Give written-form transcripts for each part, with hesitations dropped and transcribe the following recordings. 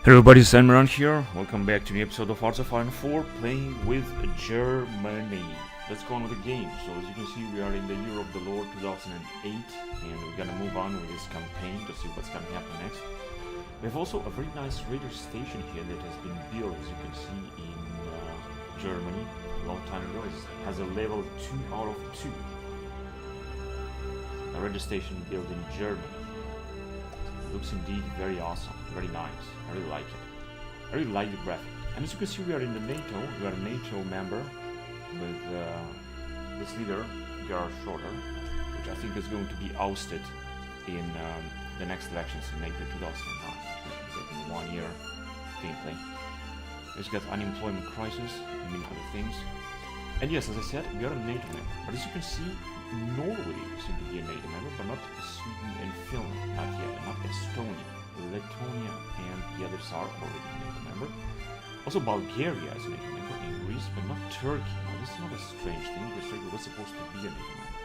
Hello everybody, Sandman here. Welcome back to the episode of Hearts of Iron 4, playing with Germany. Let's go on with the game. So as you can see, we are in the year of the Lord 2008, and we're gonna move on with this campaign to see what's gonna happen next. We have also a very nice radio station here that has been built, as you can see, in Germany a long time ago. It has a level 2 out of 2. A radio station built in Germany. It looks indeed very awesome, very nice. I really like it. I really like the graphic. And as you can see, we are in the NATO. We are a NATO member with this leader, Gerhard Schroeder, which I think is going to be ousted in the next elections in April 2009. It's in 1 year gameplay. We've got unemployment crisis and many other things. And yes, as I said, we are a NATO member. But as you can see, Norway seems to be a NATO member, but not Sweden and Finland, not yet, and not Estonia. Lithuania and the others are already a NATO member. Also Bulgaria is a NATO member, and Greece, but not Turkey. Now this is not a strange thing, because Turkey was supposed to be a NATO member.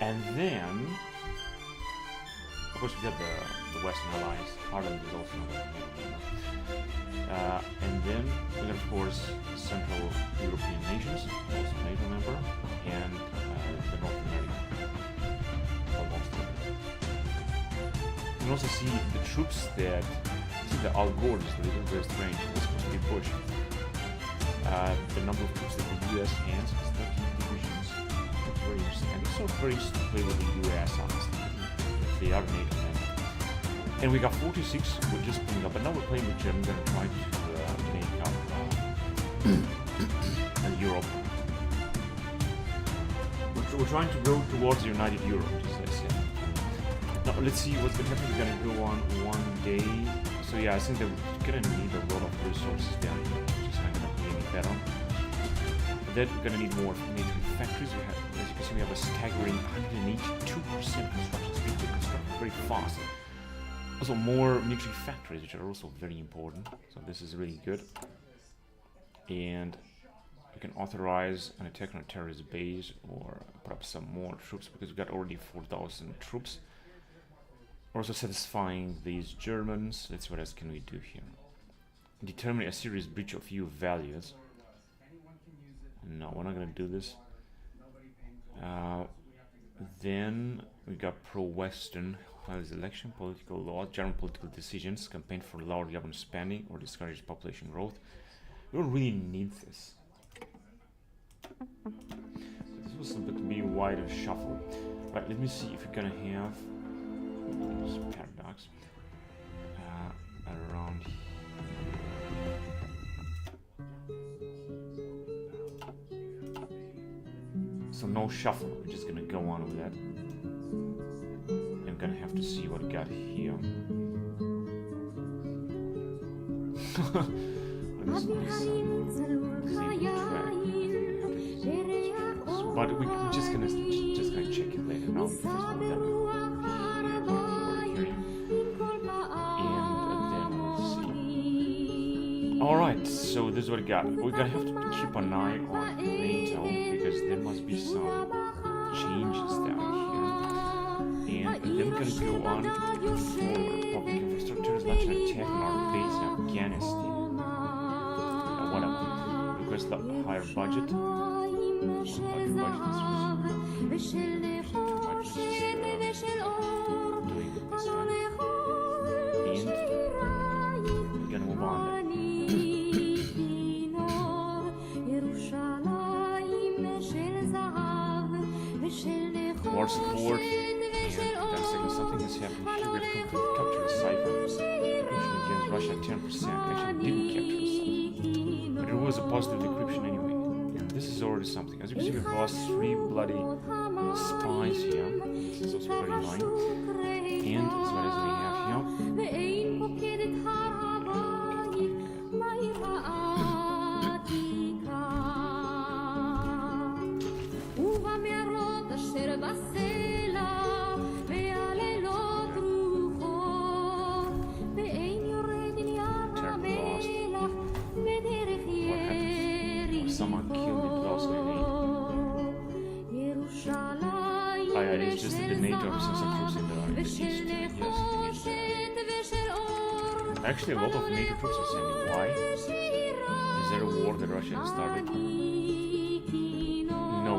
And then, of course, we got the Western Alliance. Ireland is also not a NATO member. And then we got, of course, Central European nations, also a NATO member, and the North America, almost. You can also see the troops that, see the Al Gore is a little very strange, it's supposed to be Bush. The number of troops that the US has is 13 divisions. That's very interesting. And it's so very interesting to play with the US, honestly. They are NATO member. And we got 46, we're just pulling up, but now we're playing with Germany, we're going to try to make up Europe. We're trying to go towards the United Europe, as I said. Now let's see what's going to happen. We're going to go on one day. So yeah, I think that we're going to need a lot of resources down here, which is not going to be any better. But then we're going to need more military factories. We have, as you can see, we have a staggering 182% construction speed. We construct very fast. Also more military factories, which are also very important. So this is really good. And we can authorize an attack on a terrorist base or put up some more troops, because we've got already 4,000 troops. Also satisfying these Germans. Let's see what else can we do here. Determine a serious breach of EU values. No, we're not going to do this. Then we got pro-Western. Highlights election, political law, general political decisions, campaign for lower government spending or discourage population growth. We don't really need this. So this was a bit be wider shuffle. Right, let me see if we're gonna have paradox around here. So no shuffle, we're just gonna go on with that. I'm gonna have to see what we got here. But we're just gonna check it later. Now, first of all, alright, so this is what we got. We're gonna have to keep an eye on NATO, because there must be some changes down here. And then we're gonna go on forward. Public infrastructure is not an attack on our base in Afghanistan. Whatever. Request a higher budget. Doing this one. And we're gonna move on then. War support, and then second something is happening here. We have completely captured a cipher. Decryption against Russia 10%. Actually didn't capture the cipher, but it was a positive decryption anyway. And this is already something. As you can see, we've lost 3 bloody spies here. This is also very annoying. And as well as we have here. Someone killed in 2008. Oh yeah, it's just that the NATO have some troops in the east. Yes, Actually, a lot of NATO troops are sending. Why? Is there a war that Russia has started? No,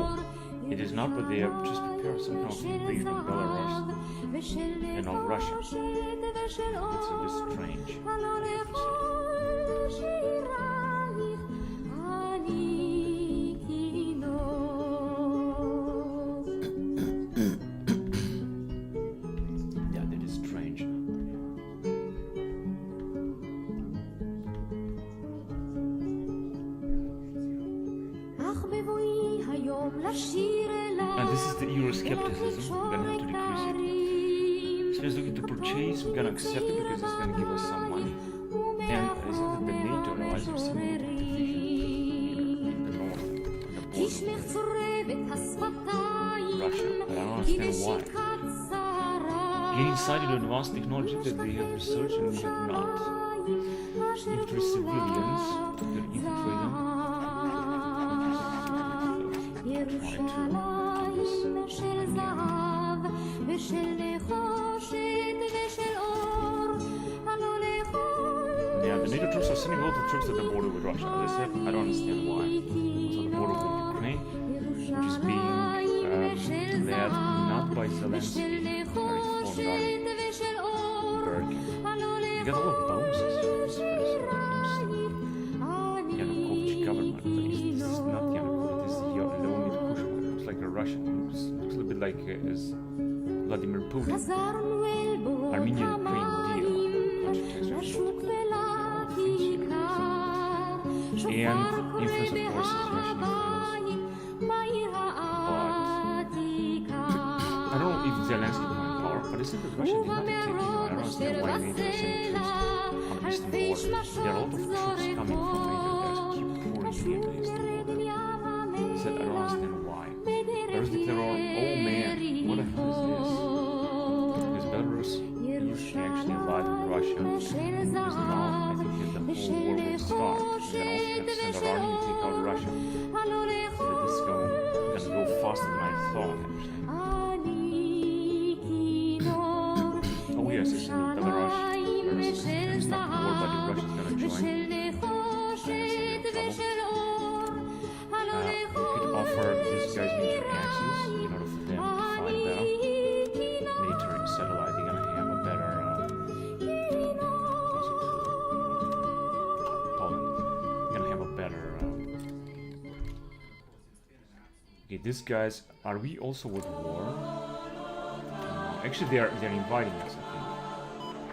it is not, but they have just prepared some kind of invasion of Belarus and of Russia. It's a bit strange, I have to say. Yeah, that is strange. And this is the Euroscepticism. We're gonna have to decrease it. So let's look at the purchase. We're gonna accept it because it's gonna give us some money. And I think that the NATO allies are similar to division in the north, on the border with Russia. But I don't understand why. Gaining sight into advanced technology that they have researched and we have not. Infantry civilians, they're infiltrating them. Yeah, the NATO troops are sending a lot of troops at the border with Russia. As I said, I don't understand why. Also, the border with Ukraine, which is being led not by Zelensky, a reformed army, Berkin. You got a lot of bonuses. It's very interesting. Yanukovych government, but this is not Yanukovych, this is Leonid Kushma. It looks like a Russian. It looks a little bit like Vladimir Putin. Armenian-Ukraine deal. And influence, of course, is Russian influence. But I don't know if Zelensky will have power, but it seems that Russia did not take it. I don't understand why NATO is sending troops on the eastern border. There are a lot of troops coming from NATO that keep pouring in the eastern border. He said, I don't understand why. Belarus declared, oh man, what the hell is this? Because Belarus is actually allied with Russia. Because now I think that the whole war will start. Then also have to send our army and take out Russia. So this is going to go faster than I thought, actually. Oh yes, it's in Belarus. Belarus is going to start the war, but the Russians are going to join. We could offer these guys military access in order for them to fight better. Military satellite, they're going to have a better okay, these guys, are we also at war? Actually, they're inviting us, I think.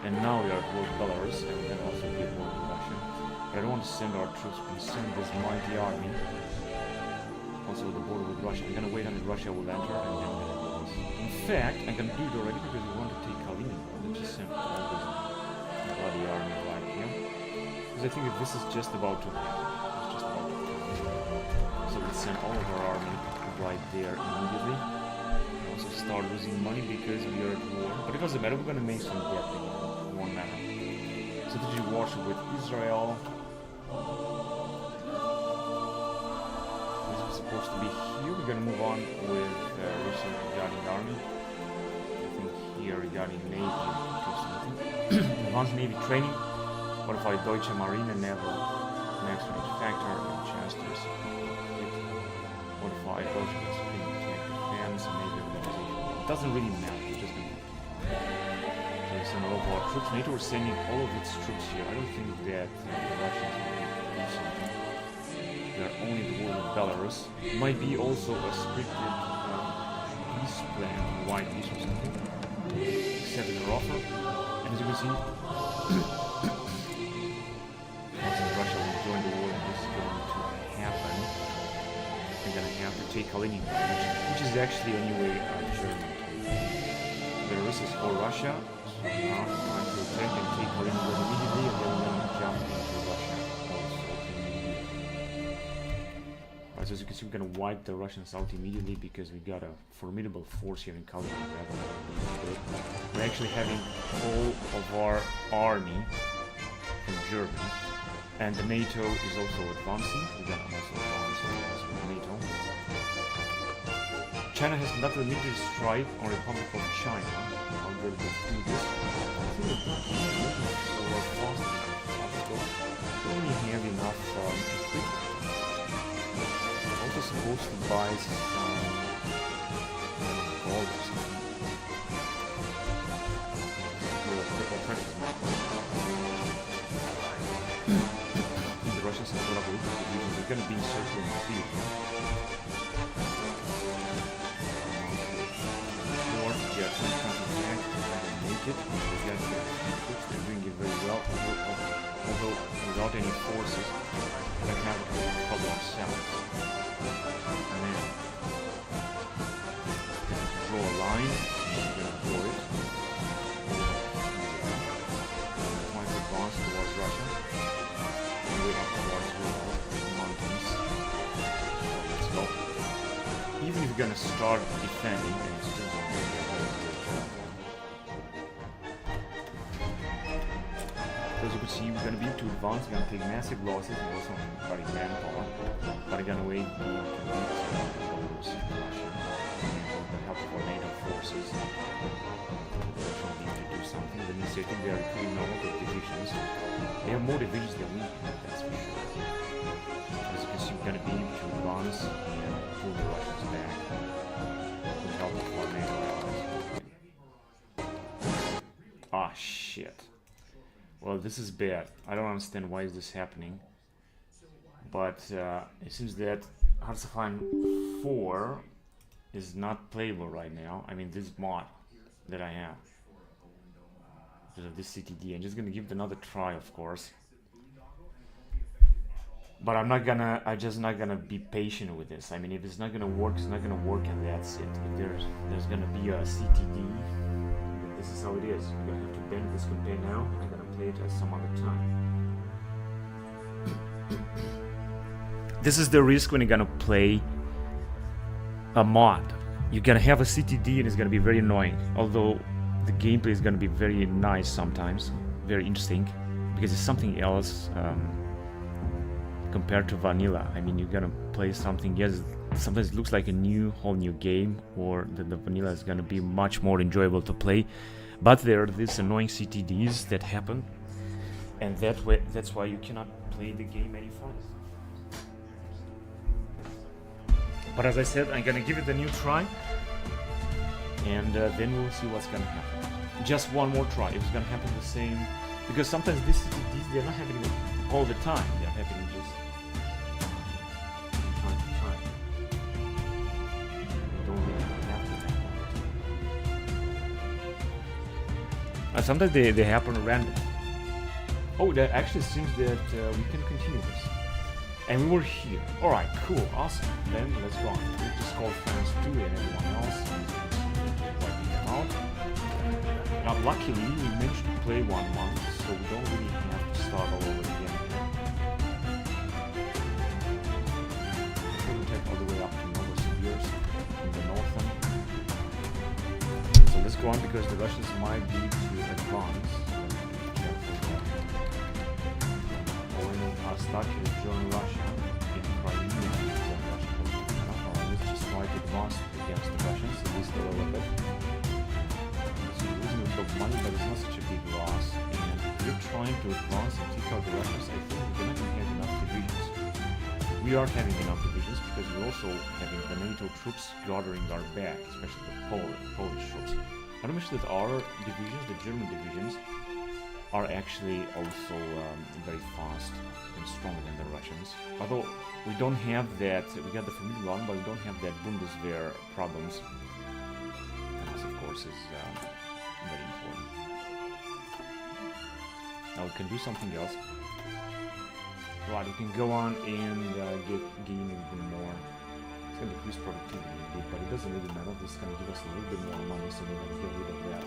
And now we are at war with Belarus, and then also be at war with Russia. But I don't want to send our troops, we send this mighty army also at the border with Russia. I'm gonna wait until Russia will enter, and then we're gonna do this. In fact, I'm gonna do it already because we want to take Kaliningrad. Let's just send all this bloody army right here. Because I think that this is just about to happen. It's just about to happen. So let's send all of our army right there immediately. Also start losing money because we are at war. But it doesn't matter, we're gonna make some debt again. It won't matter. Strategic warship with Israel. This is supposed to be here. We're gonna move on with Russian regarding army. I think here regarding Navy or something. Advanced Navy training. Modified Deutsche Marine Naval Max Range Factor and Chasters. Modified Deutsche Supreme Attack Defense and Navy Organization. It doesn't really matter, it's just gonna so we send all of our troops. NATO is sending all of its troops here. I don't think that the Russians will do something. They are only the war with Belarus. It might be also a scripted peace plan, white peace or something. Accepted their offer. And as you can see, Russia will join the war, and this is going to happen. We're going to have to take Kaliningrad, which is actually anyway Germany. Belarus is for Russia, so now I'm trying to attack and take Kaliningrad immediately, and then we're going to jump into Russia also immediately. Right, so as you can see, we're going to wipe the Russians out immediately because we got a formidable force here in Kaliningrad. We're actually having all of our army from Germany. And the NATO is also advancing. We're gonna also advance with NATO. China has conducted a military strike on the Republic of China. I'll get to do this. I think it's not moving so fast. I don't really have enough equipment. I'm also supposed to buy some gold or something. The Russians have got a group of divisions. They're going to be encircling the field. Yeah, some back, make it. They're doing it very well, although without any forces, they have a couple of cells. And then draw a line, and we're gonna draw it. Trying to advance towards Russia. And we have towards the mountains. So let's go. Even if you're gonna start defending, and it's still gonna be as you can see, we're going to be able to advance, we're going to take massive losses, and also very manpower, but we're going to wait to beat Belarus and Russia, and with the help of our NATO forces, we need to do something. The initiative, they are pretty normal with divisions. They have more divisions than we have, that's for sure. As you can see, we're going to be able to advance and pull the Russians back with the help of our NATO allies. Ah, shit. Well, this is bad. I don't understand why is this happening. But it seems that Hearts of Iron 4 is not playable right now. I mean, this mod that I have. Because of this CTD. I'm just gonna give it another try, of course. But I'm just not gonna be patient with this. I mean, if it's not gonna work, it's not gonna work, and that's it. If there's gonna be a CTD, this is how it is. I'm gonna have to bend this campaign now. I'm gonna play it at some other time. This is the risk when you're gonna play a mod. You're gonna have a CTD and it's gonna be very annoying. Although the gameplay is gonna be very nice sometimes, very interesting, because it's something else compared to vanilla. I mean, you're gonna play something. Yes, sometimes it looks like a whole new game, or the vanilla is gonna be much more enjoyable to play. But there are these annoying CTDs that happen, and that's why you cannot play the game any further. But as I said, I'm gonna give it a new try, and then we'll see what's gonna happen. Just one more try. If it's gonna happen the same, because sometimes these CTDs, they're not happening all the time. They're happening just from time to time. They don't really have to happen all the time. Sometimes they happen randomly. Oh, that actually seems that we can continue this. And we were here. Alright, cool, awesome. Then let's go on. We just call France 2 and everyone else. Wiping them out. Now, luckily, we managed to play 1 month, so we don't really have to start all over again. We take all the way up to Novosibirsk in the northern. So let's go on because the Russians might be to advance. Stuck in join Russia in Crimea. Let's just try to advance against the Russians, at least a little bit. So we're losing a bit of money, but it's not such a big loss. And if we're trying to advance and take out the Russians, I think we're not going to have enough divisions. We are having enough divisions because we're also having the NATO troops gathering our back, especially the Polish troops. I don't mention that our divisions, the German divisions, are actually also very fast and stronger than the Russians. Although we don't have that, we got the familiar one, but we don't have that Bundeswehr problems. And this, of course, is very important. Now we can do something else. Right, we can go on and gain even more. It's going to decrease productivity a bit, but it doesn't really matter. This is going to give us a little bit more money, so we're going to get rid of that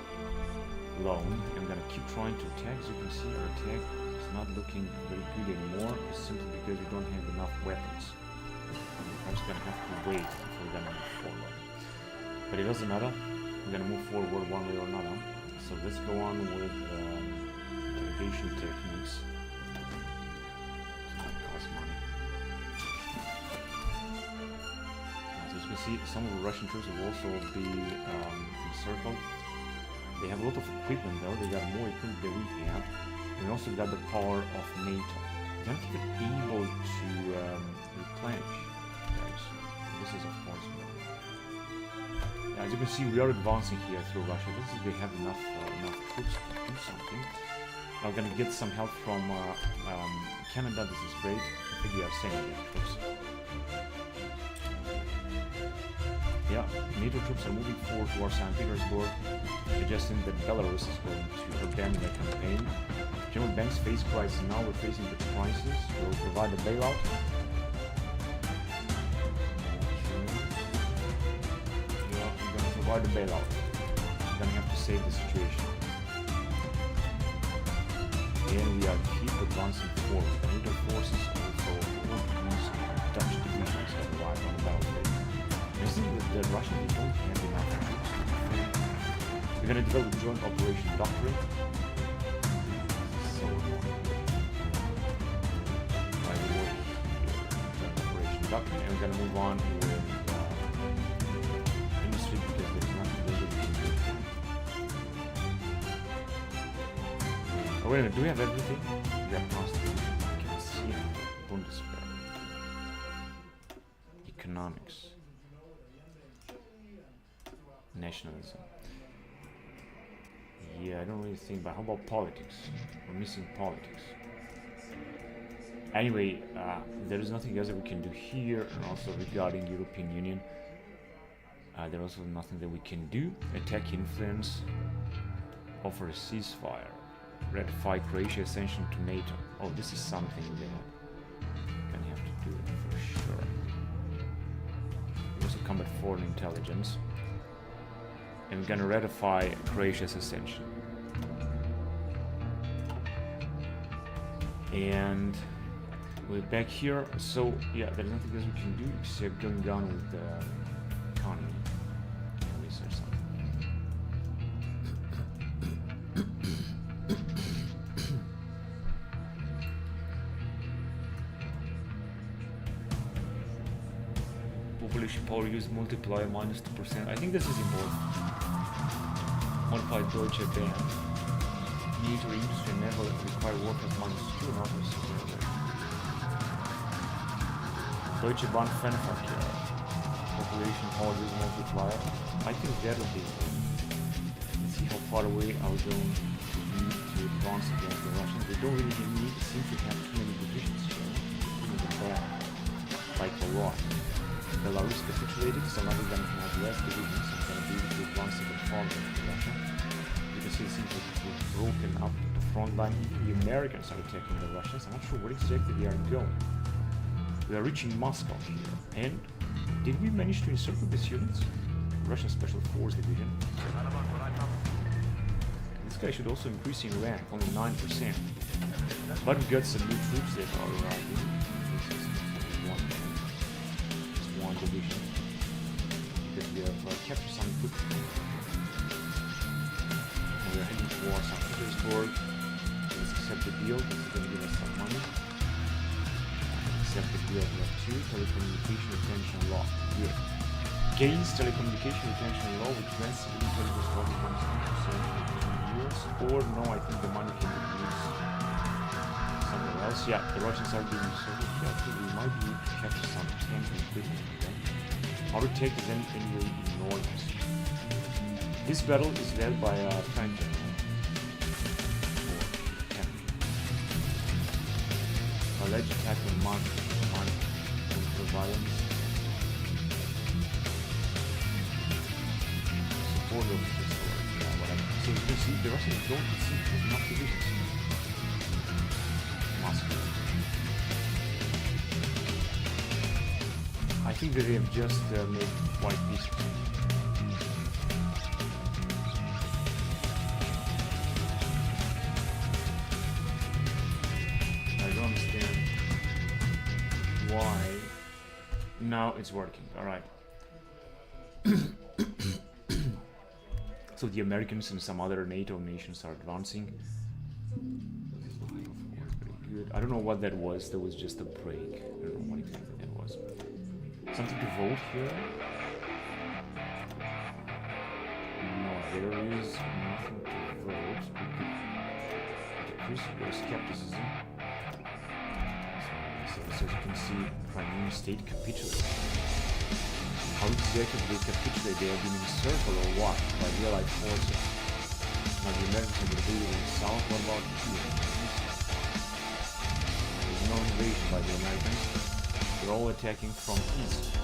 loan. I'm going to keep trying to attack. As you can see, our attack is not looking very good anymore. It's simply because we don't have enough weapons. I'm just going to have to wait if we're going to move forward. But it doesn't matter. We're going to move forward one way or another. So let's go on with interrogation techniques. As you can see, some of the Russian troops will also be encircled. They have a lot of equipment though, they got more equipment than we have. And also got the power of NATO. They're not even able to replenish, guys. This is of course. As you can see, we are advancing here through Russia. This is they have enough troops to do something. I'm gonna get some help from Canada. This is great. I think we are sending their troops. Yeah, NATO troops are moving forward towards St. Petersburg, suggesting that Belarus is going to abandon the campaign. German banks face crisis. Now we're facing the crisis. We'll provide a bailout. Yeah, we're going to provide a bailout. We're going to have to save the situation. And we are keep advancing forward. The NATO forces also Portuguese Dutch divisions have arrived on the battlefield. I think that the Russians don't have enough troops to defend. We're going to develop joint operation doctrine. So, operation doctrine, and we're going to move on with industry because there's nothing really we can do. Oh, wait a minute, do we have everything? We have constitution. I can't see it. Bundeswehr. Economics. Nationalism. Yeah, I don't really think, but how about politics? We're missing politics. Anyway, there is nothing else that we can do here, and also regarding European Union, there also nothing that we can do. Attack influence, offer a ceasefire, ratify Croatia accession to NATO. Oh, this is something that we're gonna have to do for sure. We also combat foreign intelligence. And we're gonna ratify Croatia's accession. And we're back here, so yeah, there's nothing else we can do except going down with the economy and research something. Population power use multiplier minus 2%. I think this is important. Modified Deutsche Bahn. Military industry and naval require workers minus 2 and others. Deutsche Bahn Fernverkehr. Population power use multiplier. I think that will be important. Let's see how far away are we going to be to advance against the Russians. We don't really need, seem to have too many divisions here. Even bad. Like a lot. Belarus capitulated, so now we're going to have less divisions and going to be able to advance a bit farther into Russia. Because it seems like we've broken up the front line. Even the Americans are attacking the Russians. I'm not sure where exactly they are going. We are reaching Moscow here. And did we manage to encircle these units? Russian Special Force Division. This guy should also increase in rank, only 9%. But we got some new troops that are arriving. One division. Because we have captured some equipment. And we're heading towards St. Petersburg. Let's accept the deal. This is going to give us some money. Accept the deal. We have 2 telecommunication retention law. Good. Gains telecommunication retention law, which grants intelligence profit minus 2% years. Or no, I think the money can be used somewhere else. Yeah, the Russians are being serviced. Yeah, I think we might be able to capture some tank equipment. Our take is anyway enormous. This battle is led by a French general. Alleged attack on for violence. Support of this war. Yeah, whatever. So you can see the Russians don't seem to have enough divisions. Moscow. I think that they have just made quite peaceful. I don't understand why. Now it's working. All right. So the Americans and some other NATO nations are advancing. Very good. I don't know what that was. There was just a break. I don't know what exactly that was. Something to vote here? No. There is nothing to vote. Decrease your skepticism. So as you can see, Crimean state capitulated. How exactly they capitulate? They have been encircled or what? By the Allied forces. Now the Americans are in the south. What about here? There's no invasion by the Americans. They're all attacking from east,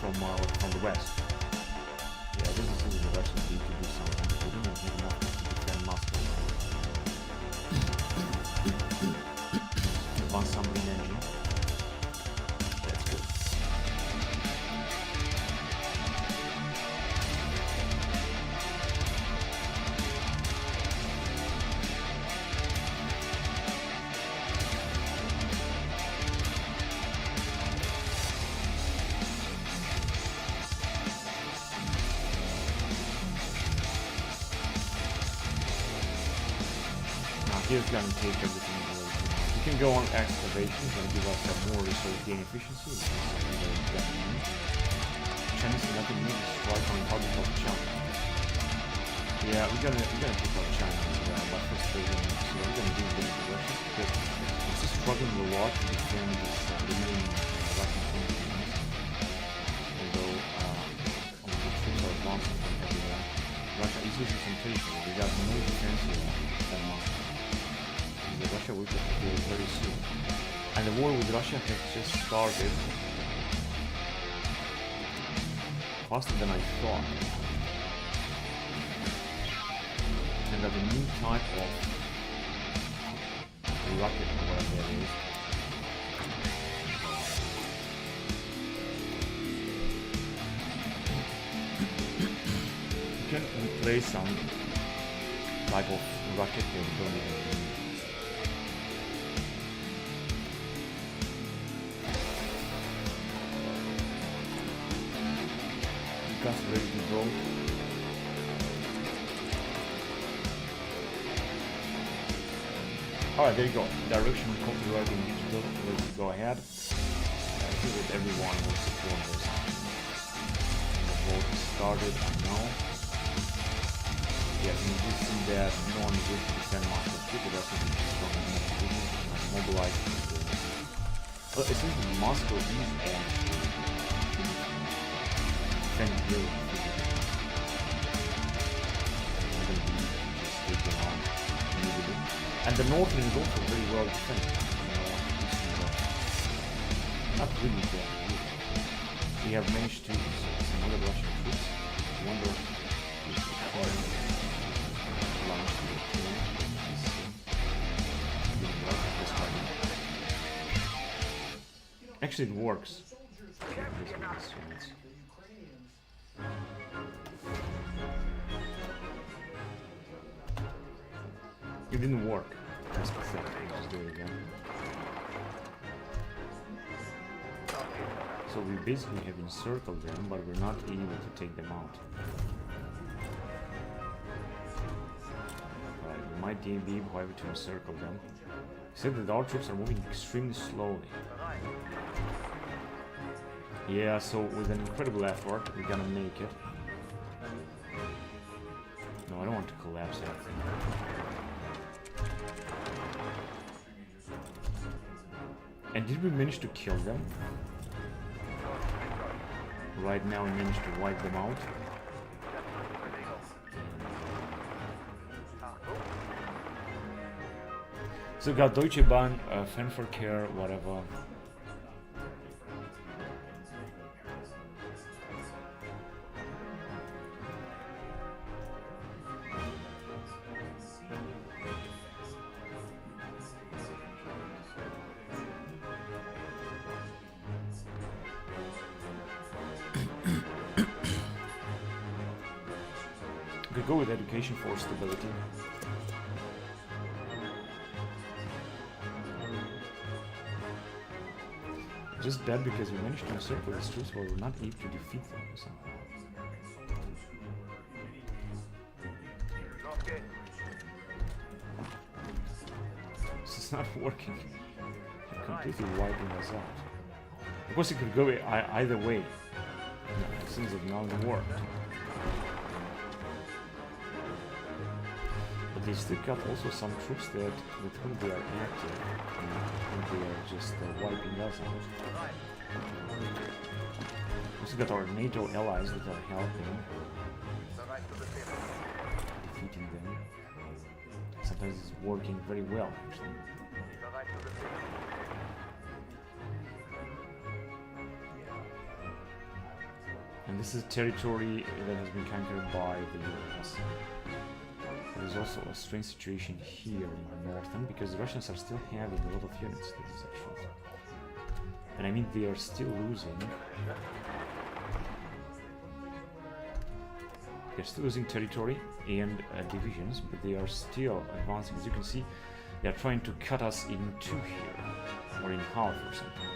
from the west. Yeah, this is the Russians need to do something. They don't have enough to defend Moscow. Advanced submarine engine. That's good. Here's gonna take everything away. You can go on excavations and give us some more resource gain efficiency. Chinese are not immune to strike on the Republic of China. Yeah, we're gonna take out China as well, but first we're gonna do the Russians because it's just struggling a lot to defend this remaining Russian frontiers. Although all the troops are advancing from everywhere. Russia is using some territory. We got no defense here than Moscow. Russia will get killed very soon. And the war with Russia has just started faster than I thought. And got a new type of rocket or whatever it is. You can replace some type of rocket that you don't even need. Ready to go. Alright, there you go. Direction copywriting digital. Let's go ahead. I feel that everyone will support this. The vote started, I know. Yeah, you can see that no one is going to defend Moscow. People are going to be strong and mobilized. Well, it seems that Moscow is actually and the north is also very well defended. Not really bad. We have managed to some other Russian troops. One Russian troops actually it works. It didn't work. That's pathetic. Let's just do it again. So we basically have encircled them, but we're not able to take them out. Right, we might be able to encircle them. Except that our troops are moving extremely slowly. Yeah, so with an incredible effort, we're gonna make it. No, I don't want to collapse everything. And did we manage to kill them? Right now we managed to wipe them out. So we got Deutsche Bahn, Fernverkehr, whatever. Go with education for stability. Just bad because we managed to encircle these troops, but we're not able to defeat them somehow. This is not working. They're completely wiping us out. Of course, it could go either way. No, it seems like now it worked. they still got also some troops that with whom they are active and they are just wiping us out. We also got our NATO allies that are helping defeating them. Sometimes it's working very well actually. And this is territory that has been conquered by the US. There's also a strange situation here in the northern because the Russians are still having a lot of units. This is actually, and I mean they are still losing. They're still losing territory and divisions, but they are still advancing. As you can see, they are trying to cut us in two here, or in half or something.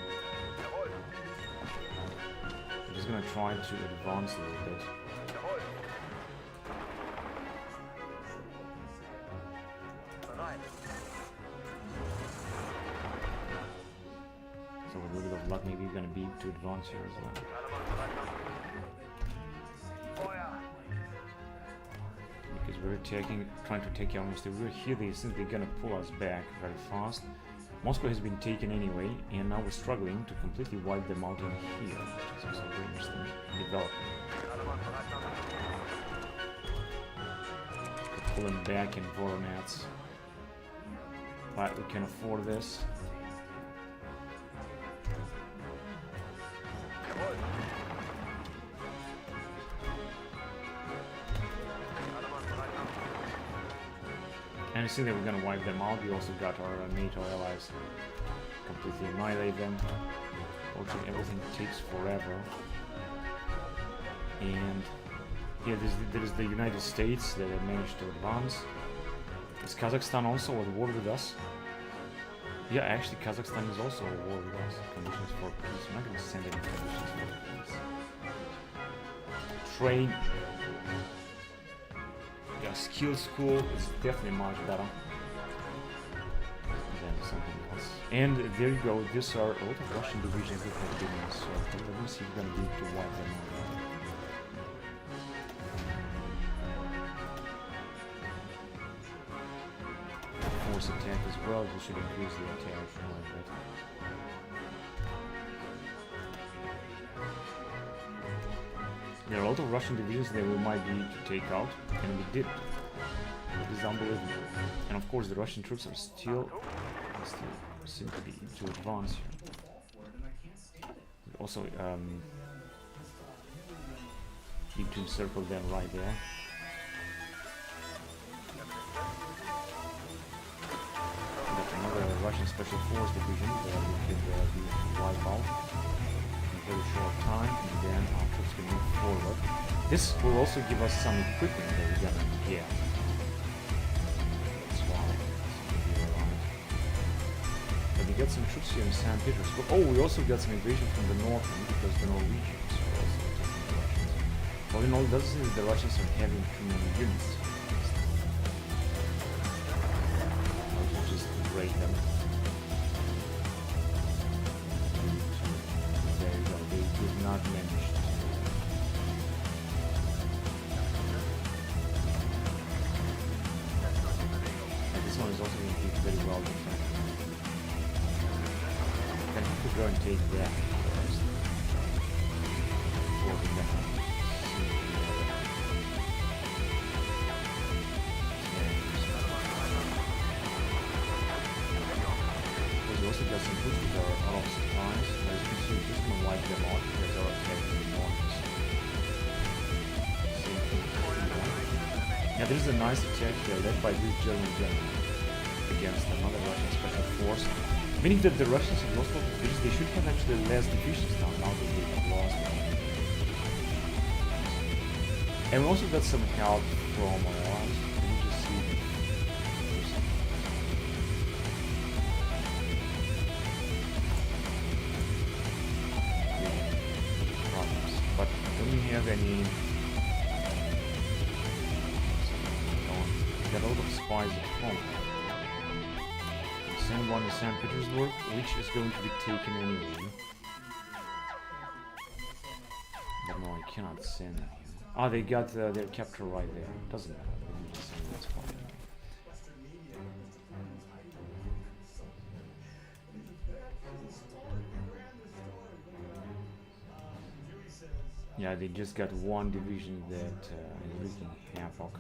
I'm just gonna try to advance a little bit. So with a little bit of luck, maybe we're gonna be able to advance here as well. Because we're trying to take almost everywhere. Here they think they're gonna pull us back very fast. Moscow has been taken anyway, and now we're struggling to completely wipe them out in here, which is also a very interesting development. We're pulling back in Voronezh, but we can afford this. And you see that we're gonna wipe them out. We also got our NATO allies completely annihilate them. Fortunately, everything takes forever. And here there is the United States that have managed to advance. Is Kazakhstan also at war with us? Yeah, actually Kazakhstan is also at war with us. Conditions for peace. I'm not gonna send any conditions for peace. Train. Yeah, skill school is definitely much better than something else. And there you go, these are a lot of Russian divisions that have been inserted. Let me see if we're gonna be able to wipe them out. Force attack as well, we should increase the attack a little bit. There are a lot of Russian divisions that we might be to take out, and we did. It is unbelievable. And of course the Russian troops are still seem to be to advance here. Also need to encircle them right there. We got another Russian Special Force division that we could be wiped out in a very short time, and then our troops can move forward. This will also give us some equipment that we're gonna get. That's why it's gonna be alright. But we got some troops here in St. Petersburg. Oh, we also got some invasion from the north because the Norwegians are also attacking the Russians. All in all, it doesn't seem that the Russians are having too many units. I'll just break them. There you go, they did not manage to. And this one is also going to be very well defended. Then we could go and take that first. Before we get we also got some troops that are out of supplies. As you can see, we're just gonna wipe them out because they're attacking the north. Yeah, this is a nice attack here led by this German general against another Russian special force. Meaning that the Russians have lost a lot of divisions. They should have actually less divisions now that they have lost them. And we also got some help from our allies. Let me just see. But don't we have any? We got a lot of spies at home. Send one to St. Petersburg, which is going to be taken anyway. But no, I cannot send them here. Ah, they got their capture right there. Doesn't matter. Let me just send this part anyway. Yeah, they just got one division that is wreaking havoc.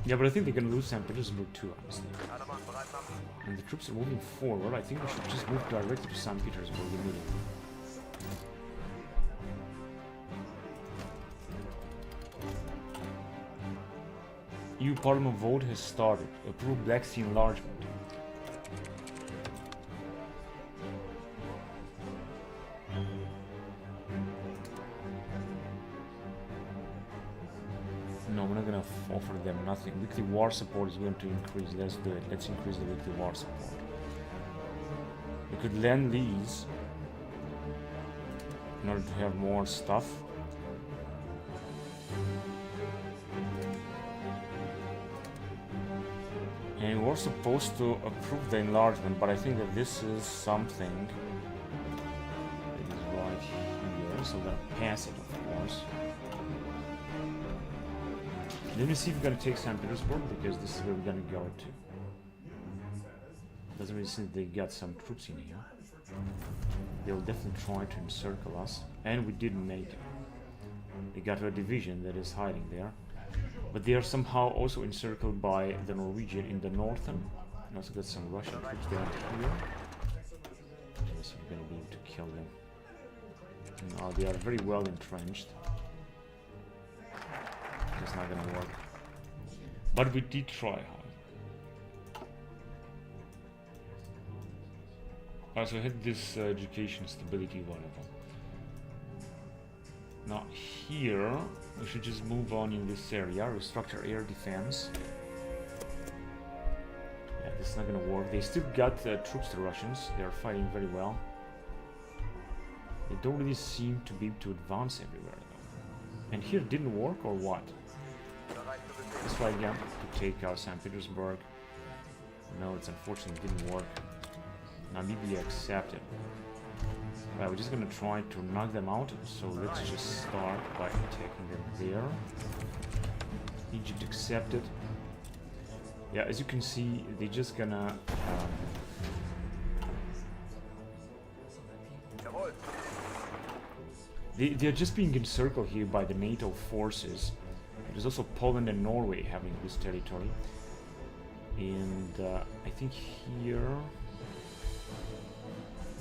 Yeah, but I think they're gonna lose St. Petersburg too, honestly. And the troops are moving forward. I think we should just move directly to St. Petersburg immediately. EU Parliament vote has started. Approve Black Sea enlargement. No, we're not gonna offer them nothing. Weekly war support is going to increase. Let's do it. Let's increase the weekly war support. We could lend these in order to have more stuff. And we're supposed to approve the enlargement, but I think that this is something that is right here, so we're gonna pass it, of course. Let me see if we're gonna take St. Petersburg, because this is where we're gonna go to. Doesn't really seem they got some troops in here. They'll definitely try to encircle us, and we didn't make it. They got a division that is hiding there. But they are somehow also encircled by the Norwegian in the northern. And also got some Russian troops down here. Let's see if we're gonna be able to kill them. No, they are very well entrenched. It's not gonna work. But we did try hard. Also had this education, stability, whatever. Now here, we should just move on in this area, restructure air defense. Yeah, this is not gonna work. They still got troops, the Russians. They are fighting very well. They don't really seem to be able to advance everywhere though. And here it didn't work, or what? Let's try again to take out St. Petersburg. No, it's unfortunately didn't work. Namibia accepted. Right, we're just gonna try to knock them out, so let's just start by attacking them there. Egypt accepted. Yeah, as you can see, they're just gonna they're just being encircled here by the NATO forces. There's also Poland and Norway having this territory. And I think here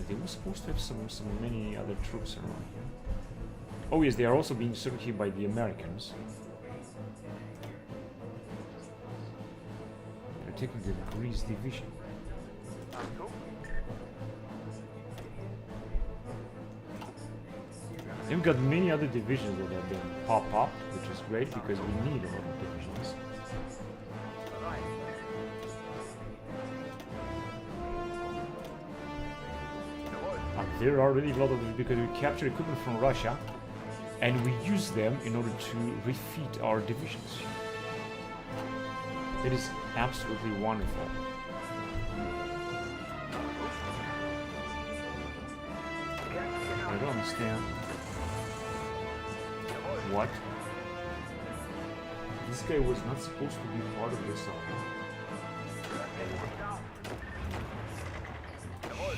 they were supposed to have some many other troops around here. Oh yes, they are also being served here by the Americans. They're taking the Greece division. We've got many other divisions that have been popped up, which is great because we need a lot of divisions. There are already a lot of them because we capture equipment from Russia and we use them in order to refit our divisions. It is absolutely wonderful. I don't understand. What? This guy was not supposed to be part of this.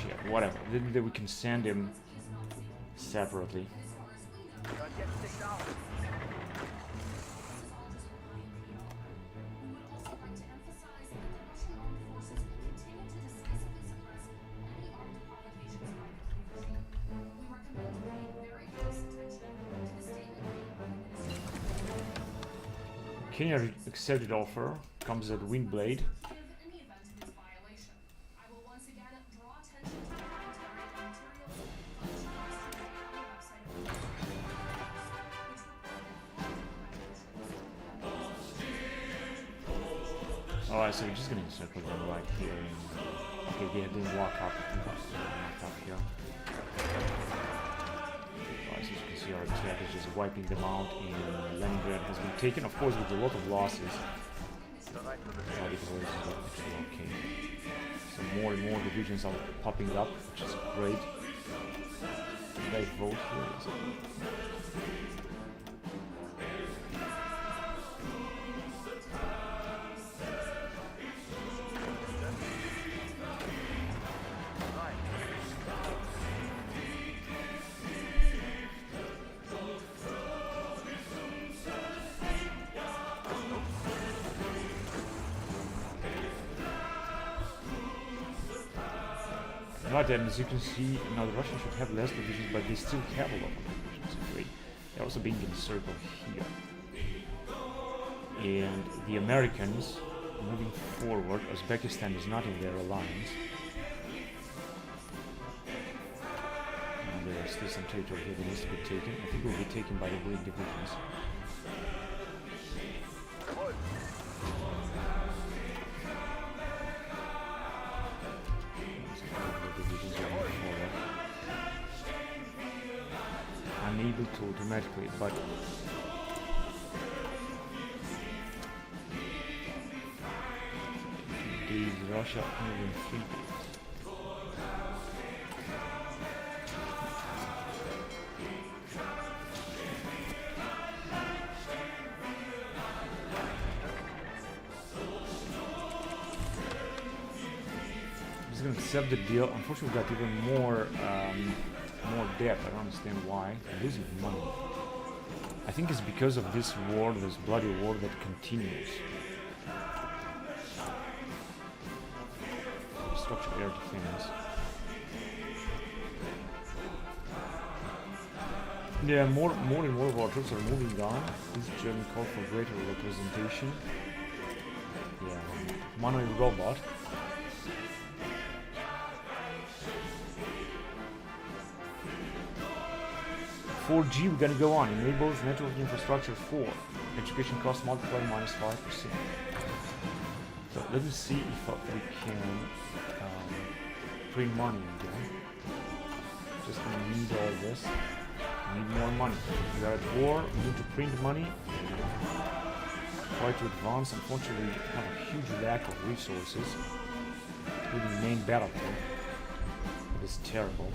Shit, whatever. Then we can send him separately. Kenya accepted offer, comes at Windblade. Alright, so we're just gonna circle them right here. Okay, they didn't walk up. Up here. Alright, so you can see our attack is just wiping them out, and Leningrad has been taken, of course, with a lot of losses. Okay. So more and more divisions are popping up, which is great. Did I vote here? But as you can see, now the Russians should have less divisions, but they still have a lot of divisions. Anyway, they're also being encircled here. And the Americans moving forward. Uzbekistan is not in their alliance. And there are still some territory here that needs to be taken. I think it will be taken by the Greek divisions. Unable to automatically, but is Russia moving free? I'm just gonna accept the deal. Unfortunately, we got even more debt. I don't understand why. They're losing money. I think it's because of this war, this bloody war that continues. Structure air defense. Yeah, more and more of our troops are moving on. This German call for greater representation. Yeah, manual robot. 4G, we're gonna go on. Enables network infrastructure 4. Education cost multiplier minus 5%. So let me see if we can print money again. Just gonna need all this. We need more money. We are at war, we need to print money. Try to advance. Unfortunately, we have a huge lack of resources. Including the main battlefield. It is terrible.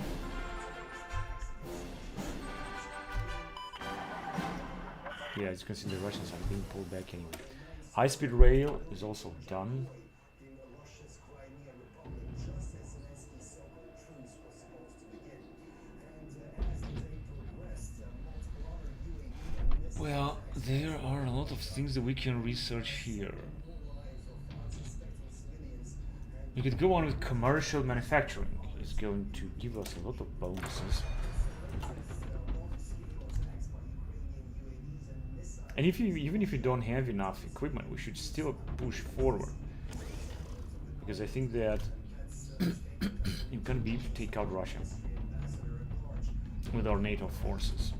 Yeah, as you can see, the Russians are being pulled back anyway. High-speed rail is also done. Well, there are a lot of things that we can research here. You could go on with commercial manufacturing. It's going to give us a lot of bonuses. And even if you don't have enough equipment, we should still push forward. Because I think that you can be able to take out Russia with our NATO forces.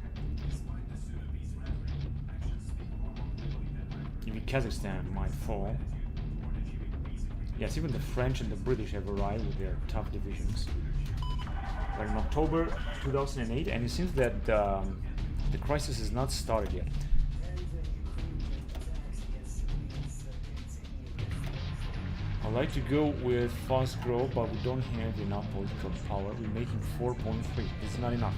Even Kazakhstan might fall. Yes, even the French and the British have arrived with their tough divisions. We're in October 2008, and it seems that the crisis is not started yet. I'd like to go with fast growth, but we don't have enough political power. We're making 4.3. This is not enough.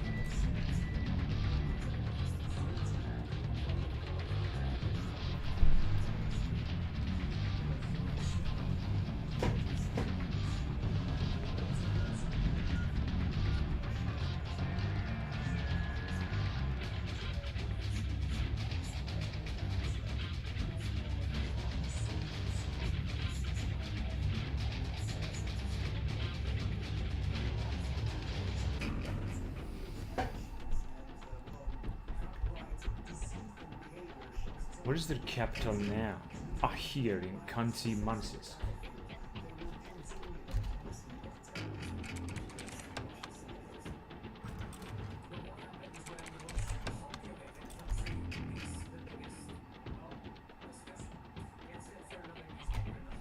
Where is their capital now? Ah, here in Commentaries.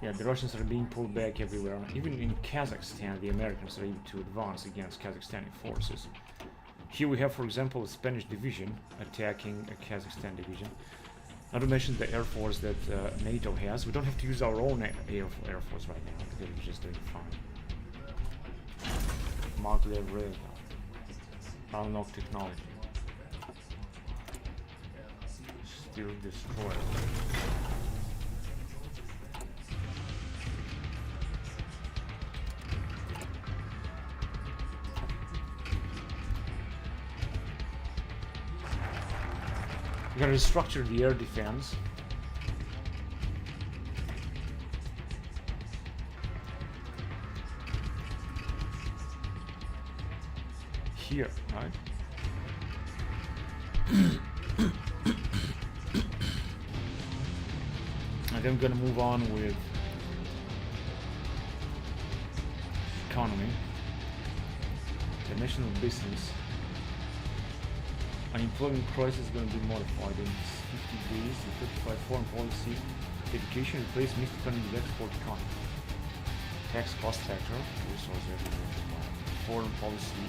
Yeah, the Russians are being pulled back everywhere. Even in Kazakhstan, the Americans are able to advance against Kazakhstani forces. Here we have, for example, a Spanish division attacking a Kazakhstan division. Not to mention the air force that NATO has. We don't have to use our own air force right now because we're just doing fine. Maglev rail, unlock technology, still destroy. We're going to restructure the air defense. here, right? And then I'm gonna move on with economy, international business. Unemployment crisis is going to be modified in 50 days. The 35 foreign policy, education replace mixed economy with export economy. Tax cost factor, resource foreign policy,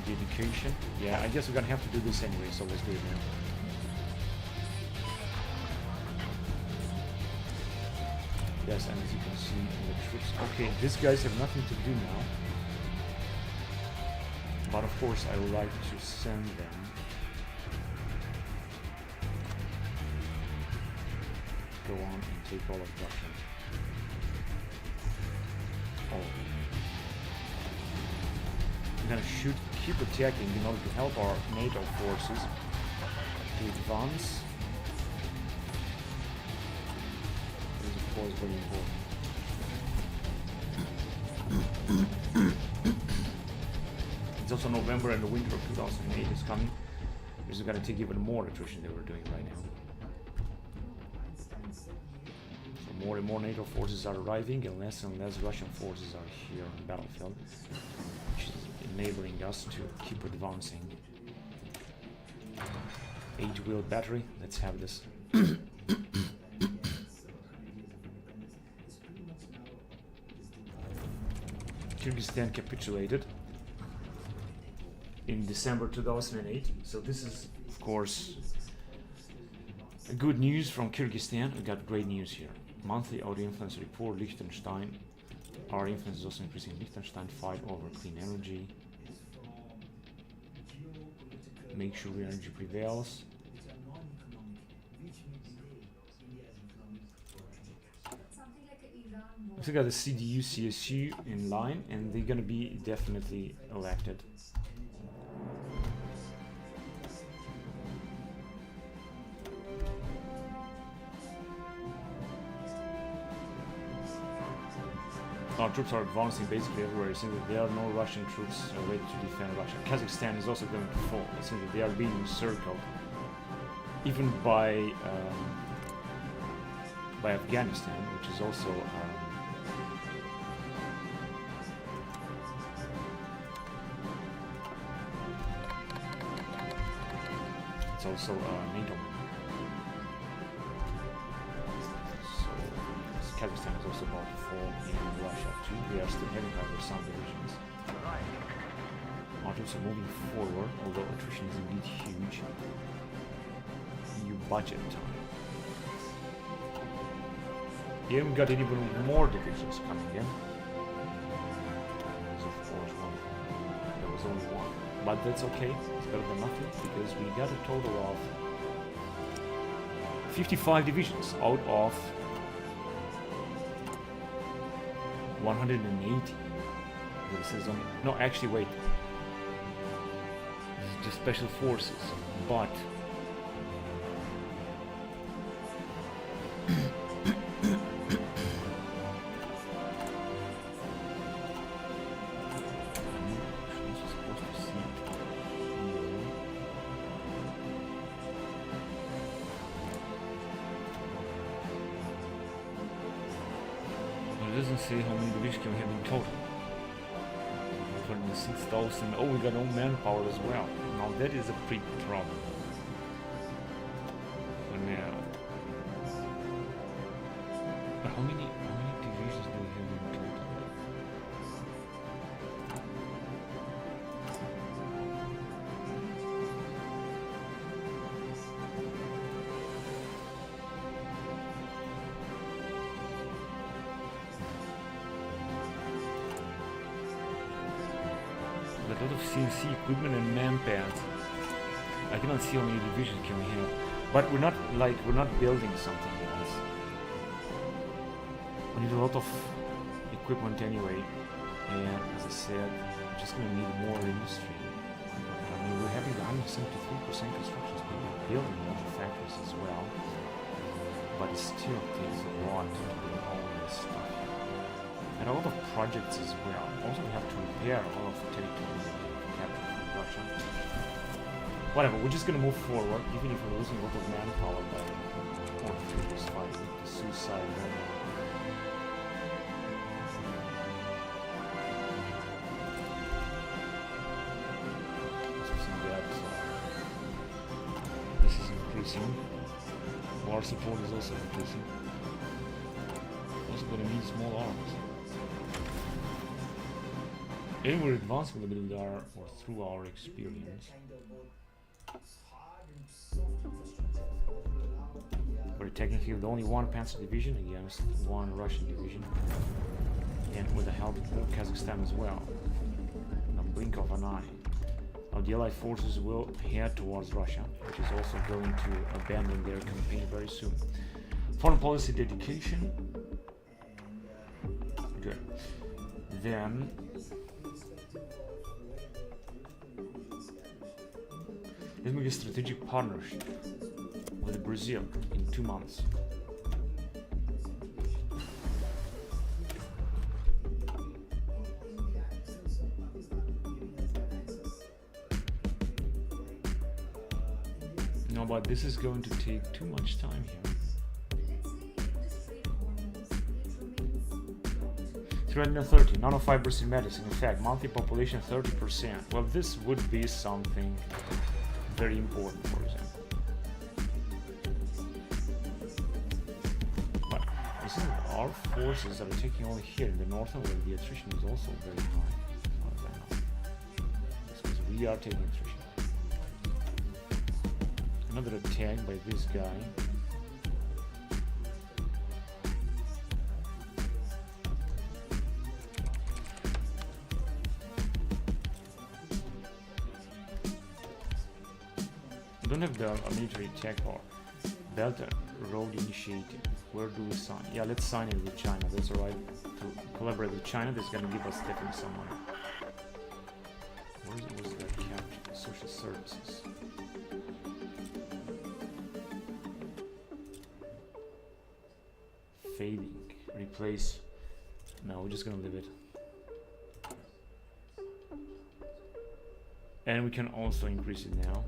the education. Yeah, I guess we're going to have to do this anyway, so let's do it now. Yes, and as you can see, the troops. Okay, these guys have nothing to do now. But of course, I would like to send them. Go on and take all of Russia. Oh. We're gonna keep attacking in order to help our NATO forces to advance. This is of course very important. It's also November and the winter of 2008 is coming. This is gonna take even more attrition than we're doing right now. More and more NATO forces are arriving and less Russian forces are here on the battlefield, which is enabling us to keep advancing. 8-wheel battery, let's have this. Kyrgyzstan capitulated in December 2008, so this is of course good news from Kyrgyzstan. We got great news here. Monthly auto influence report, Liechtenstein. Our influence is also increasing in Liechtenstein. Fight over clean energy. Make sure the energy prevails. So we got the CDU, CSU in line, and they're gonna be definitely elected. Our troops are advancing basically everywhere. It seems that there are no Russian troops ready to defend Russia. Kazakhstan is also going to fall. It seems that they are being encircled, even by Afghanistan, which is also it's also NATO. Kazakhstan is also about to fall in Russia too. We are still heading over some divisions. Our troops are moving forward, although attrition is indeed huge. EU budget time. Here we got even more divisions coming in. There's of course one. There was only one. But that's okay. It's better than nothing because we got a total of 55 divisions out of 180. This is on. No, actually, wait. This is just special forces, but doesn't say how many divisions we have in total. 26,000. Oh, we got no manpower as well. Now that is a big problem. For now. But how many divisions do we have in total? A lot of CNC equipment and manpads. I cannot see how many divisions can we have, but we're not building something else. We need a lot of equipment anyway, and as I said, we're just gonna need more industry. I mean, we're having 173% construction speed. We're building a lot of factories as well, but it still takes a lot to do all this stuff. And a lot of projects as well. Also, we have to repair a lot of territory captured from Russia. Whatever, we're just gonna move forward, even if we're losing a lot of manpower by or through this fight with the suicide bomber. This is increasing. War support is also increasing. Also gonna need small arms. And we're advancing a little bit through our experience. We're attacking here with only one Panzer division against one Russian division. And with the help of Kazakhstan as well. In the blink of an eye. Now the Allied forces will head towards Russia, which is also going to abandon their campaign very soon. Foreign policy dedication. Good. Then let's make a strategic partnership with Brazil in 2 months. No, but this is going to take too much time here. 330, nano fibers in medicine. In fact, monthly population 30%. Well, this would be something very important, for example. But this is our forces that are taking only here in the northern where the attrition is also very high, as far as I know. It's because we are taking attrition. Another attack by this guy. We don't have the military attack or Belt Road Initiative. Where do we sign? Yeah, let's sign it with China. That's alright. To collaborate with China, that's gonna give us definitely some money. Where was that captured? Social services. Fading. Replace. No, we're just gonna leave it. And we can also increase it now.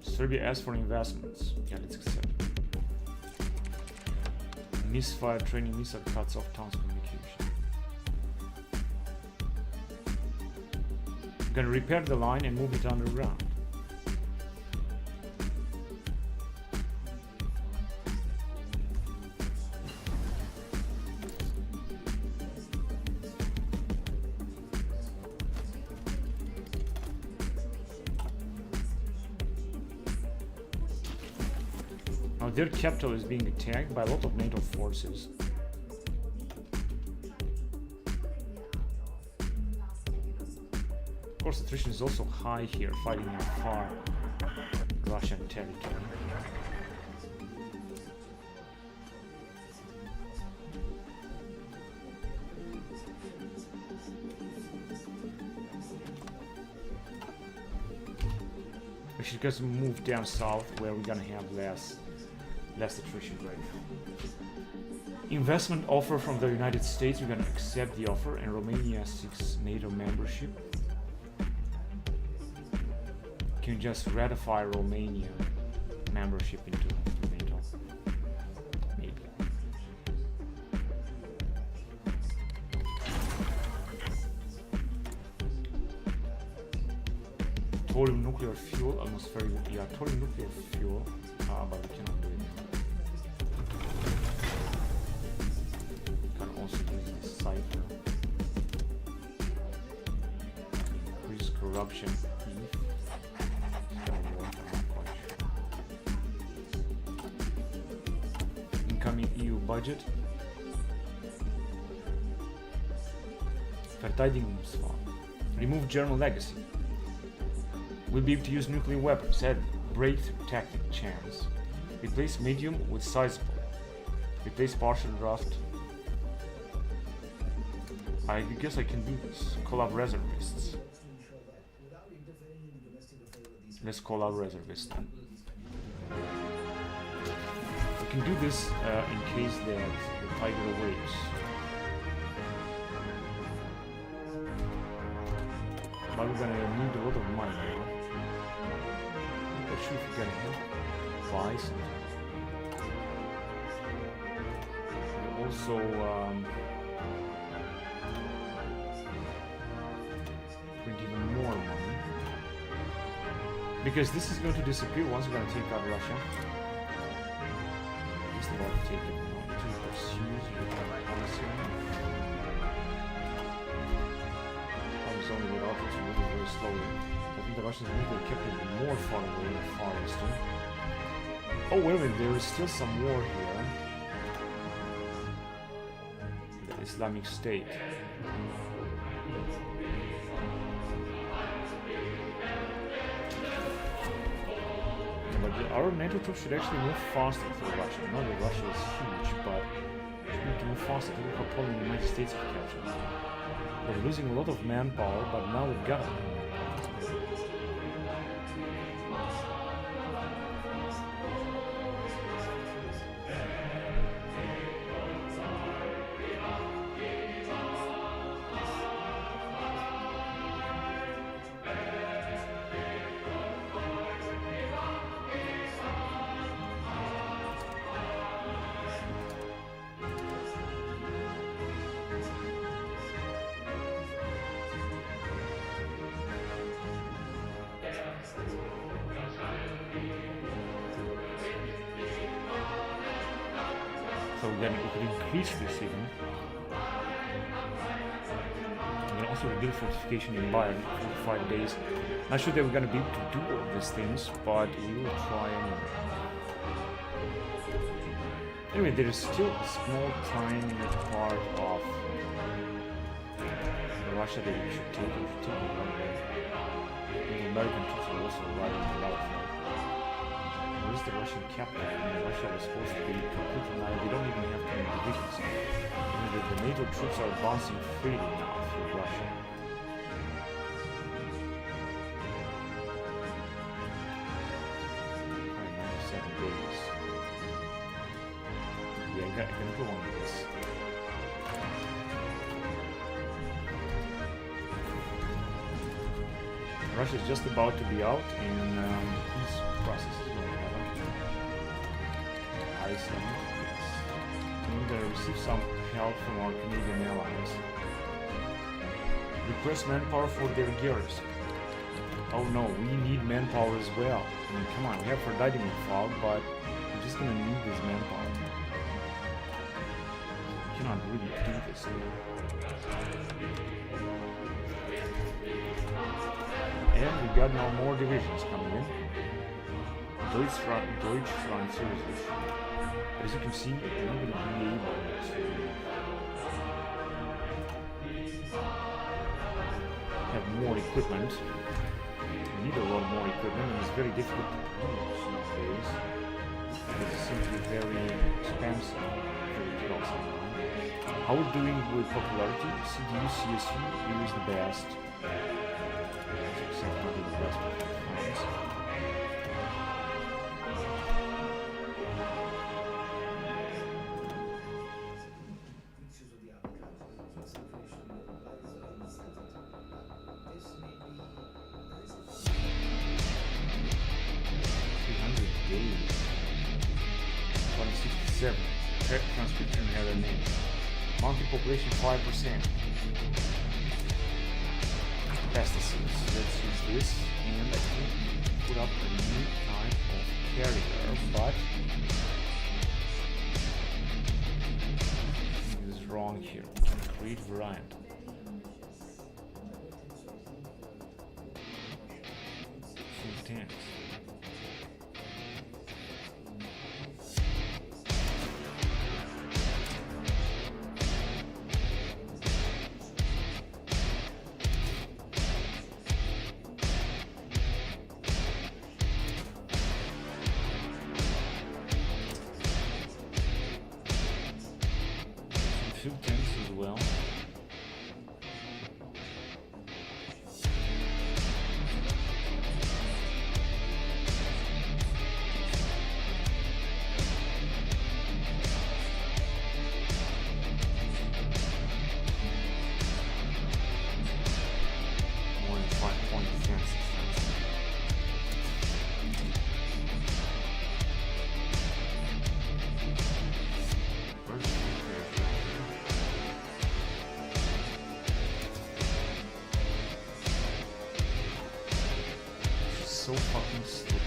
Serbia asks for investments. Yeah, let's accept. Misfire training missile cuts off towns communication. We're gonna repair the line and move it underground. Their capital is being attacked by a lot of NATO forces. Of course, attrition is also high here, fighting in far Russian territory. We should just move down south where we're gonna have less attrition right now. Investment offer from the United States. We're going to accept the offer, and Romania seeks NATO membership. Can you just ratify Romania membership into NATO? Maybe. Thorium nuclear fuel, atmospheric, yeah, thorium nuclear fuel, but we cannot do it. Cipher. Increase corruption. Incoming EU budget. Verteidigungsfonds. Remove German legacy. We'll be able to use nuclear weapons. Add breakthrough tactic chance. Replace medium with sizable. Replace partial draft. I guess I can do this. Call up reservists. Let's call up reservists then. We can do this in case that the tiger awaits. but we're gonna need a lot of money now. I'm not sure if we can buy something. We also print even more money. Because this is going to disappear once we're gonna take out Russia. Just about to take it now. To pursue the policy. Only with options moving very slowly. I think the Russians maybe kept it more far away in the Far Eastern. Oh wait a minute, there is still some war here. The Islamic State. Yeah, but our NATO troops should actually move faster through Russia. Not that Russia is huge, but we need to move faster to look how Poland and the United States have captured. We're losing a lot of manpower, but now we've got it. So then we could increase this even. We can also rebuild fortification in Bayern for 5 days. Not sure that we're gonna be able to do all these things, but we will try anyway. Anyway, there is still a small tiny part of Russia that we should take. We should take it one day. The American troops are also riding the battlefield. Where is the Russian capital? I mean, Russia was supposed to be completely now. They don't even have 20 divisions. The NATO troops are advancing freely now through Russia. 97 days. Yeah, I can go on with this. Russia is just about to be out in peace process is going to happen. Iceland, yes. We're going to receive some help from our Canadian allies. Request manpower for their garrison. Oh no, we need manpower as well. I mean, come on, we have Aphrodite involved, but we're just going to need this manpower. We cannot really do this here. And we got now more divisions coming in. Deutsch Französisch. But as you can see, we're not going to be able to have more equipment. We need a lot more equipment, and it's very difficult to produce these days. It's simply very expensive for the development. How we're doing with popularity? CDU, CSU is the best. Except not the best performance. Transcription error name. Mountain population 5%. Pesticides. Let's use this, and I think put up a new type of carrier, but this is wrong here. Create variant. Full tanks. Two tanks as well. so fucking stupid.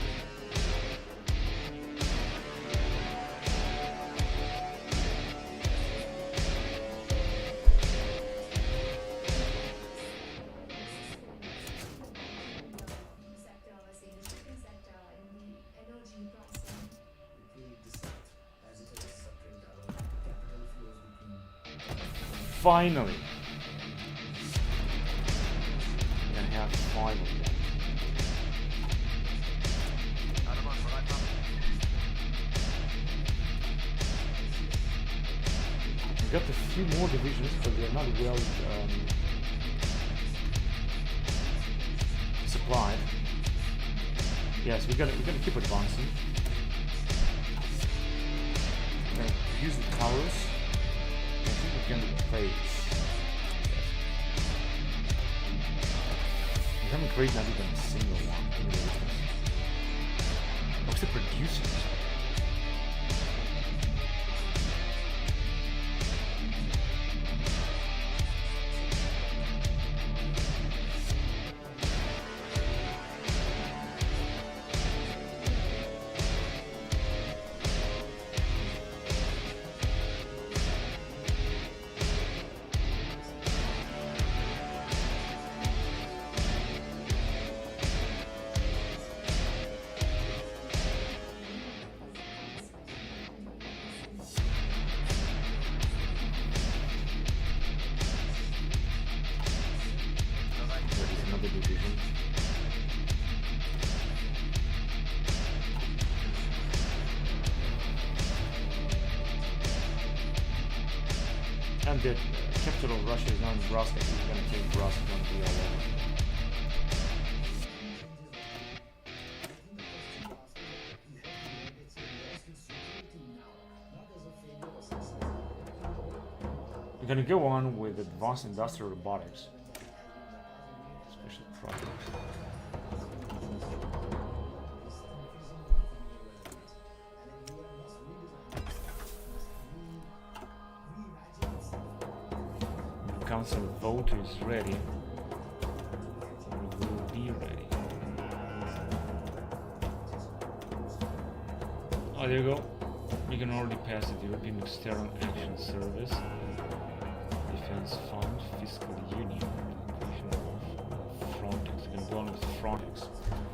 Finally! We're gonna have 5 of them. We got a few more divisions, but they're not well supplied. Yes, we're gonna keep advancing. We're gonna use the towers. I think we can replace. We haven't created not even a single one. What's the producers? Division. And the capital of Russia is now Nebraska. He's going to take Nebraska, going to be all over. We're going to go on with advanced industrial robotics. Special projects. The council vote is ready. Or will be ready. Oh, there you go. We can already pass the European External Action Service. Defense Fund, Fiscal Union, creation of Frontex. We're going to go on with Frontex.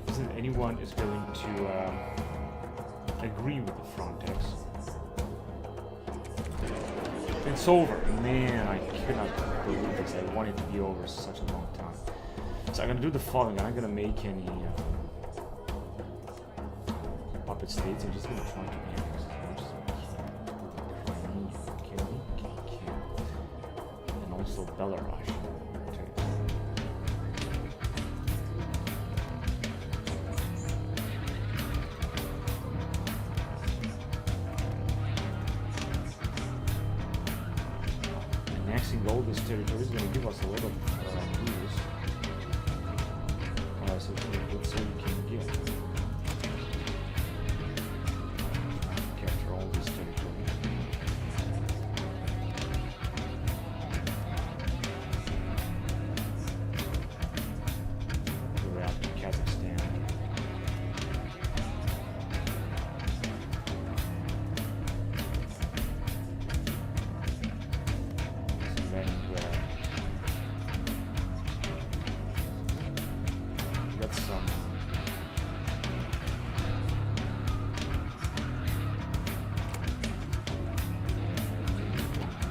Isn't anyone is going to agree with the Frontex? It's over. Man, I cannot believe this. I want it to be over such a long time. So I'm going to do the following. I'm not going to make any puppet states. I'm just going to try to be as much as I can. And also Belarus. Annexing all this territory is going to give us a lot of rules. So let's see what we can get. Capture all this territory. We're out to Kazakhstan. Got some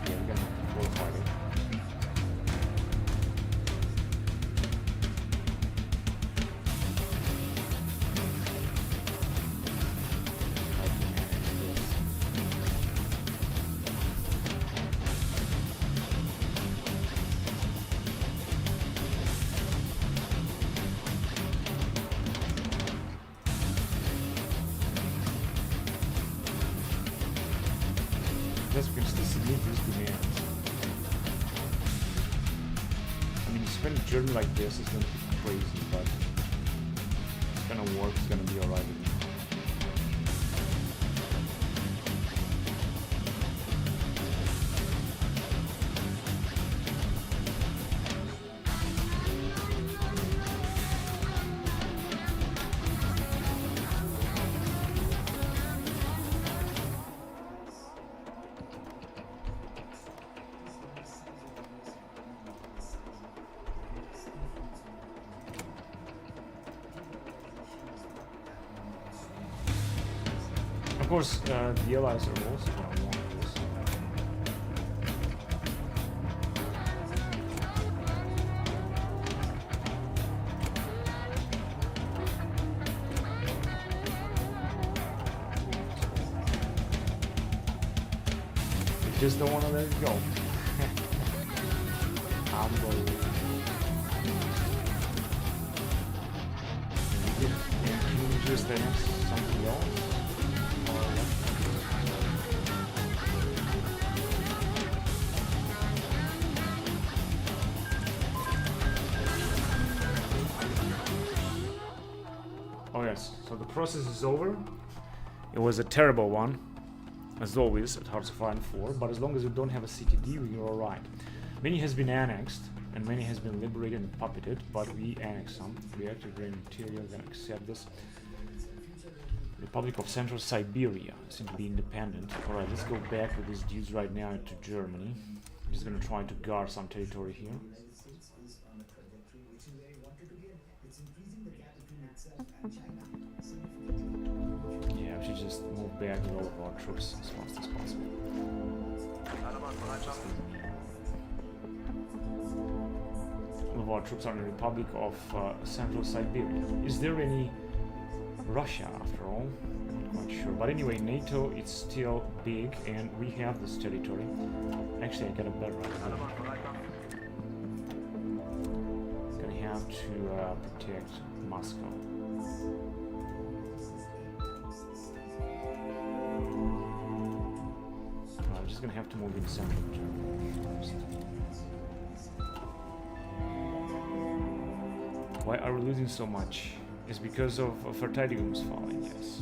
we're gonna fortify it. Yes, we can still submit these demands. I mean, spending a journey like this is going to be crazy, but it's going to work, it's going to be alright with me. Of course, the allies are also going to want this. They just don't want to let it go. Unbelievable. Can you just annex something else? Oh yes, so the process is over. It was a terrible one, as always at Hearts of Iron 4, but as long as we don't have a CTD, we're alright. Many has been annexed, and many has been liberated and puppeted, but we annexed some. Reactor grade material, we're gonna accept this. Republic of Central Siberia seem to be independent. Alright, let's go back with these dudes right now to Germany. I'm just gonna try to guard some territory here. Yeah, we should just move back with all of our troops as fast as possible. All of our troops are in the Republic of Central Siberia. Is there any Russia after all? I'm not quite sure. But anyway, NATO it's still big and we have this territory. Actually, I got a better idea. Gonna have to protect Moscow. I'm just gonna have to move in central Germany first. Why are we losing so much? It's because of Fertigum's falling, yes.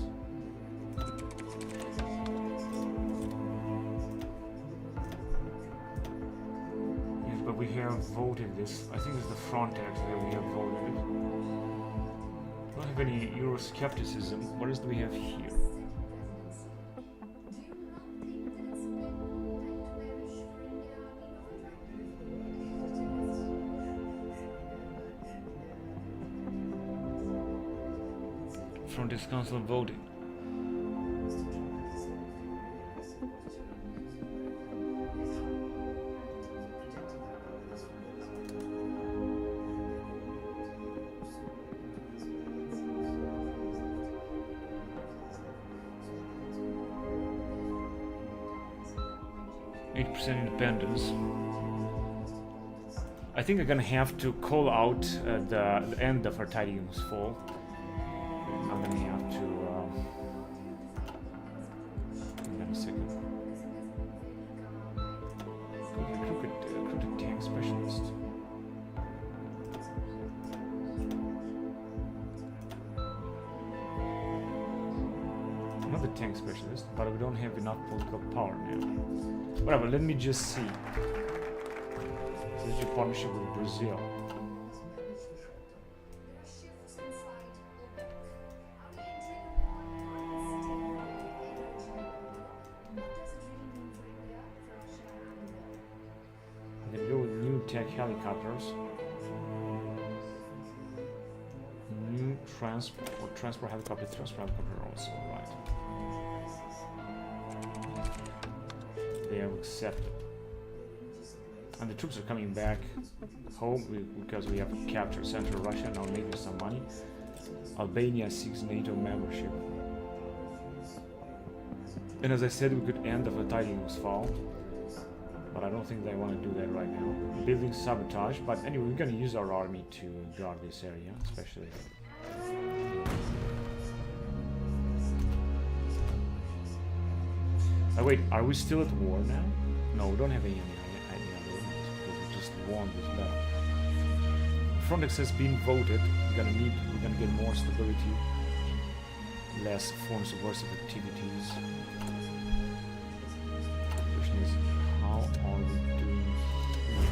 Yes, but we have voted this. I think it's the Frontex that we have voted it. We don't have any Euroscepticism. What else do we have here? Frontex Council voting. Independence. I think I'm gonna have to call out the end of Fertigum's fall. I'm gonna have to. Hang on a second. Crooked tank specialist. Not the tank specialist, but we don't have enough political power now. Whatever, let me just see. Strategic partnership with Brazil. I can go with new tech helicopters. New transport helicopter also, right. They have accepted. And the troops are coming back home because we have captured Central Russia, now making some money. Albania seeks NATO membership. And as I said, we could end the Fertigum's fall. But I don't think they want to do that right now. Building sabotage, but anyway, we're gonna use our army to guard this area, especially. Oh wait, are we still at war now? No, we don't have any other enemies because we just won this battle. Frontex has been voted. We're gonna get more stability, less foreign subversive activities. The question is, how are we doing here?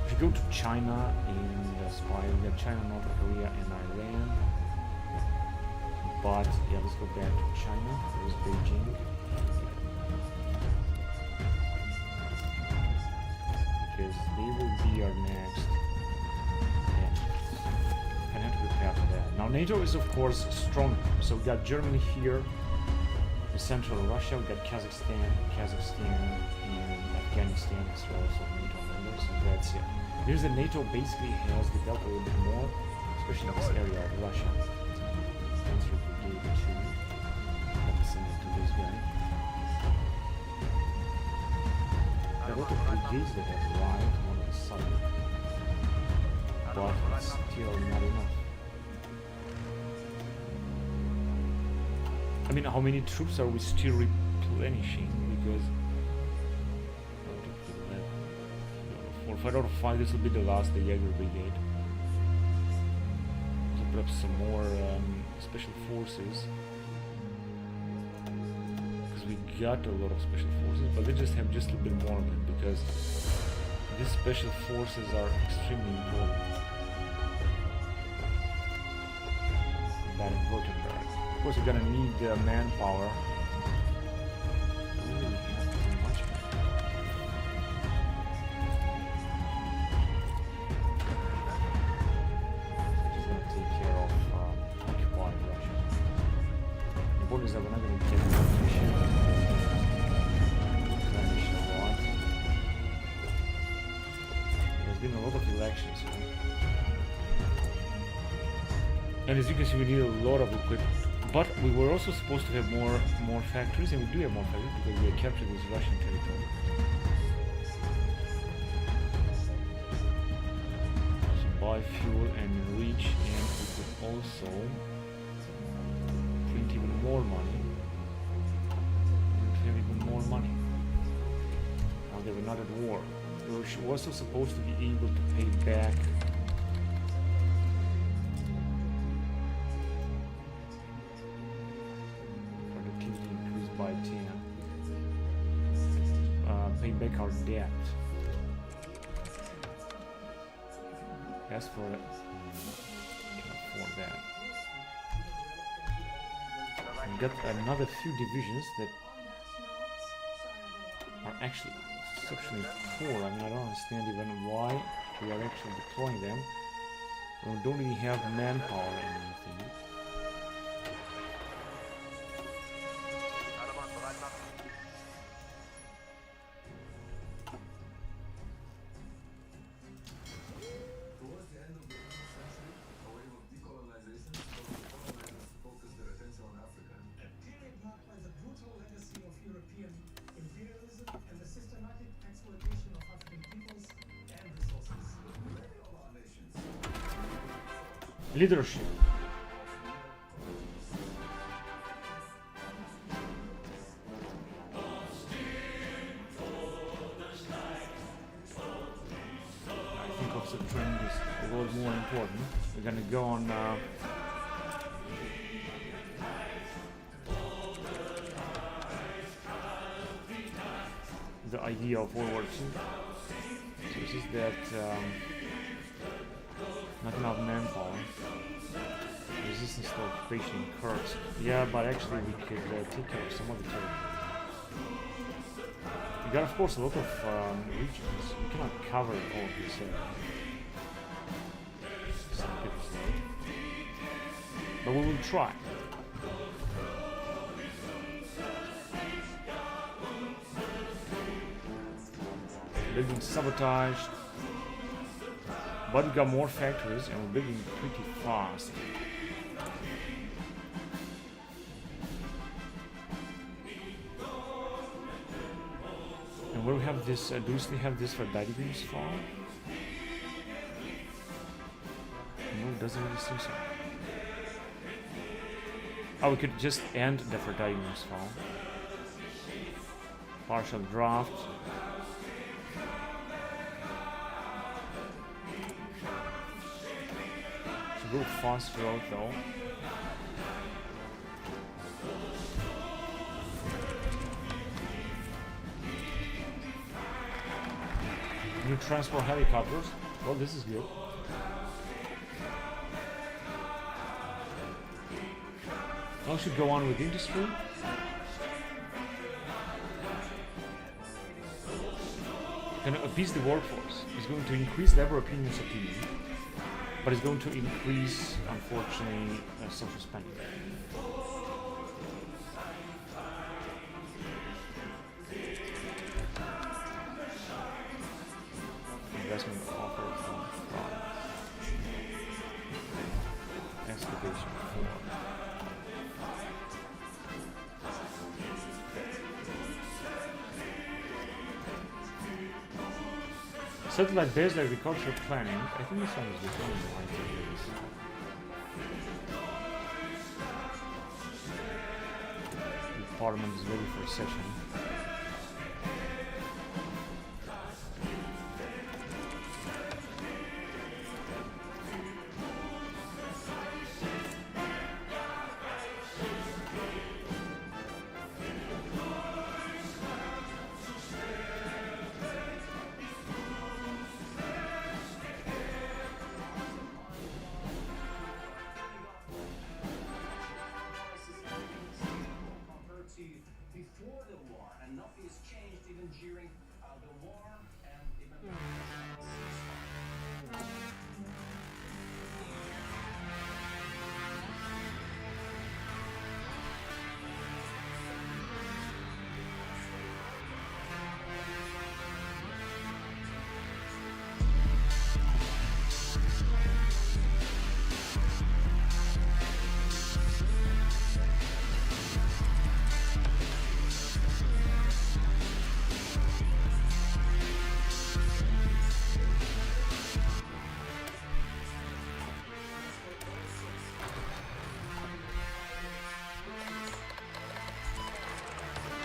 If you go to China and spy, we got China, North Korea, and Iran. But yeah, let's go back to China. There's Beijing. Because they will be our next. Yeah. Gonna have to prepare for that. Now NATO is of course stronger. So we got Germany here, Central Russia, we got Kazakhstan, and Afghanistan as well, so NATO members, and that's it. Here's the NATO basically has developed a little bit more, especially in this area of Russia. Answer brigade 2. Have to send it to this guy. There are a lot of brigades that have arrived all of a sudden, but it's still not enough. I mean, how many troops are we still replenishing? Because 4, 5 out of 5, this will be the last, the Jaeger Brigade. So perhaps some more special forces. Because we got a lot of special forces, but they just have just a little bit more of them, because these special forces are extremely important. Baden-Württemberg. Of course, you're gonna need manpower. Really have too much. Just gonna take care of occupied Russia. The borders that we're not gonna get enough to ship. Spanish a lot. There's been a lot of elections, right? And as you can see, we need a lot of equipment. But we were also supposed to have more factories, and we do have more factories because we had captured this Russian territory. So buy fuel and reach, and we could also print even more money. And have even more money. Now they were not at war. We were also supposed to be able to pay back by 10. Pay back our debt. As for it, can afford that. We got another few divisions that are actually exceptionally poor. I mean, I don't understand even why we are actually deploying them. We don't really have manpower or anything. Leadership. I think also training is a lot more important. We're gonna go on the idea of World War II. So this is that not enough manpower. Resistance to occupation in Kursk. Yeah, but actually we could take care of some of the territory. We got, of course, a lot of regions. We cannot cover all of this area. Some people say. But we will try. Building sabotaged. But we got more factories and we're building pretty fast. And where we have this, do we still have this for Didymus Fall? No, it doesn't really seem so. Oh, we could just end the for Didymus Fall. Partial draft. Go fast growth though. New transport helicopters. Well, this is good. Now we should go on with industry. Gonna appease the workforce. It's going to increase labor opinions opinion. But it's going to increase, unfortunately, social spending. occupation before. Satellite-based agricultural planning. I think this one is the one I think it is. The parliament is ready for session. Before the war, and nothing has changed even during the war and even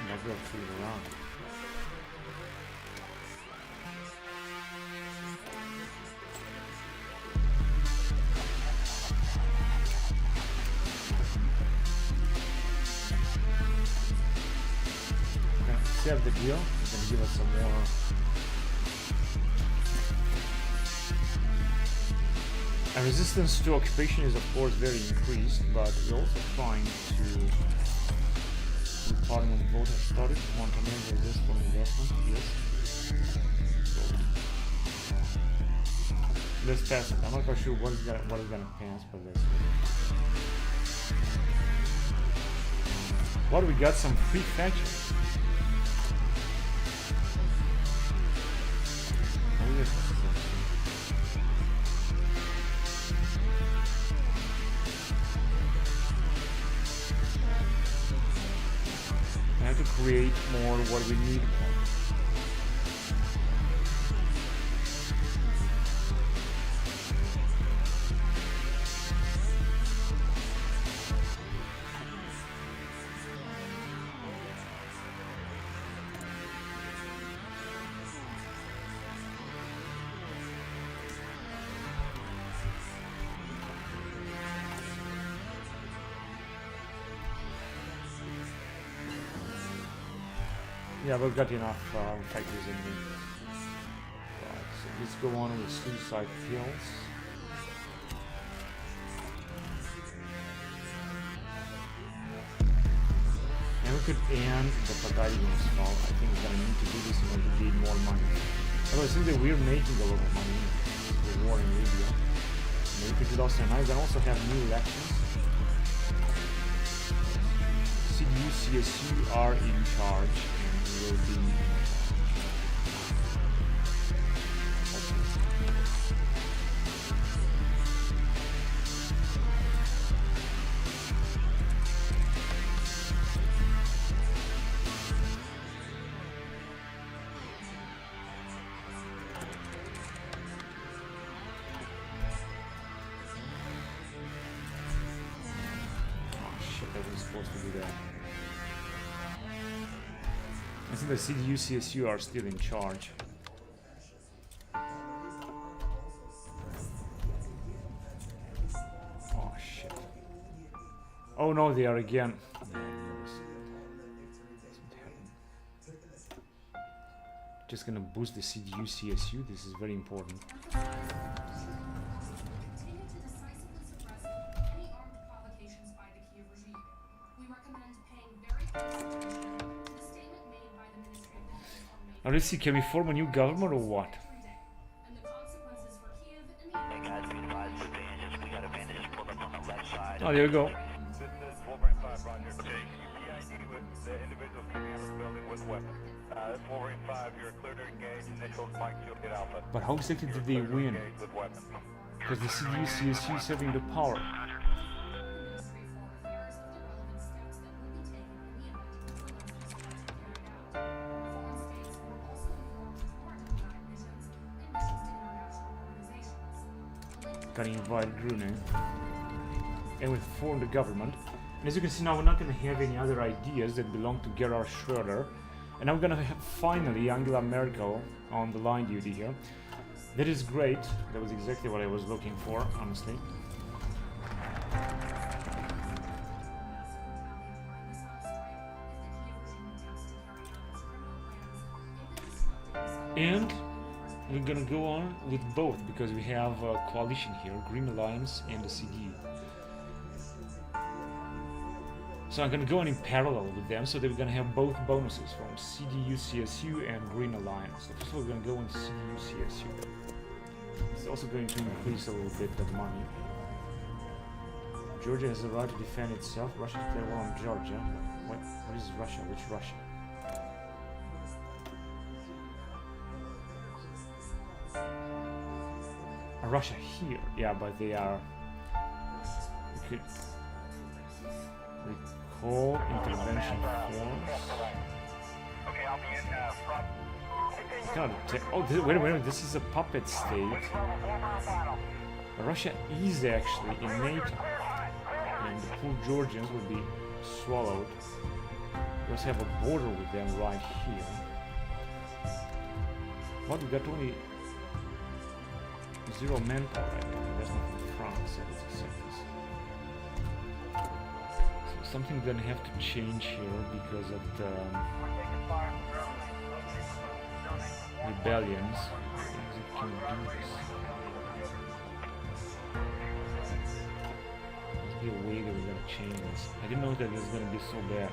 Never fooling around. Save the deal. It's going to give us some more. And resistance to occupation is of course very increased, but we're also trying to. The parliament vote has started. Montenegro resist from investment. Yes. So, let's pass it. I'm not quite sure what is gonna pass, but let's see. What we got? Some free factions. Oh yes. I have to create more what we need more. Yeah, we've got enough factories in here. Right, so let's go on with suicide kills. And we could end the Barbarian as well. I think we're gonna need to do this in order to gain more money. Although it seems that we're making a lot of money with the war in Libya. Maybe we could also, now we can also have new elections. CDU, CSU are in charge. Will be shit, I was supposed to do that. I think the CDU, CSU are still in charge. Oh shit. Oh no, they are again. Just gonna boost the CDU, CSU. This is very important. Now let's see, can we form a new government or what? Oh, there you go. But how exactly did they win? Because the CDU, CSU is having the power. Gonna invite Brunei. And we form the government. And as you can see now, we're not gonna have any other ideas that belong to Gerhard Schröder. And I'm gonna have finally Angela Merkel on the line duty here. That is great. That was exactly what I was looking for, honestly. And we're gonna go on with both because we have a coalition here, Green Alliance and the CDU. So I'm gonna go on in parallel with them so that we're gonna have both bonuses from CDU, CSU and Green Alliance. So first of all, we're gonna go on CDU, CSU. It's also going to increase a little bit of money. Georgia has the right to defend itself. Russia declared war on Georgia. What is Russia? Which Russia? Russia here, yeah, but they are. We could recall intervention force. Okay, I'll be in front. Wait a minute, this is a puppet state. Russia is actually in NATO, and the poor Georgians will be swallowed. We also have a border with them right here. But we got only 0 manpower right now. That's not from France, so let's accept this. So something's gonna have to change here because of the rebellions. It can do this. Must be a way that we're gonna change this. I didn't know that it was gonna be so bad.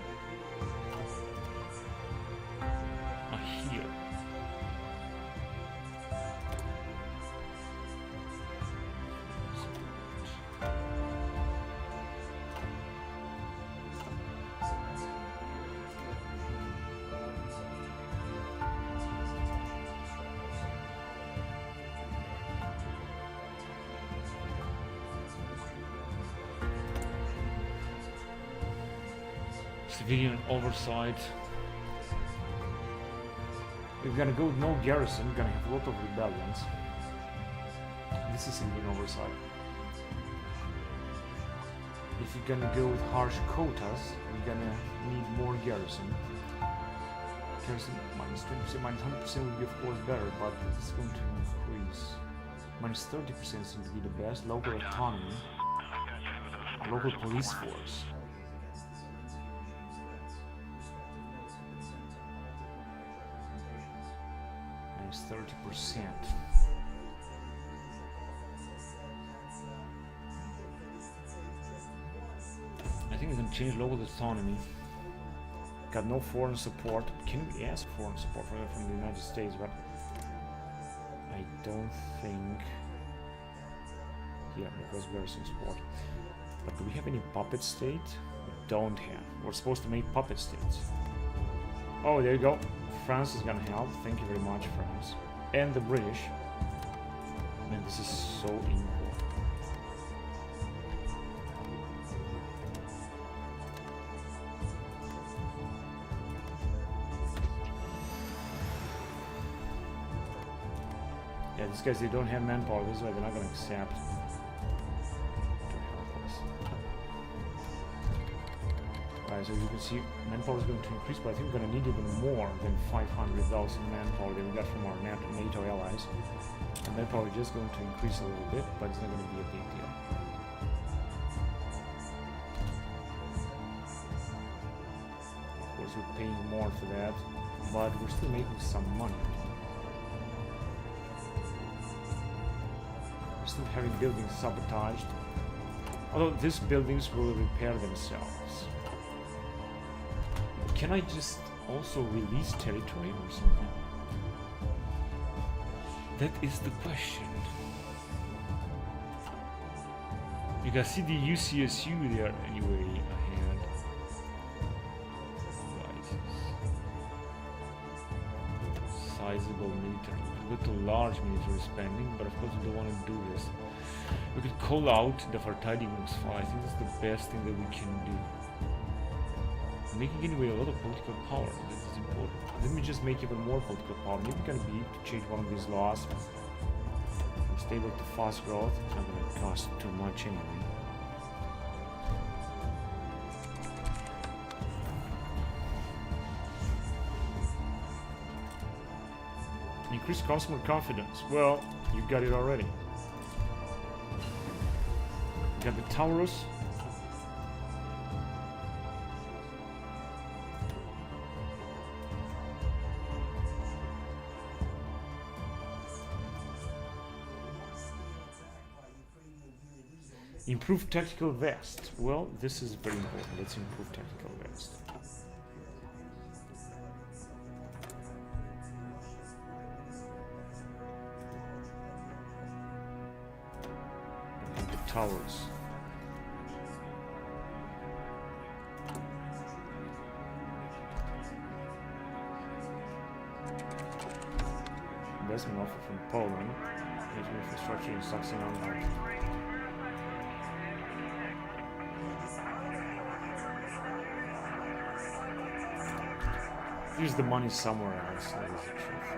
Here. Civilian oversight. We're gonna go with no garrison, we're gonna have a lot of rebellions. This is civilian oversight. If you're gonna go with harsh quotas, we're gonna need more garrison. Garrison minus 20%, minus 100% would be of course better, but it's going to increase. Minus 30% seems to be the best. Local autonomy, local police force. Minus 30%. I think we can change local autonomy. Got no foreign support. Can we ask foreign support from the United States? But I don't think. Yeah, request garrison support. But do we have any puppet state? We don't have. We're supposed to make puppet states. Oh, there you go. France is gonna help. Thank you very much, France. And the British. Man, this is so important. Yeah, these guys, they don't have manpower. This is why they're not gonna accept. Alright, so as you can see, manpower is going to increase, but I think we're going to need even more than 500,000 manpower that we got from our NATO allies. And manpower is just going to increase a little bit, but it's not going to be a big deal. Of course, we're paying more for that, but we're still making some money. We're still having buildings sabotaged, although these buildings will repair themselves. Can I just also release territory or something? That is the question. You can see the UCSU there anyway ahead. Right. Sizable military. A little large military spending, but of course we don't want to do this. We could call out the Verteidigungsfall. I think that's the best thing that we can do. Making anyway a lot of political power, that is important. Let me just make even more political power. Maybe we can be to change one of these laws. Stable to fast growth. It's not going to cost too much anyway. Increase customer confidence. Well, you got it already. You got the Taurus. Improve tactical vest. Well, this is very important. Let's improve tactical vest. And the towers. Investment offer from Poland. Major infrastructure in Saxony Anhalt. Use the money somewhere else. That is the truth.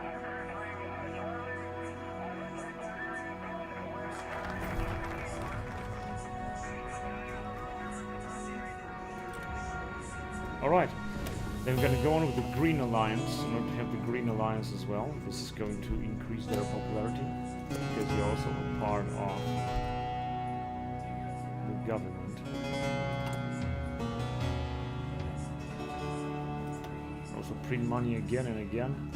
Alright, then we're going to go on with the Green Alliance. In order to have the Green Alliance as well, this is going to increase their popularity because you're also a part of the government. Also print money again and again.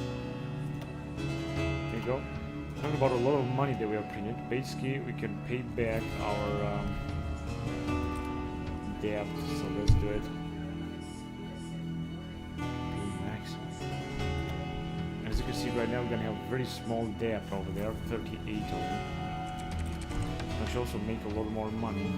There you go. Talking about a lot of money that we have printed. Basically, we can pay back our debt. So let's do it. Max. As you can see right now, we're gonna have a very small debt over there, 38 of them. I should also make a lot more money.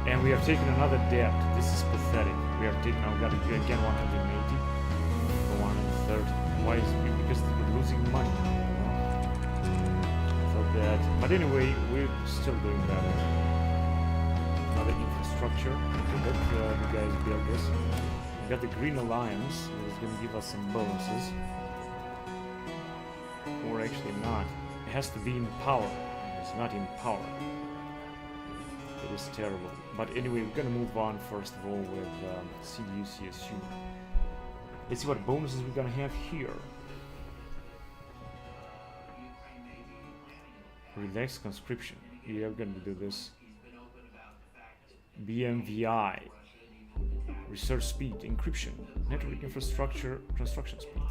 And we have taken another debt. This is pathetic. We have taken, now we got to do again 180 or 130. Why is it? Because we're losing money. So that, but anyway, we're still doing better. Another infrastructure. Okay, let the guys build this. We got the Green Alliance, that is going to give us some bonuses. Or actually not. It has to be in power. It's not in power. It is terrible. But anyway, we're gonna move on first of all with CDU CSU. Let's see what bonuses we're gonna have here. Relaxed conscription. Yeah, we're gonna do this. BMVI. Research speed. Encryption. Network infrastructure. Construction speed.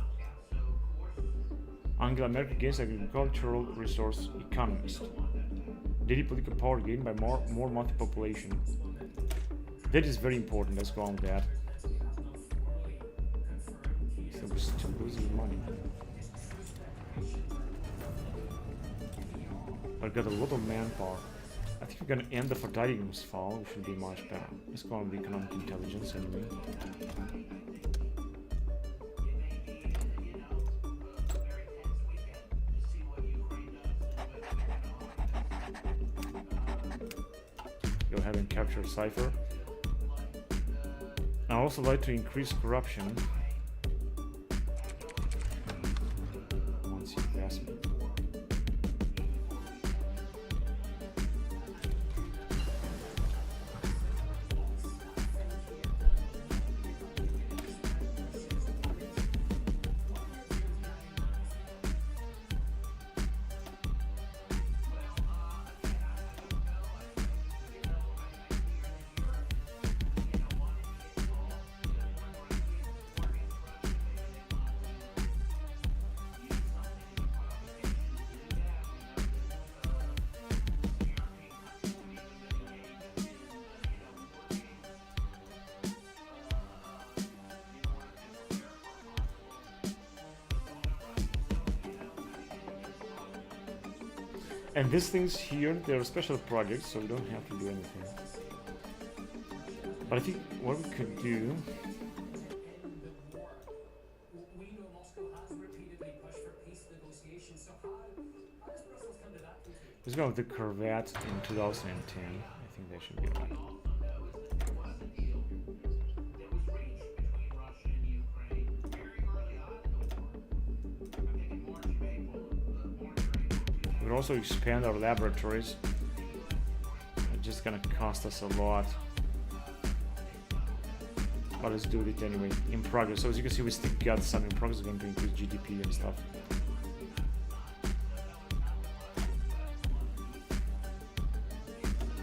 Angela Merkel gains agricultural resource economist. Daily political power gained by more multi-population. That is very important. Let's go on with that. So we're still losing money. I've got a lot of manpower. I think we're gonna end the Verteidigungsfall fall, which should be much better. Let's go on with economic intelligence anyway. Go ahead and capture Cypher. I also like to increase corruption. Once you pass me. And these things here, they're special projects, so we don't have to do anything. But I think what we could do... We know Moscow has repeatedly pushed for peace negotiations Let's go with the Corvette in 2010. I think that should be right. We'll also expand our laboratories. It's just gonna cost us a lot. But let's do it anyway. In progress. So as you can see, we still got some in progress. Going to increase GDP and stuff.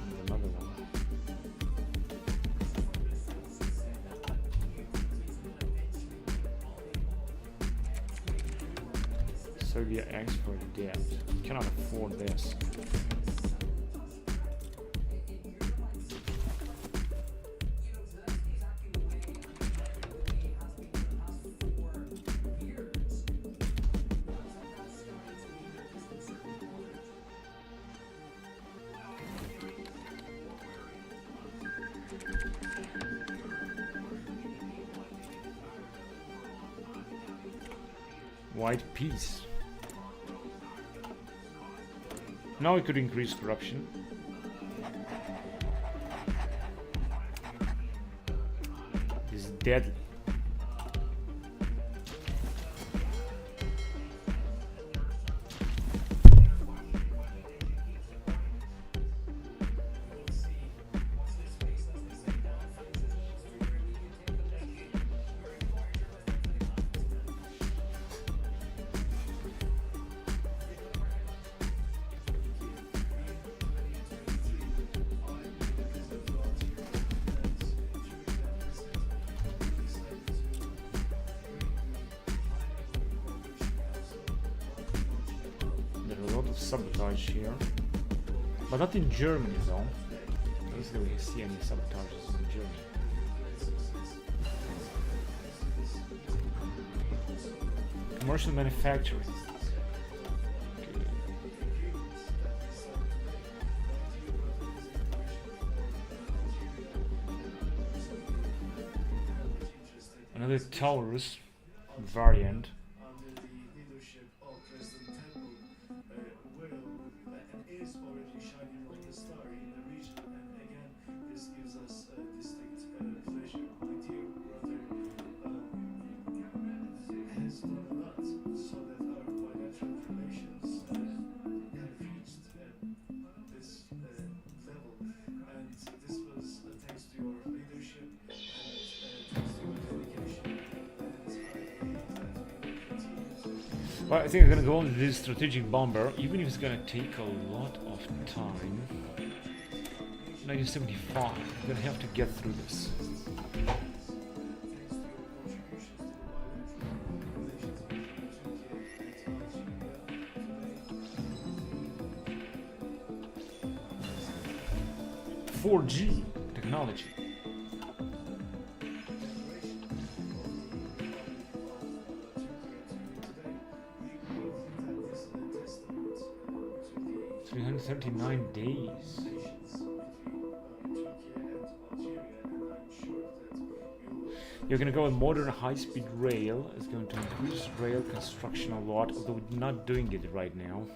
And another one. Serbia export debt. Cannot afford this. White peace. Now we could increase corruption. This is deadly. Sabotage here, but not in Germany though. I don't think we see any sabotages in Germany. Commercial manufacturing. Okay. Another Taurus variant. Well, I think I'm gonna go on this strategic bomber, even if it's gonna take a lot of time. 1975, I'm gonna have to get through this. .4G technology. $339 days. You're gonna go with modern high-speed rail. It's going to increase rail construction a lot, although we're not doing it right now.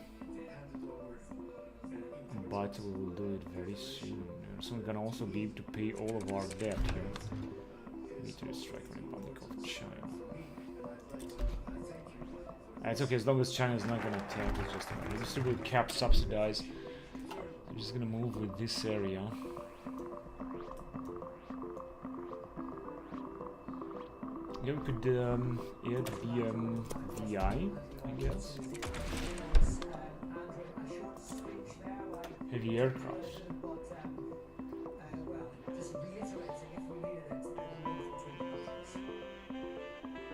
But we will do it very soon. So we're gonna also be able to pay all of our debt here. Military strike on the Republic of China. It's okay as long as China is not gonna attack. It's just we still will cap subsidize. I'm just gonna move with this area. Yeah, we could add the VI, I guess. Heavy aircraft.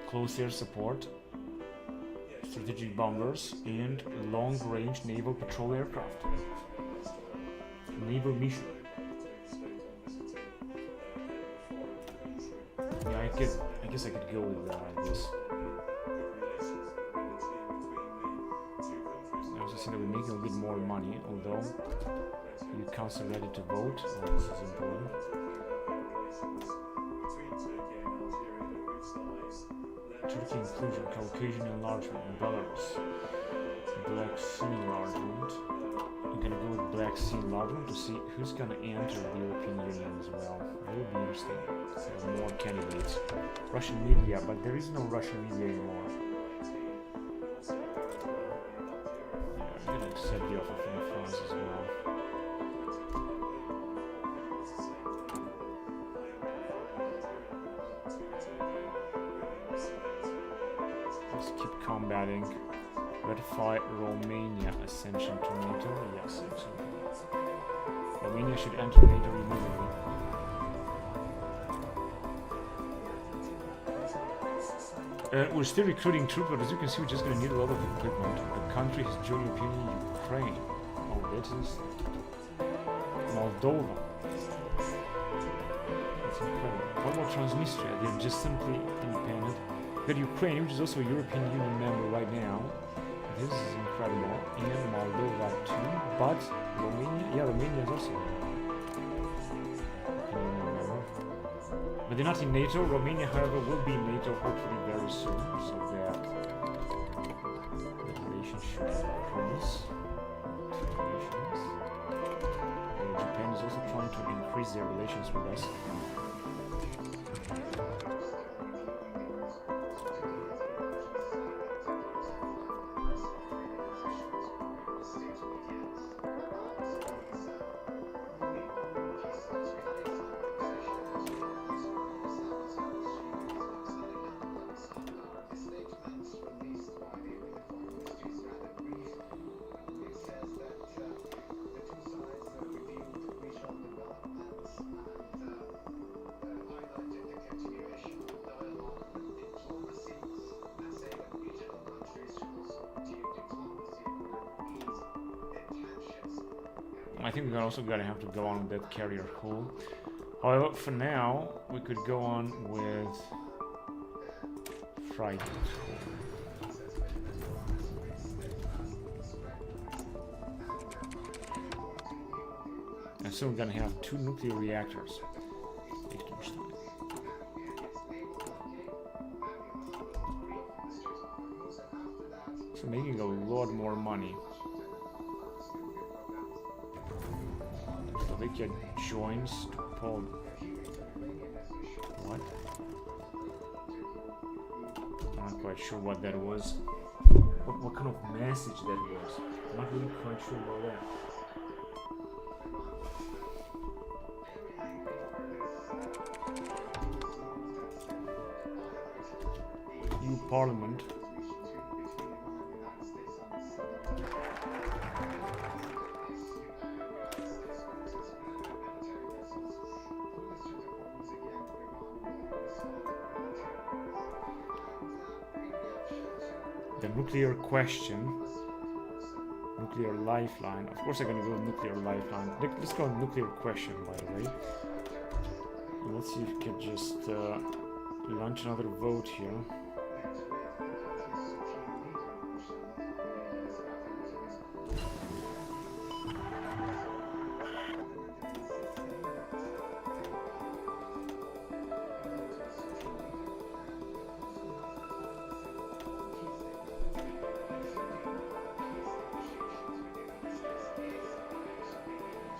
Close air support. Strategic bombers and long-range naval patrol aircraft. Naval mission. Yeah, I guess I could go with this. I also see that we're making a bit more money, although you council ready to vote. Oh, this is important. Turkey inclusion, Caucasian enlargement, Belarus, Black Sea enlargement, I'm gonna go with Black Sea Lottery to see who's gonna enter the European Union as well. That would be interesting. There's more candidates. Russian media, but there is no Russian media anymore. Yeah, I'm gonna accept the offer from France as well. Let's keep combating. Ratify Romania ascension to NATO. Yes, absolutely. Romania should enter NATO immediately. We're still recruiting troops, but as you can see, we're just going to need a lot of equipment. The country has joined European Union, Ukraine. Oh, that is Moldova. That's incredible. What about Transnistria? They're just simply independent. We got Ukraine, which is also a European Union member right now. This is incredible. And Moldova too. But Romania, yeah, Romania is also a European Union member. But they're not in NATO. Romania, however, will be in NATO hopefully very soon, so that the relationship increase. And Japan is also trying to increase their relations with us. I think we're also gonna have to go on with that carrier hull. However, for now, we could go on with frigate hull. And soon we're gonna have 2 nuclear reactors. So making a lot more money. Slovakia joins to Poland. What? I'm not quite sure what that was. What kind of message that was? I'm not really quite sure about that. EU Parliament. The nuclear question, nuclear lifeline. Of course, I'm gonna go with nuclear lifeline. Let's go with nuclear question, by the way. And let's see if we can just launch another vote here.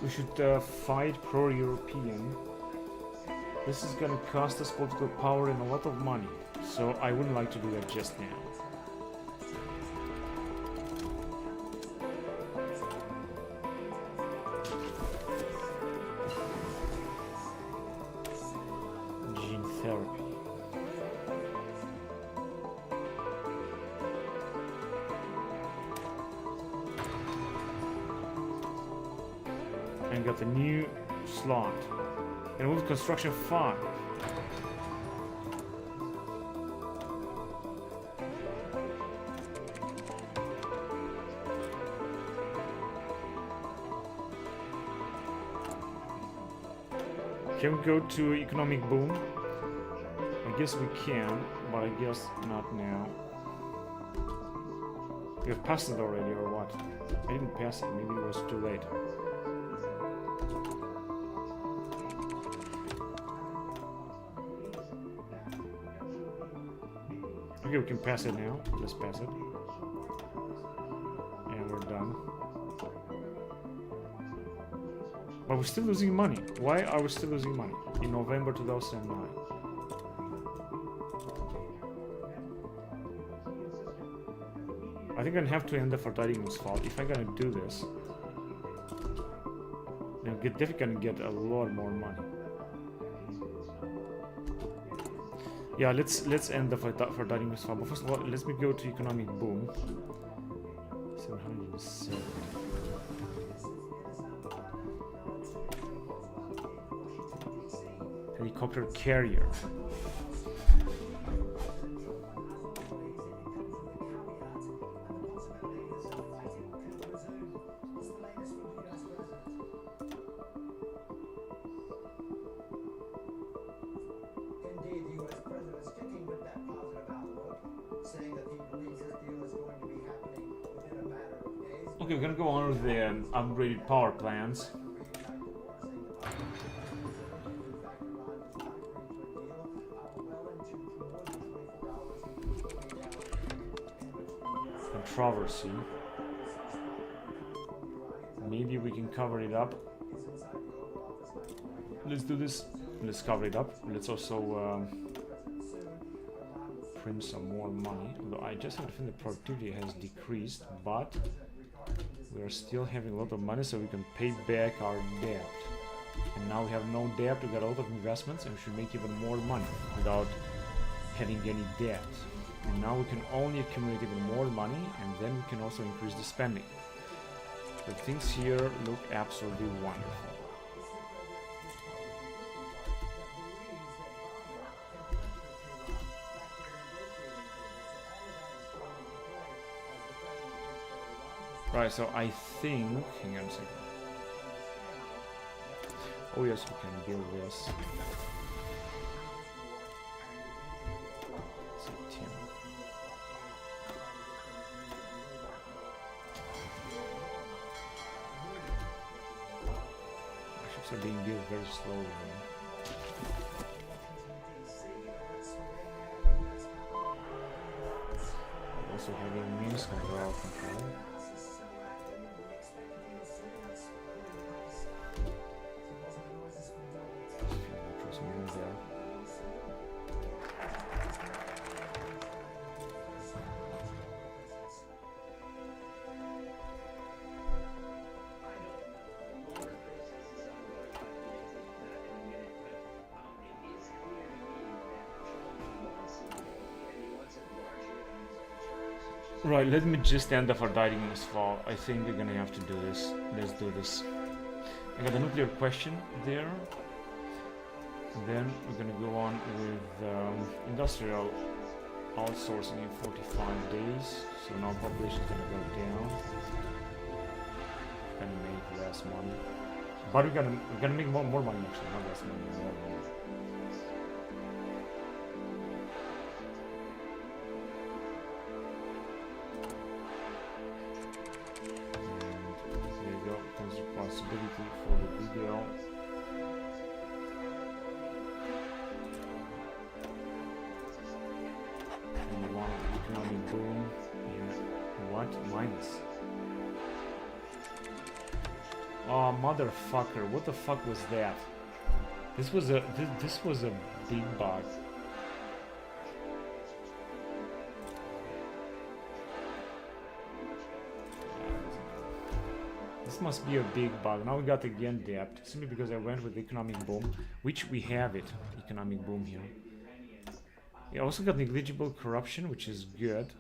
We should fight pro-European. This is gonna cost us political power and a lot of money, so I wouldn't like to do that just now. Gene therapy. And got the new slot. And with construction 5. Can we go to economic boom? I guess we can, but I guess not now. We have passed it already, or what? I didn't pass it, maybe it was too late. Okay, we can pass it now. Let's pass it. And we're done. But we're still losing money. Why are we still losing money in November 2009? I think I'm gonna have to end the verteidigungsfall fault. If I'm gonna do this, then we're definitely gonna get a lot more money. Yeah, let's end the verteidigungsfall fault. But first of all, let me go to economic boom. 770. Helicopter carrier. Okay, we're gonna go on with the upgraded power plants. Controversy. Maybe we can cover it up. Let's do this. Let's cover it up. Let's also print some more money. Although I just have to think the productivity has decreased, but we are still having a lot of money, so we can pay back our debt. And now we have no debt, we got a lot of investments, and we should make even more money without having any debt. And now we can only accumulate even more money, and then we can also increase the spending. So things here look absolutely wonderful. Right, so I think, hang on a second. Oh yes, we can build this. September. Our ships are being built very slowly. Also having Minsk under our control. Right, let me just end the verteidigungsfall. I think we're gonna have to do this. Let's do this. I got a nuclear question there. Then we're gonna go on with industrial outsourcing in 45 days. So now population is gonna go down. Gonna make less money. But we're gonna make more money actually, not less money, more money. Responsibility for the video. And you want economic boom. Yeah. What? Minus. Oh motherfucker! What the fuck was that? This was a big bug. This must be a big bug. Now we got again debt, simply because I went with economic boom, which we have it, economic boom here. We also got negligible corruption, which is good.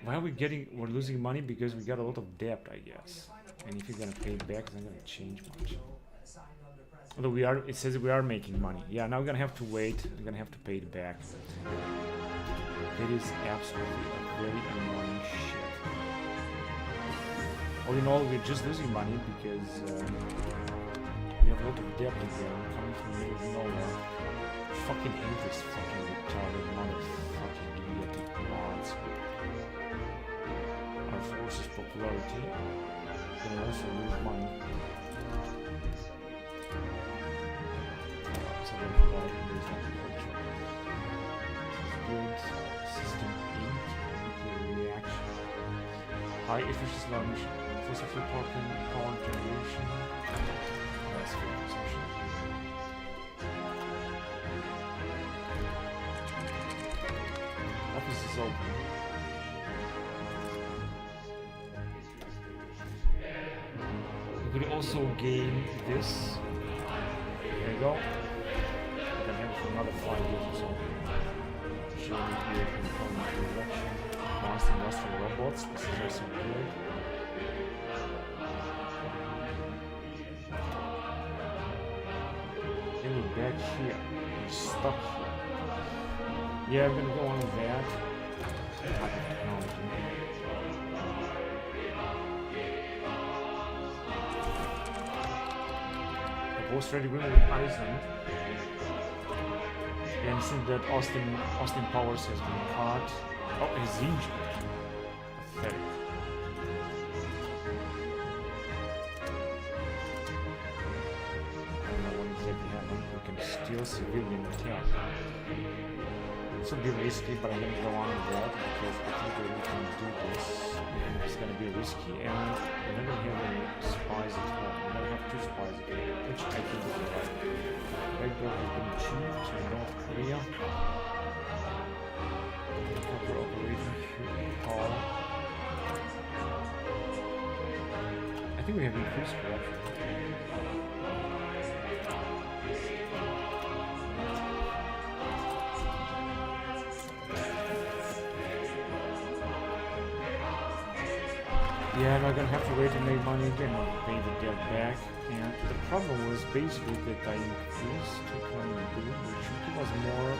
Why are we're losing money? Because we got a lot of debt, I guess. And if you're gonna pay it back, it's not gonna change much. Although it says we are making money. Yeah, now we're gonna have to wait. We're gonna have to pay it back. It is absolutely a very annoying shit. All in all, we're just losing money because we have a lot of debt again coming from the middle of nowhere. Fucking hate this fucking retarded motherfucking idiotic mods. Our forces popularity. Gonna also lose money. So then provide increased agriculture. Good system 8. Nuclear reaction. High efficiency launch. Fossil fuel power generation. We could also gain this. There you go. We can have it for another 5 years or so. Showing European economic direction. Advanced industrial robots. This is also good. Then we're back here. We're stuck here. Yeah, I'm gonna go on with that. Proposed trade agreement with Iceland. And since that Austin Powers has been caught. Oh, he's injured. Pathetic. I don't know what exactly happened. We can steal civilian attack. This will be risky, but I'm gonna go on with that because I think that we can do this. And it's gonna be risky, and we're not gonna have any spies at all. We're gonna have 2 spies again, which I think is right. Backdoor has been achieved to North Korea. Cover operating Hall. I think we have increased corruption. Yeah, I'm gonna have to wait and make money again or pay the debt back. And the problem was basically that I increased boom, which should give us more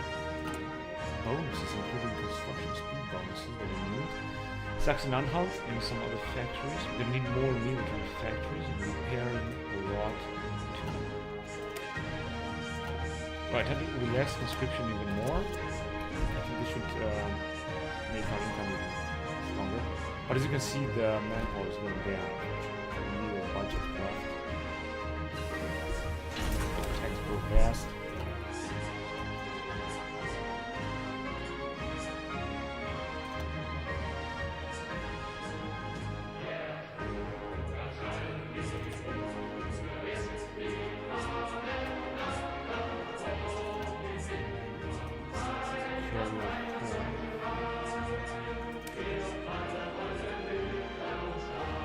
bonuses, including construction speed bonuses that we need. Saxon-Anhalt and some other factories. We're gonna need more military factories and repairing a lot too. Right, I think relax conscription even more. I think this should make our income even stronger. But as you can see, the manpower is going down. Real budget left. Tanks go fast.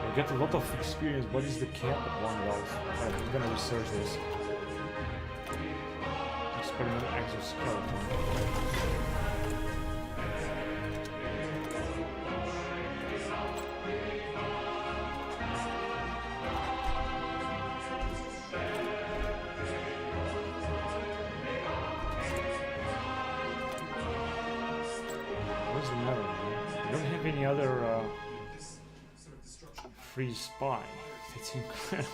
I get a lot of experience. What is the cap at 1 wealth? I'm gonna research this. Experimental exoskeleton. Where's the matter? I don't have any other free spy. That's incredible.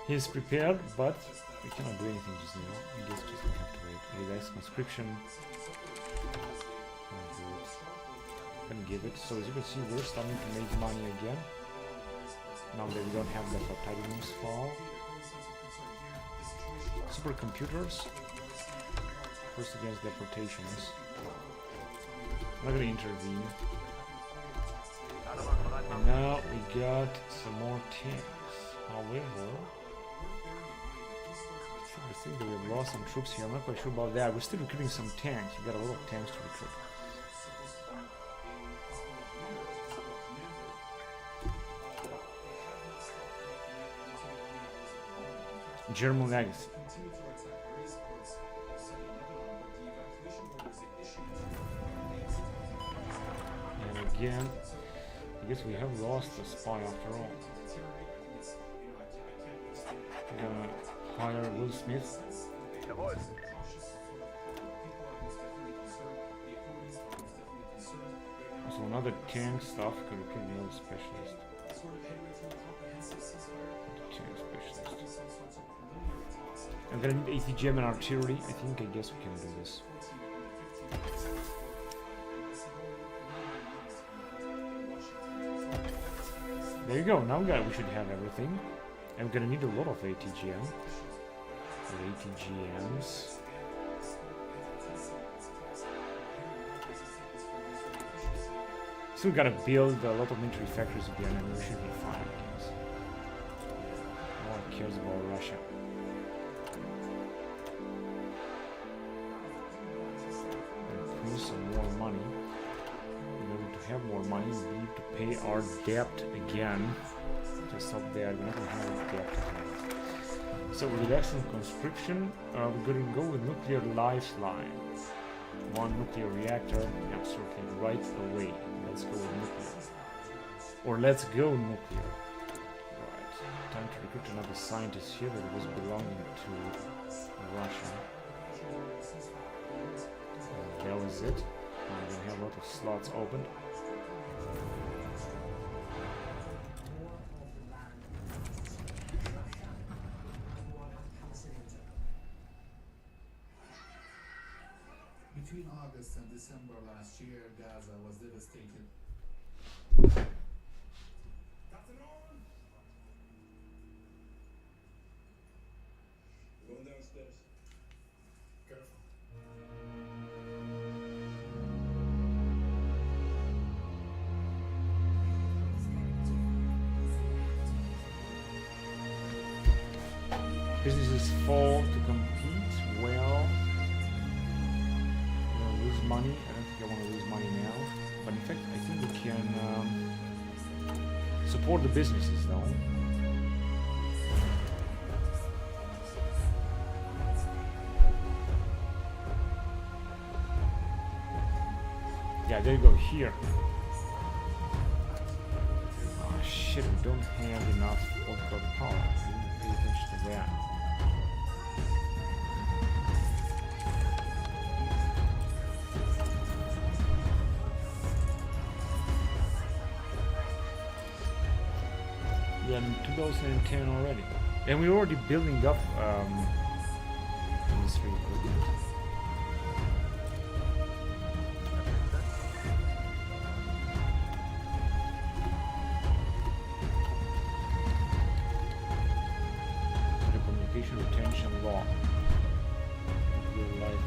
He's prepared, but we cannot do anything just now. I guess just we have to wait. Relax conscription. Can give it. So as you can see, we're starting to make money again. Now that we don't have the titanium's fall. Supercomputers. First against deportations. I'm not gonna intervene. And now we got some more tanks. However, I think that we've lost some troops here. I'm not quite sure about that. We're still recruiting some tanks. We got a lot of tanks to recruit. German legacy. And again, I guess we have lost a spy after all. We're gonna hire Will Smith. Also another tank stuff, could recruit another specialist. Tank specialist. I'm gonna need ATGM and artillery. I guess we can do this. There you go, now we should have everything. And we're gonna need a lot of ATGM. ATGMs. So we gotta build a lot of military factories again and we should be fine, I guess. No one cares about Russia. And print some more money. In order to have more money, we need to pay our debt again. Just stop there. We're not gonna have it there. So with excellent conscription, we're gonna go with nuclear lifeline. One nuclear reactor. Absolutely right away. Let's go with nuclear. Or let's go nuclear. Right. Time to recruit another scientist here that was belonging to Russia. That was it. We're gonna have a lot of slots opened. Between August and December last year, Gaza was devastated. Going downstairs. Careful. Businesses fall to compete. Well, we're gonna lose money. I don't think I want to lose money now. But in fact, I think we can support the businesses though. Yeah, there you go, here. Oh shit, we don't have enough political power. We need to pay attention to that. Yeah, in 2010 already. And we're already building up industry equipment. Telecommunication retention law. Real life.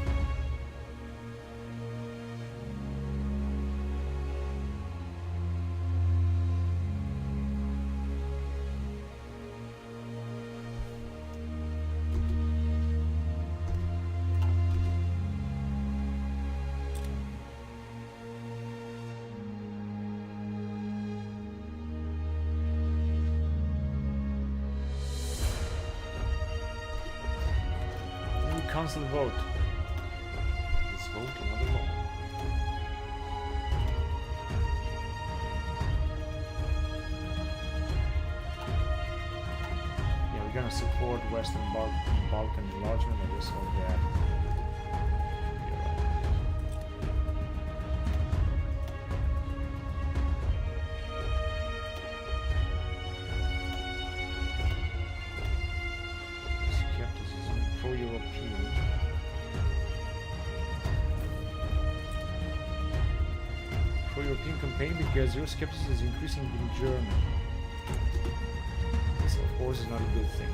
Council vote. Let's vote another law. Yeah, we're gonna support Western Balkan enlargement. I guess all that. Should be alright. Skepticism, pro-European. Pro-European campaign because Euroscepticism is increasing in Germany. This, of course, is not a good thing.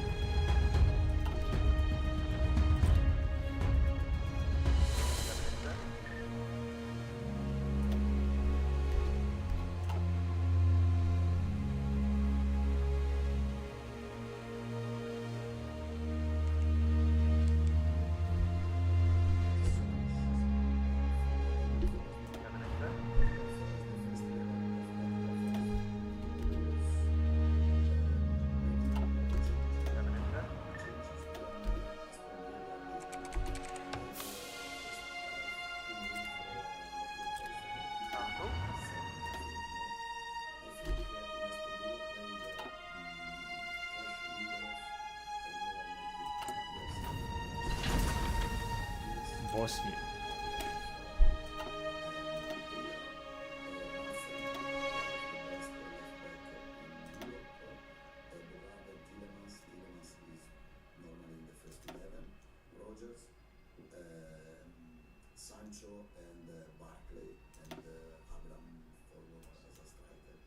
Bosnia. Sancho and Barkley and Abraham follow as a striker.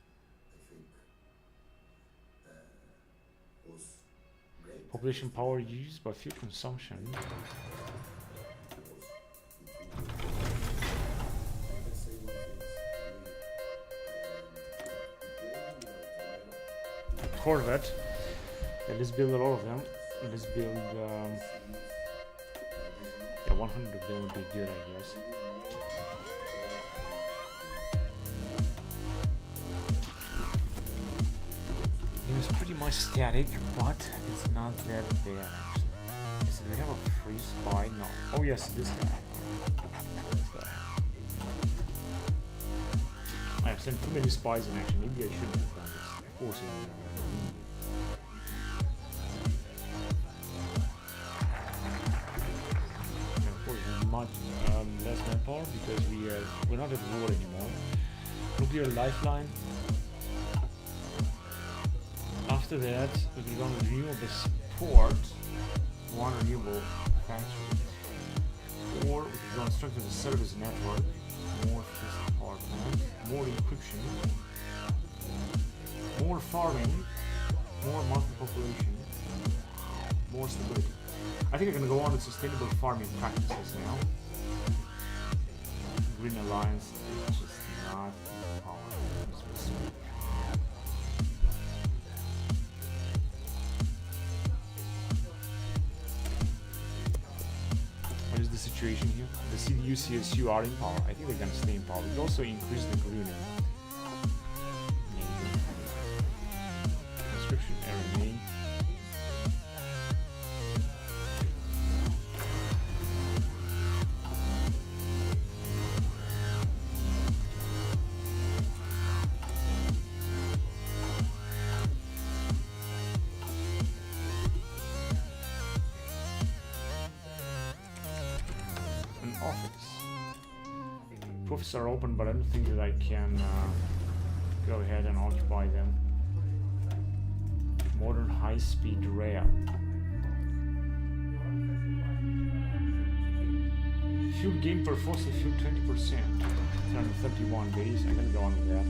I think was great. Population power used by fuel consumption. Corvette. Yeah, let's build a lot of them. Let's build yeah, 100 of them would be good, I guess. game is pretty much static, but it's not that bad actually. So do we have a free spy? No. Oh yes, this guy. This guy. I have sent too many spies in action. Maybe I shouldn't have done this. Of course I would have. And of course much less manpower because we're not at war anymore. Nuclear lifeline. After that, we're going to renew the support, one renewable factory, or we're going to strengthen the service network, more efficient power plant, more encryption, more farming, more monthly population, more stability. I think I'm going to go on with sustainable farming practices now. Green Alliance is just not in power. What is the situation here? The CDU, CSU are in power. I think they're gonna stay in power. It also increased the green. Conscription area main. Profits are open, but I don't think that I can go ahead and occupy them. Modern high-speed rail. Fuel gain per fossil fuel 20%. 331 days. I'm gonna go on with that.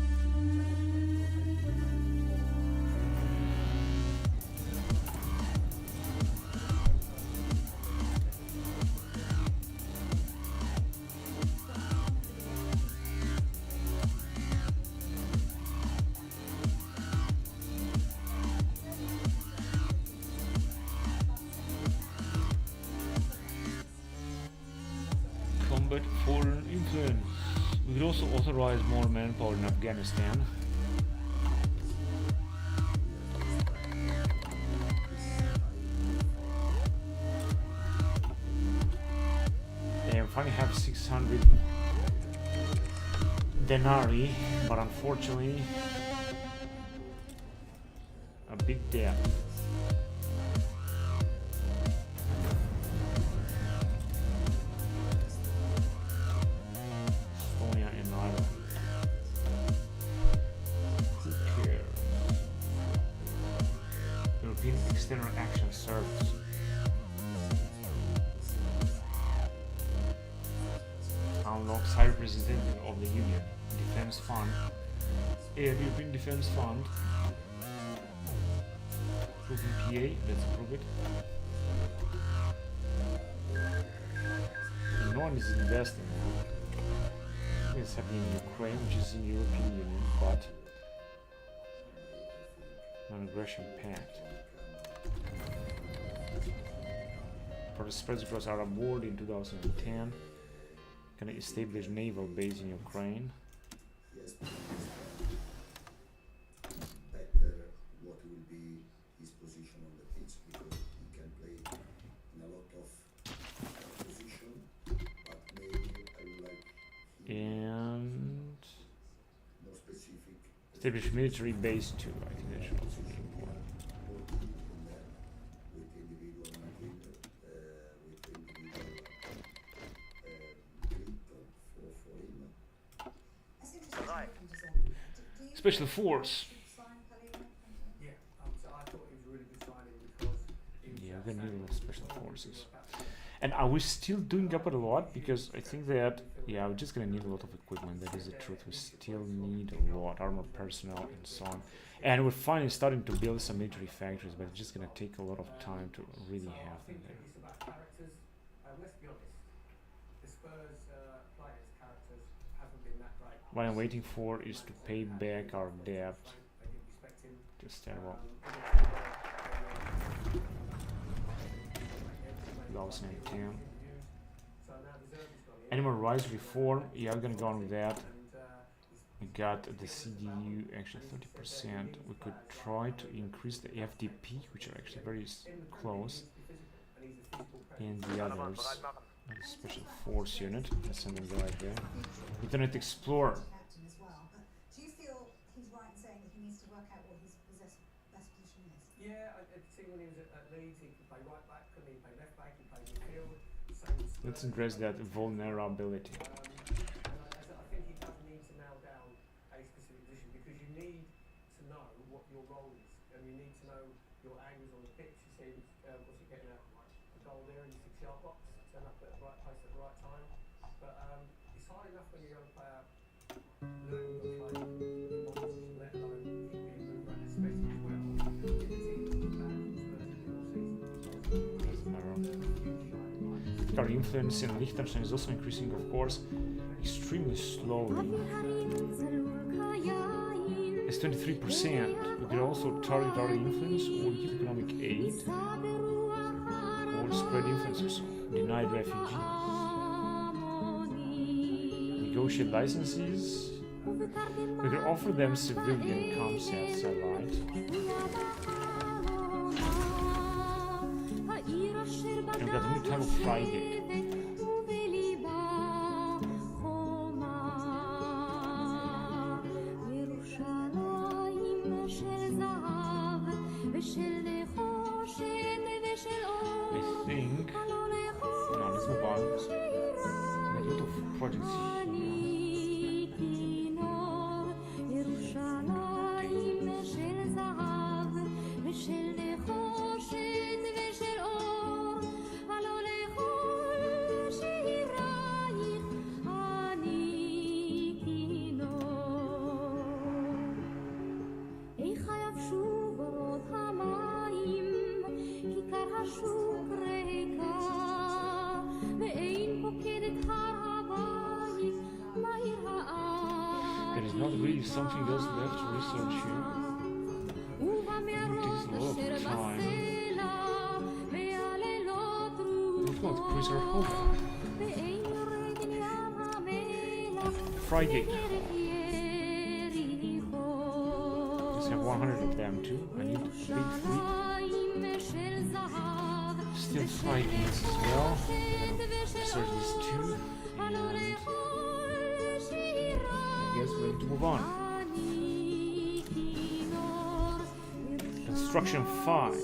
Foreign influence. We could also authorize more manpower in Afghanistan. And finally have 600 denarii, but unfortunately a big debt. External Action Service. Unlocks High Representative of the Union. Defense Fund. European Defense Fund. Approve EPA. Let's approve it. No one is investing now. It's happening in Ukraine, which is in the European Union, but non-aggression pact. Protest spreads across Arab world in 2010. Can establish naval base in Ukraine. Yes, better what will be his position on the pitch because he can play in a lot of position, but maybe I would like And more specific. establish military base too. I think that should also be important. Special Force. Yeah, so I thought it was a really good signing because Yeah, we're gonna need special forces. And are we still doing up a lot? Because I think that, yeah, we're just gonna need a lot of equipment. That is the truth. We still need a lot, armor personnel and so on. And we're finally starting to build some military factories, but it's just gonna take a lot of time to really have them there. it's about characters. Let's be honest, the Spurs players' characters haven't been that great. What I'm waiting for is to pay back our debt. They didn't respect him. Just terrible. 2010. Animal rights reform. Yeah, I'm gonna go on with that. got the CDU actually 30%. We could try to increase the FDP, which are actually very close, and the others. Not a special force unit. Let's send them right there. Internet Explorer. Captain as well. But do you feel he's right in saying that he needs to work out what his best position is? Yeah, I see when he was at Leeds, he could play right back, couldn't he? Play left back, he played midfield. Same as Let's address that vulnerability. I think he does need to nail down a specific position because you need to know what your role is and you need to know your angles on the pitch. You see, was he getting a goal there in the 6-yard box, turn up at the right place at the right time. But it's hard enough when you're a young player learning to play in one position, let alone keep being moved around, especially as well if the team is bad for the Doesn't matter. Our influence in Liechtenstein is also increasing, of course, extremely slowly. It's 23%. We could also target our influence or give economic aid or spread influence or so. Denied refugees. Negotiate licenses. We could offer them civilian comsat satellite. And we got a new type of Friday. I think. No, let's move on. A lot of projects here. There is not really something else left to research here. It takes a lot of time. If not, cruiser hover. Frigate. Let's have 100 of them too. I need a big fleet. Still frigates as well. Research these two. And I guess we need to move on. Construction 5.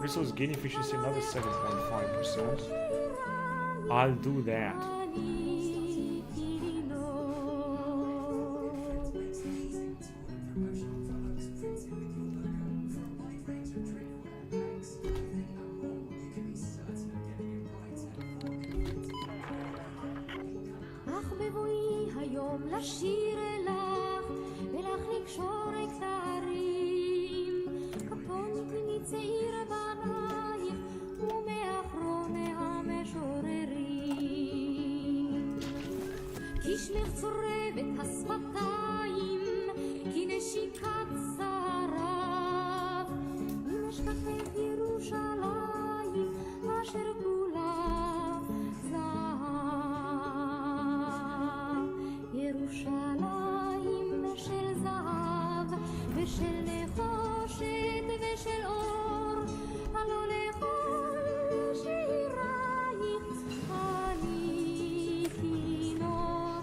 Resource gain efficiency another 7.5%. I'll do that. לשיר אלך ולך לקשור כתרים כפונתי מצעיר בנייך ומאחרוני המשוררים כשלך צורבת השפתיים כי נשיקת שרף נשכחת ירושלים אשר כולה ירושלים של זהב ושל נחושת ושל אור הלא לכל שירייך אני כינור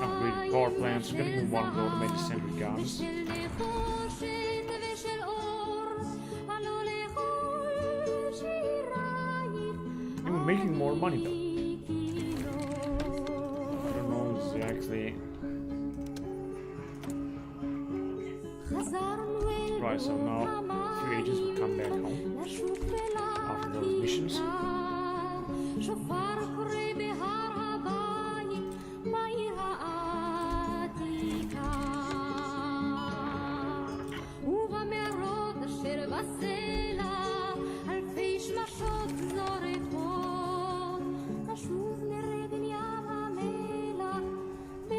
Upgraded power plants, getting one of the automated sentry guns. ושל נחושת ושל אור הלא לכל שירייך And we're making more money though. Exactly. Right, so now a few agents will come back home after those missions.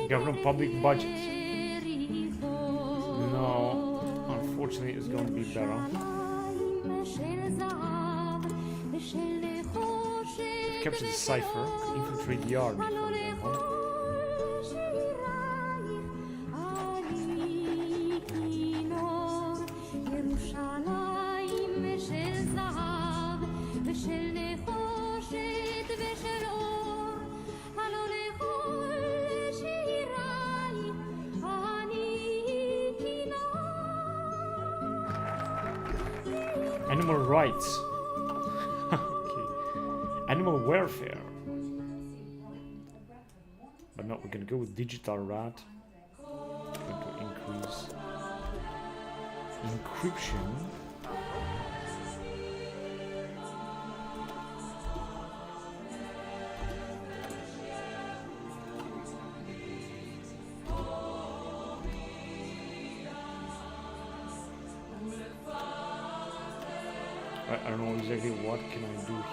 Government public budget. No, unfortunately, it's going to be better. capture the cipher, could infiltrate the army, for example. Animal rights. Okay. Animal welfare. But no, we're gonna go with digital rat. Going to increase encryption. I don't know exactly what can I do here.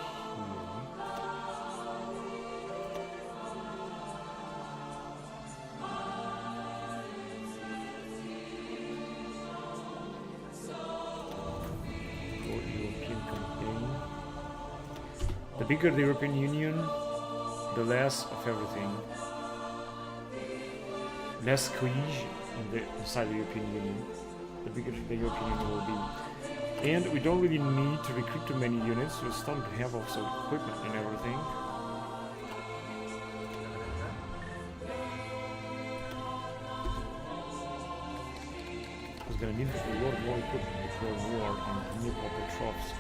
For European campaign. The bigger the European Union, the less of everything. Less cohesion inside the European Union. The bigger the European Union will be. And we don't really need to recruit too many units. We're starting to have also equipment and everything. We're gonna need a lot more equipment before war in Dnipropetrovsk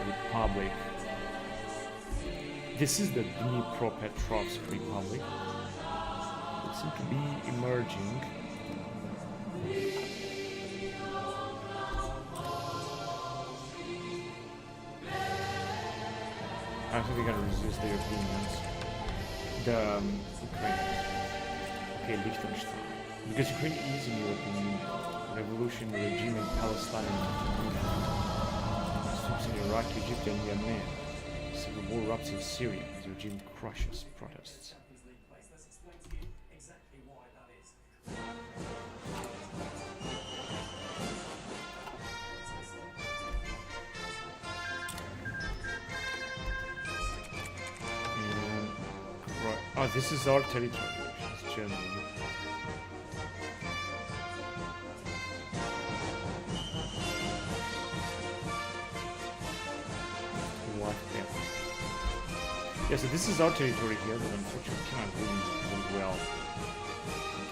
Republic. This is the Dnipropetrovsk Republic. It seems to be emerging. I think we're gonna resist the Europeans. The Ukraine. Okay, Liechtenstein. Because Ukraine is in the European Union. Revolutionary regime in Palestine and Tunisia. Troops in Iraq, Egypt, and Yemen. Civil war erupts in Syria as the regime crushes protests. Let's explain to you exactly why that is. Right. Oh, this is our territory, which is Germany. What? Yeah, so this is our territory here, but unfortunately we cannot really well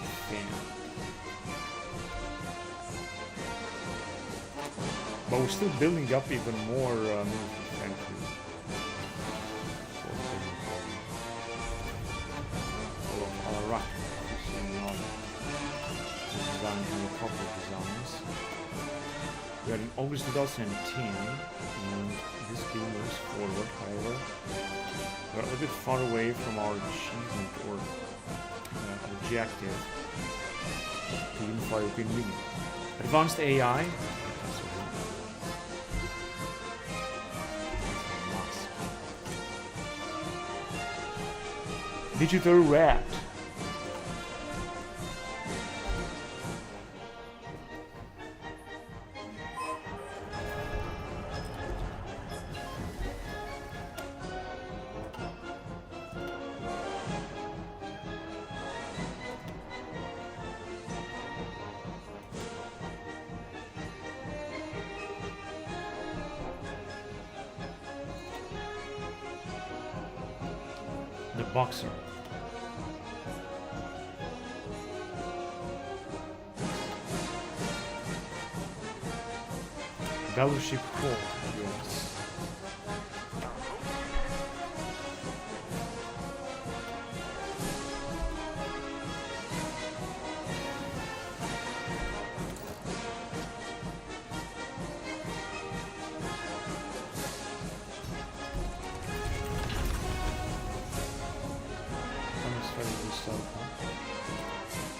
defend. But we're still building up even more military factories. We are in August 2010, and this game moves forward, however. We're a little bit far away from our achievement or objective to unify European Union. Advanced AI. Digital rat. The boxer. Battleship Core, yes.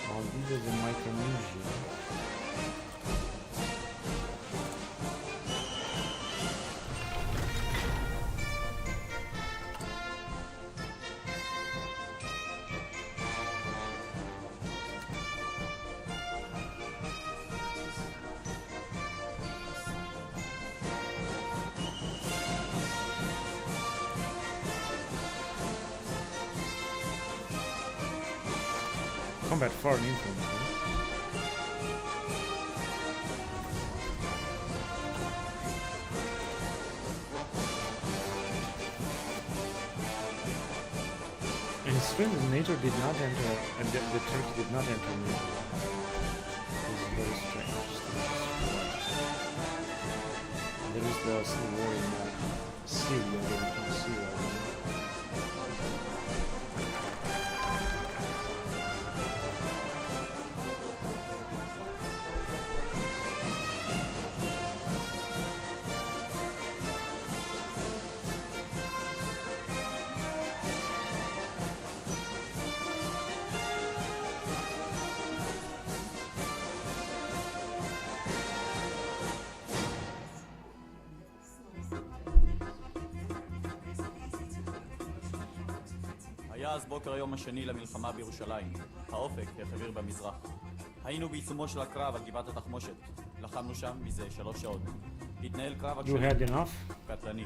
Maldives and Micronesia. Combat foreign influence. Huh? And it's strange that NATO did not enter, and the Turkey did not enter NATO. This is very strange. And there is the civil war in Syria that we can see right now. היה אז בוקר היום השני למלחמה בירושלים. האופק החביר במזרח. היינו בעיצומו של הקרב על גבעת התחמושת. לחמנו שם מזה 3 שעות. התנהל קרב You had enough? קטלני.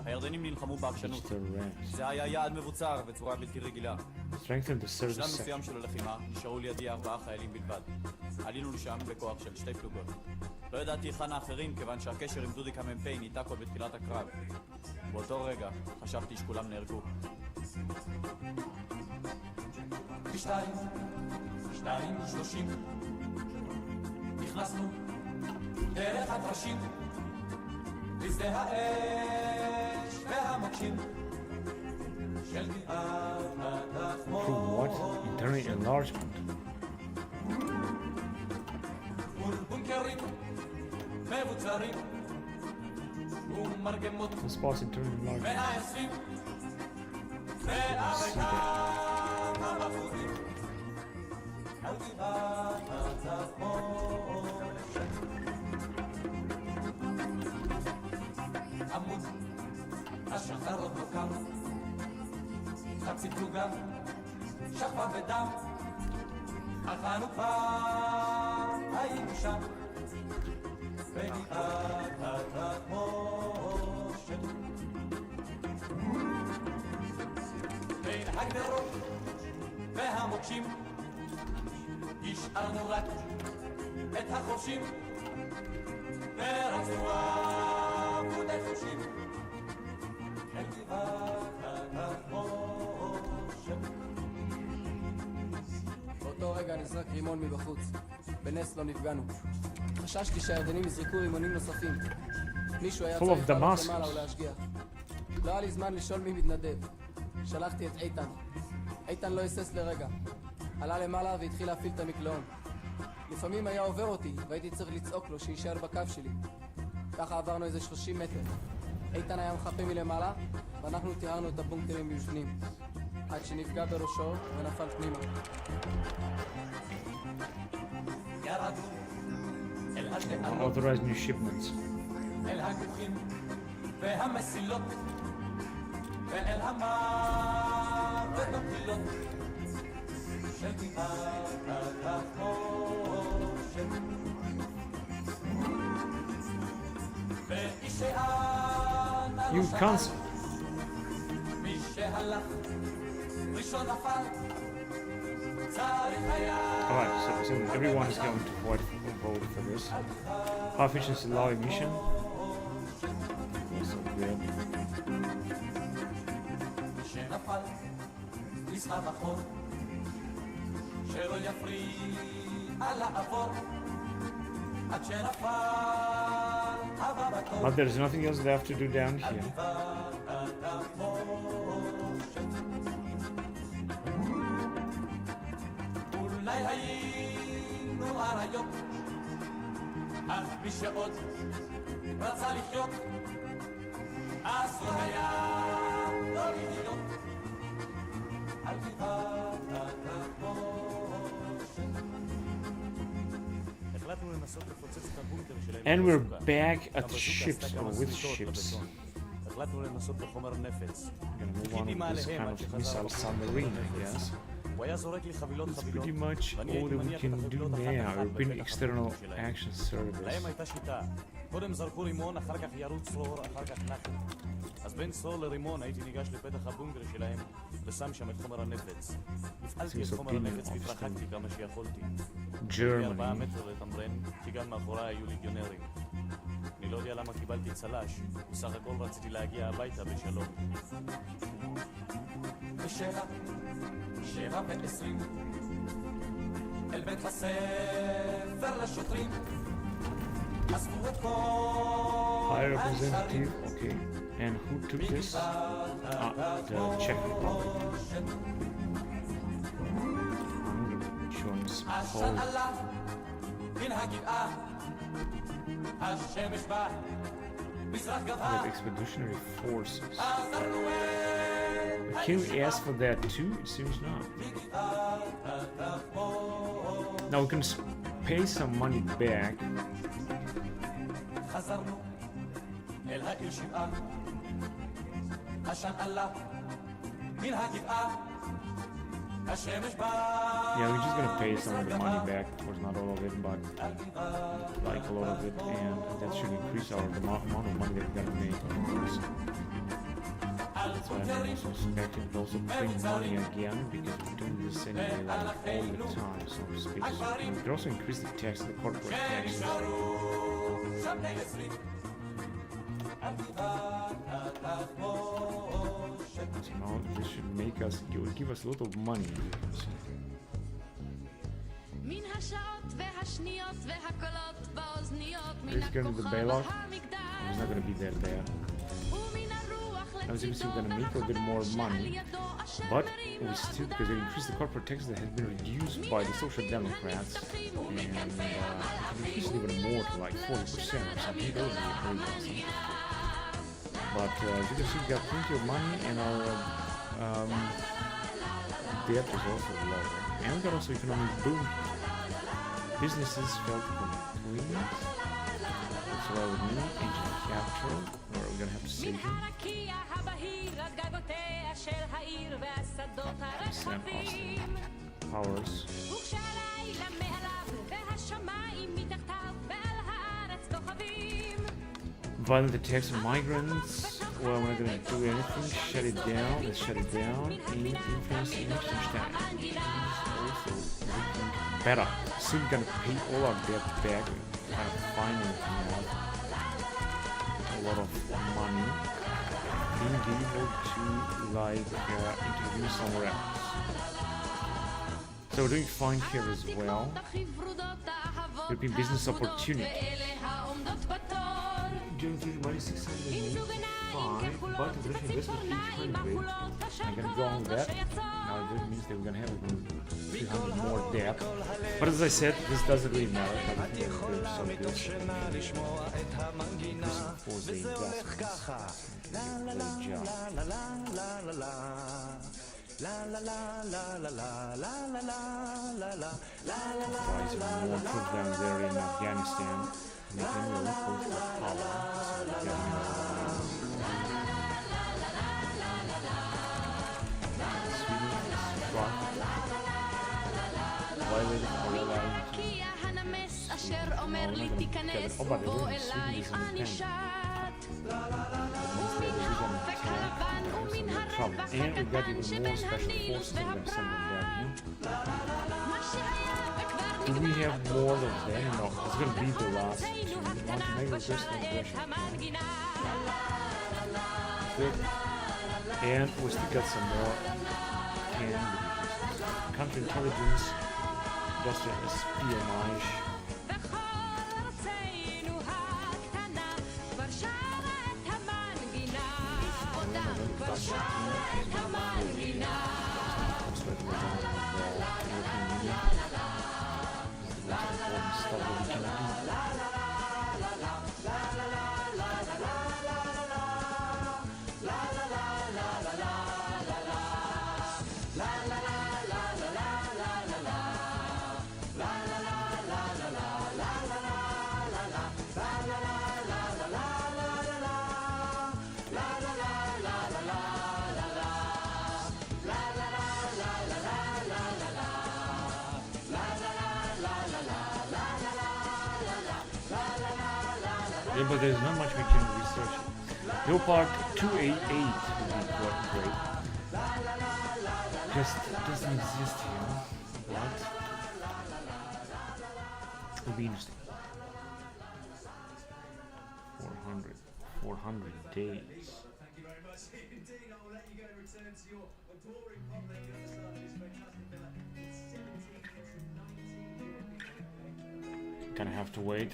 הירדנים נלחמו בעקשנות. Just the rest. זה היה יעד מבוצר בצורה בלתי רגילה. Strengthen the service בשלב sector. מסוים של הלחימה נשארו לידי 4 חיילים בלבד. עלינו לשם בכוח של 2 פלוגות. לא ידעתי היכן האחרים כיוון שהקשר עם דודיק המ"פ ניתק עוד בתחילת הקרב. באותו רגע חשבתי שכולם נהרגו. 2:30 נכנסנו דרך הטרשים בשדה האש והמוקשים של גבעת Through what? התחמושת Internal enlargement. מול בונקרים מבוצרים ומרגמות This was internal enlargement. 120 והרקע המפוזים על גבעת התחמושת עמוד השחר עוד לא קם חצי פלוגה שכבה בדם אכלנו כבר היינו שם בגבעת התחמושת בין הגדרות והמוקשים השארנו רק את החופשים ורצועה עמודי חופשים אל גבעת התחמושת. באותו רגע נזרק רימון מבחוץ. בנס לא נפגענו. חששתי שהירדנים יזרקו רימונים נוספים. מישהו היה Full of צריך לעלות Damascus. למעלה ולהשגיח. לא היה לי זמן לשאול מי מתנדב. שלחתי את איתן. איתן לא היסס לרגע. עלה למעלה והתחיל להפעיל את המקלעון. לפעמים היה עובר אותי והייתי צריך לצעוק לו שישאר בקו שלי. ככה עברנו איזה 30 מטר. איתן היה מחפה מלמעלה ואנחנו טיהרנו את הבונקרים מבפנים. עד שנפגע בראשו ונפל פנימה. ירדנו אל השדות Authorized new shipments. אל הגוחים והמסילות ואל המוות בפילות של גבעת התחמושת ואיש שענה You לא שאל cancel. מי שהלך ראשון נפל צריך היה Alright, so everyone is going to vote for this. How efficiency low emission? Also good. שנפל נסחב אחור שלא יפריע לעבור עד שנפל הבא בתור But there's nothing else they have to do down here. גבעת התחמושת אולי היינו אריות אך מי שעוד רצה לחיות אסור היה לא להיות על גבעת התחמושת. החלטנו לנסות לפוצץ את הבונקר שלהם. And we're back at ships, or with ships. החלטנו לנסות בחומר נפץ. Gonna move on with this kind of missile submarine, I guess. הוא היה זורק לי חבילות That's חבילות. pretty much ואני all הייתי that we מניח את can do החבילות אחת now. אחת European בפתח External הבונקר שלהם. Action Service. להם הייתה שיטה. קודם זרקו רימון, אחר כך ירו צרור, אחר כך נחל. אז בין צרור לרימון הייתי ניגש לפתח הבונקר שלהם ושם שם את חומר הנפץ. הפעלתי את חומר הנפץ והתרחקתי כמה שיכולתי. לי 4 מטר לתמרן, כי גם מאחוריי היו ליגיונרים. אני לא יודע למה קיבלתי צל"ש, בסך הכל רציתי להגיע הביתה בשלום. 7:20 אל בית הספר לשוטרים. High representative, okay. And who took this? The Czech Republic. Joins Poland. We have expeditionary forces. Can we ask for that too? It seems not. Now we can pay some money back. Yeah, we're just gonna pay some of the money back. Of course, not all of it, but like a lot of it, and that should increase our amount of money that we're gonna make. That's why I'm also expecting to also print money again, because we're doing this anyway like all the time, so to speak. So we can also increase the tax, the corporate taxes. So now this should make us, it would give us a lot of money. There's going to be the bailout. It's not going to be that bad. As you can see, we're going to make a bit more money, but we still, because they increased the corporate tax that has been reduced by the Social Democrats, and increased even more to like 40% or something. That would be very awesome. But as you can see, we got plenty of money, and our debt is also lower. And we got also economic boom. Businesses felt complete. That's what I would mean. Agent capital, where we're gonna have to save him. Percent Austin powers. Violent attacks on migrants. Well, we're not gonna do anything. Shut it down. Let's shut it down. And influence the Liechtenstein. Also looking better. Soon we're gonna pay all our debt back. Kind of financing out a lot of money. Being able to like interview somewhere else. So we're doing fine here as well. European business opportunity. During money 685, but the Russian investment 800. I'm gonna go on with that. Now that means that we're gonna have even 300 more debt. But as I said, this doesn't really matter. I think we're doing so good. For the investments. Rising more troops down there in Afghanistan. Making a look for power. Sweden is struck. Violated or allowed to. And we got even more special forces that are going to send them down here. Do we have more of them? No, it's going to be the last two. Montenegro just aggression. And we still got some more can counterintelligence, industrial espionage. Yeah, but there's not much we can research. Leopard 288 would be quite great. Just doesn't exist here. What? It'll be interesting. 400 days. Thank you very much indeed. I will let you go and return to your adoring public the other side of this fantastic villa. It's 17 to 19 Gonna have to wait.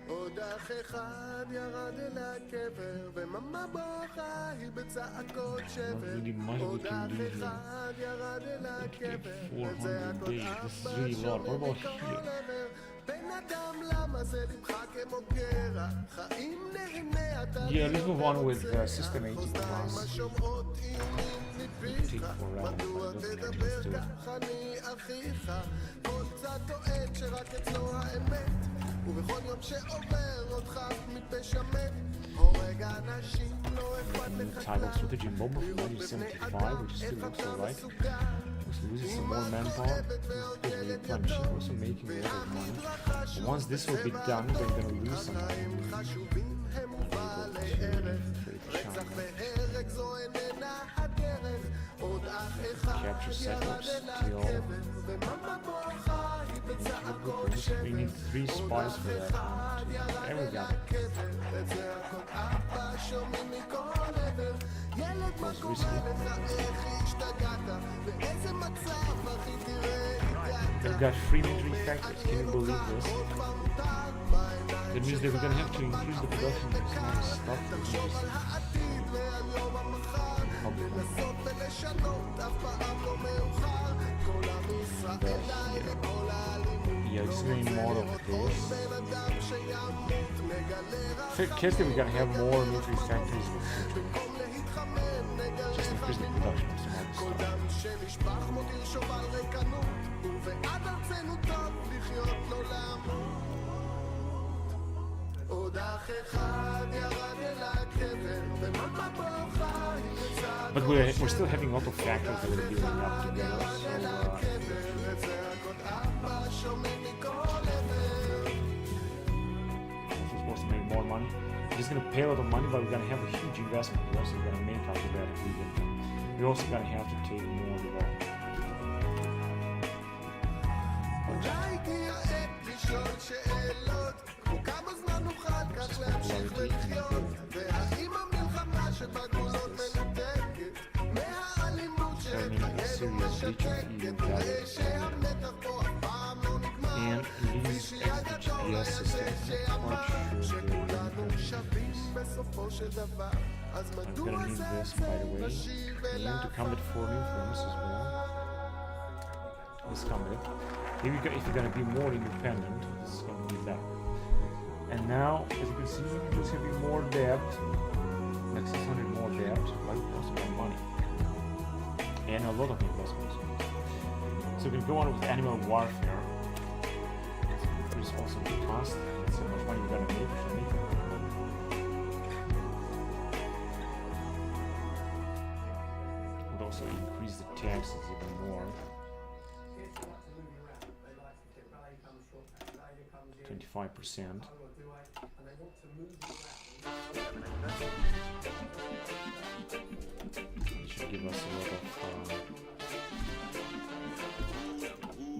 עוד אח אחד ירד אל הקבר, וממה בוכה היא בצעקות שבר. עוד אח אחד ירד אל הקבר, וצעקות אבא שומעים מכל עבר. בן אדם למה זה נמחק כמו קרע, חיים נהנה אתה Yeah, let's move on with System 80 class. שומעות איומים מפיך, מדוע תדבר כך אני אחיך, כל צד טוען שרק אצלו האמת, ובכל יום שעובר אותך מפשע מת, הורג אנשים לא אכפת לך Title strategy bomber from 1975, which still looks alright. Also loses some more manpower. Replenishing, also making a lot of money. But once this will be done, they're gonna lose some money. Capture setups till we need 3 spies for that. There we go. Was risky. They've got 3 military factories. Can you believe this? That means they're gonna have to increase the production of some of the stuff that we just yeah, it's gonna be more of this. Case that we're gonna have more military factories in the future. Just increase the production of some of the But we're still having a lot of factories that are building up together, so we're supposed to make more money. We're just gonna pay a lot of money, but we're gonna have a huge investment. We're also gonna make out of that agreement. We're also gonna have to take more development. And these extra GPS systems, I'm not sure I'm gonna need this, by the way, and to combat 4 new firms as well. This combat. If you're gonna be more independent, this is gonna be better. And now, as you can see, there's gonna be more debt, like 600 more debt, like also more money, and a lot of investments. So we can go on with animal warfare. There's also the cost. So much money we're gonna make. Would also increase the taxes even more. 25%. It should give us a lot of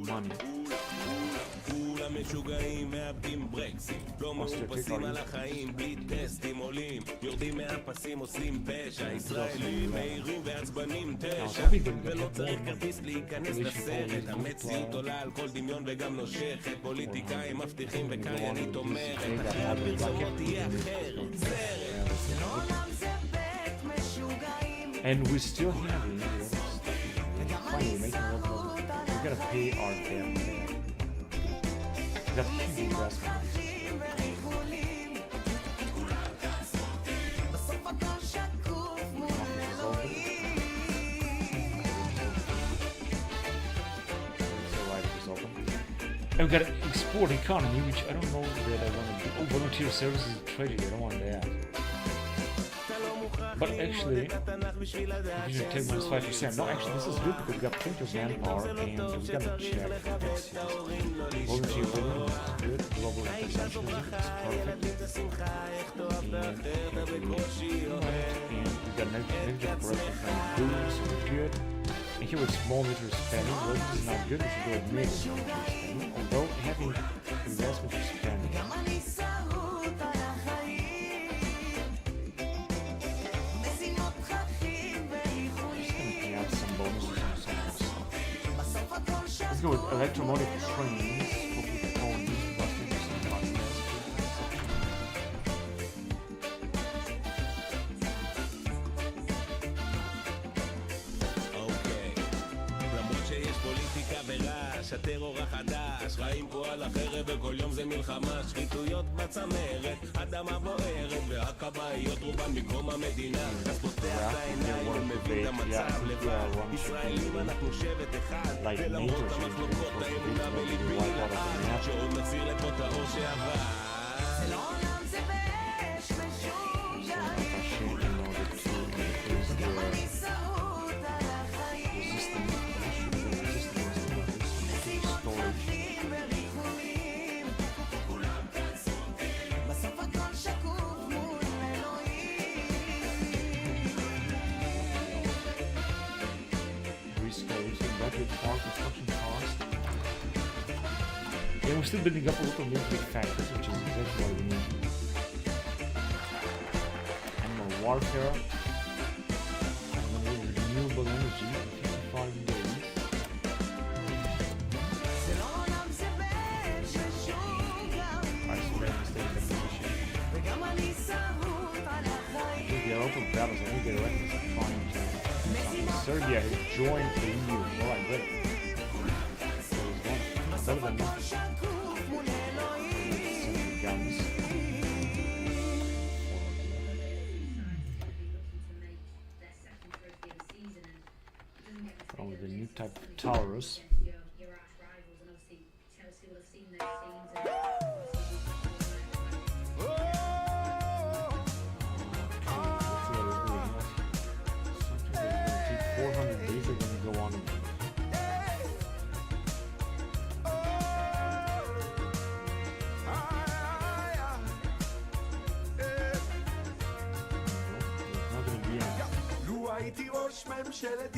money. כולם משוגעים מאבדים ברקסים לא מאופסים על החיים בלי טסטים עולים יורדים מהפסים עושים פשע ישראלים מהירים ועצבנים תשע ולא צריך כרטיס להיכנס לסרט המציאות עולה על כל דמיון וגם נושכת פוליטיקאים מבטיחים וקריינית אומרת אחרי הפרסומות תהיה אחרת סרט לעולם זה בית משוגעים And we're still having finally making a lot of money. We're gonna pay our debt. That's huge investment. And we got an export economy, which I don't know that I want to do. Oh, volunteer services and trading, I don't want that. But actually, בשביל לדעת Usually take minus 5%. No, actually, this is good because we got plenty of manpower and we got a check. Volunteer volume is good. Global interception is perfect. And we got negative correction from blue, so we're good. And here with small military spending, well, this is not good. We should go with mid military spending. Although having less military spending. Let's go with electromotive trains. Hopefully the phone is busting for some fun. אוקיי, למרות שיש פוליטיקה ורעש, הטרור החדש, חיים פה על החרב וכל יום זה מלחמה, שחיתויות בצמרת, אדמה בוערת, והכבאיות רובן מקום המדינה, אז פותח את העיניים ומבין את המצב לבד, ישראלים אנחנו שבט אחד, ולמרות המחלוקות האמונה בליבי לעד, שעוד נחזיר לפה את האור שעבר. זה לא עולם זה באש משוגעים, וגם אני שרוט על החיים, מסיבות דרכים וריחויים, כולם כאן סורטים, בסוף הכל שקוף מול אלוהים. Rescales and budget for construction cost. Yeah, we're still building up a lot of military factories, which is exactly what we need. Animal warfare. And renewable energy in 55 days. There are a lot of battles. I think they're ready to find Serbia has joined the EU. All right, great. So it's better than nothing. Guns. Oh, with the new type of towers.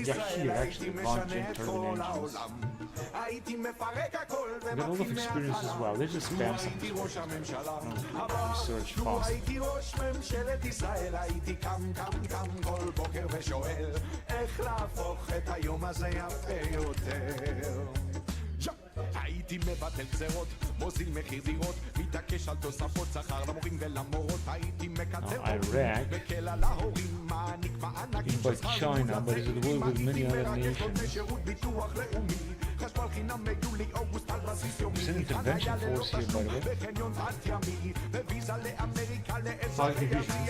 Yeah, here actually, launching turbine engines. We got a lot of experience as well. Let's just spam some research fast. הייתי מבטל גזרות, מוזיל מחיר דירות, מתעקש על תוספות שכר למורים ולמורות, הייתי מקצר וקל על ההורים, מעניק מענקים של שכר שירות ביטוח לאומי, חשמל חינם מיולי אוגוסט על בסיס יומי, וחניון תת ימי, וויזה לאמריקה לאזרחי,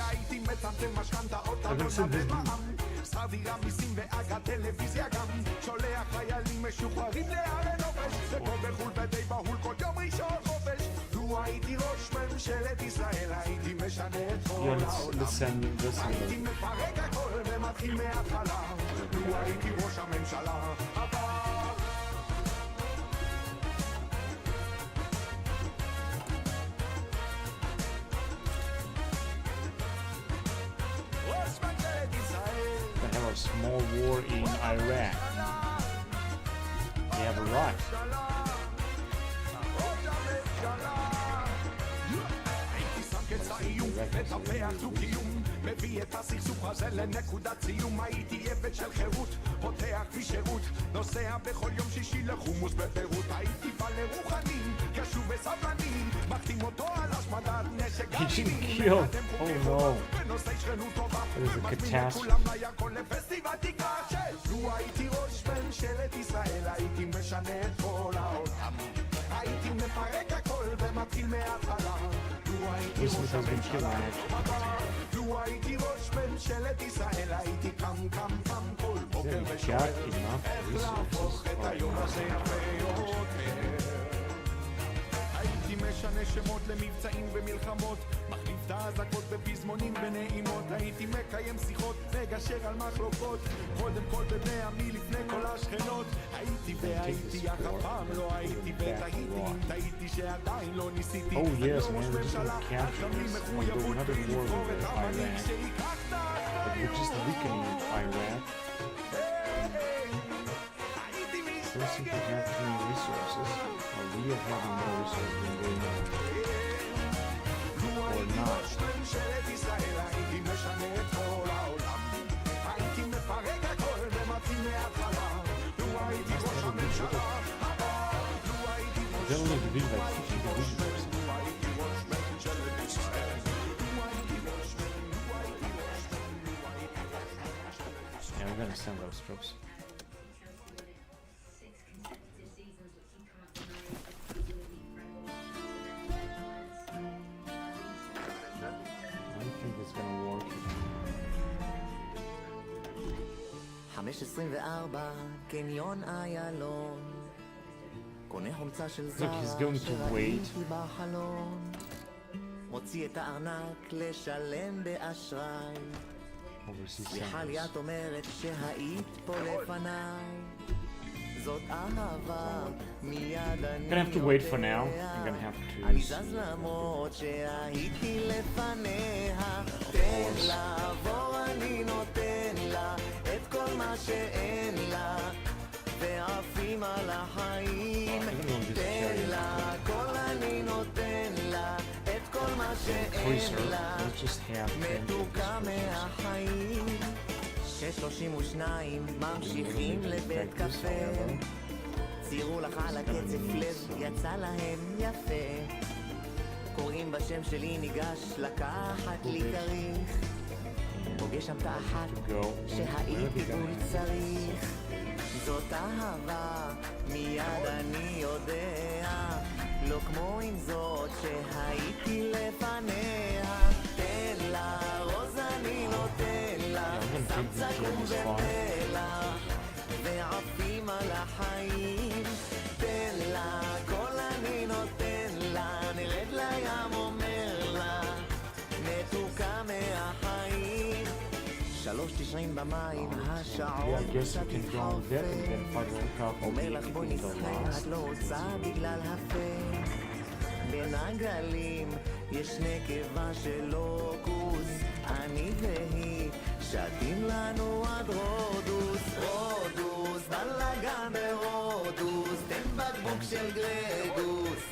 הייתי מצמצם משכנתאות על עולם במע"מ, שכר דירה מיסים ואגרת טלוויזיה גם, שולח חיילים משוחררים לערי נופש, ופה בחול בדי בהול כל יום ראשון חופש, לו הייתי ראש ממשלת ישראל הייתי משנה את כל העולם, הייתי מפרק הכל ומתחיל מההתחלה, לו הייתי ראש הממשלה הבא. They have a small war in Iraq. They have a right. מביא את הסכסוך הזה לנקודת סיום, הייתי עבד של חירות, פותח בשירות, נוסע בכל יום שישי לחומוס בפירוט, הייתי בא לרוחנים, קשוב וסבלני, מחתים אותו על השמדת נשק גרעיני, בנושאי שכנות טובה, ומזמין את כולם לירקון לפסטיבל תקרא לו הייתי ראש ממשלת ישראל, הייתי משנה את כל העולם, הייתי מפרק הכל ומתחיל מההתחלה, לו הייתי ראש הממשלה הבא, לו הייתי ראש ממשלת ישראל, הייתי קם כל בוקר ושואל איך להפוך את היום הזה יפה יותר, הייתי משנה שמות למבצעים ומלחמות, מחליף את האזעקות בפזמונים ונעימות. הייתי מקיים שיחות, מגשר על מחלוקות, קודם כל בבני עמי לפני כל השכנות. הייתי והייתי, אך אף פעם לא הייתי וטעיתי שעדיין לא ניסיתי. Oh yes, ראש man, we're just ממשלה, gonna capture אך גם לי this and do מחויבות another war ולבחור with את המנהיג Iran. שיקח את But we're just weakening Iraq. They seem to have too many resources. Or we are having more resources than they have. Or not. ממשלת ישראל, הייתי משנה את כל העולם. הייתי מפרק הכל ומתחיל מההתחלה. לו הייתי ראש הממשלה הבא, לו הייתי ראש They'll only division by 50 divisions or something. לו הייתי ראש ממשלת ישראל. לו הייתי ראש Yeah, we're gonna send those troops. I don't think it's gonna work. 5:24 קניון איילון, קונה חולצה של Look, he's זרה going to wait. שראיתי בחלון, מוציא את הארנק לשלם באשראי. Overseas סליחה לי, senders. את אומרת שהיית פה לפניי, זאת אהבה מיד אני Gonna have to wait for now. יודע. I'm gonna have to אני זז למרות שהייתי לפניה, תן לעבור אני נותן לה את כל מה שאין לה, ועפים על החיים, תן לה כל אני נותן לה את כל מה שאין לה, מתוקה מהחיים. 6:32 ממשיכים לבית קפה, ציירו לך על הקצף לב, יצא להם יפה, קוראים בשם שלי, ניגש לקחת לי כריך, פוגש שם תחת שהייתי בול צריך, זאת אהבה מיד אני יודע, לא כמו עם זאת שהייתי לפניה, תן לה רוז אני נותן לה, שם צקום ומלח ועפים על החיים, תן לה כל אני נותן לה, נרד לים אומר לה, מתוקה מהחיים. 3:90 במים, השעון קצת התחרפן, אומר לך בואי נשחק, את לא רוצה בגלל הפה, בין הגלים יש נקבה של לוקוס, אני והיא שתים לנו עד רודוס, רודוס, בלגן ברודוס, תן בקבוק של גרגוס,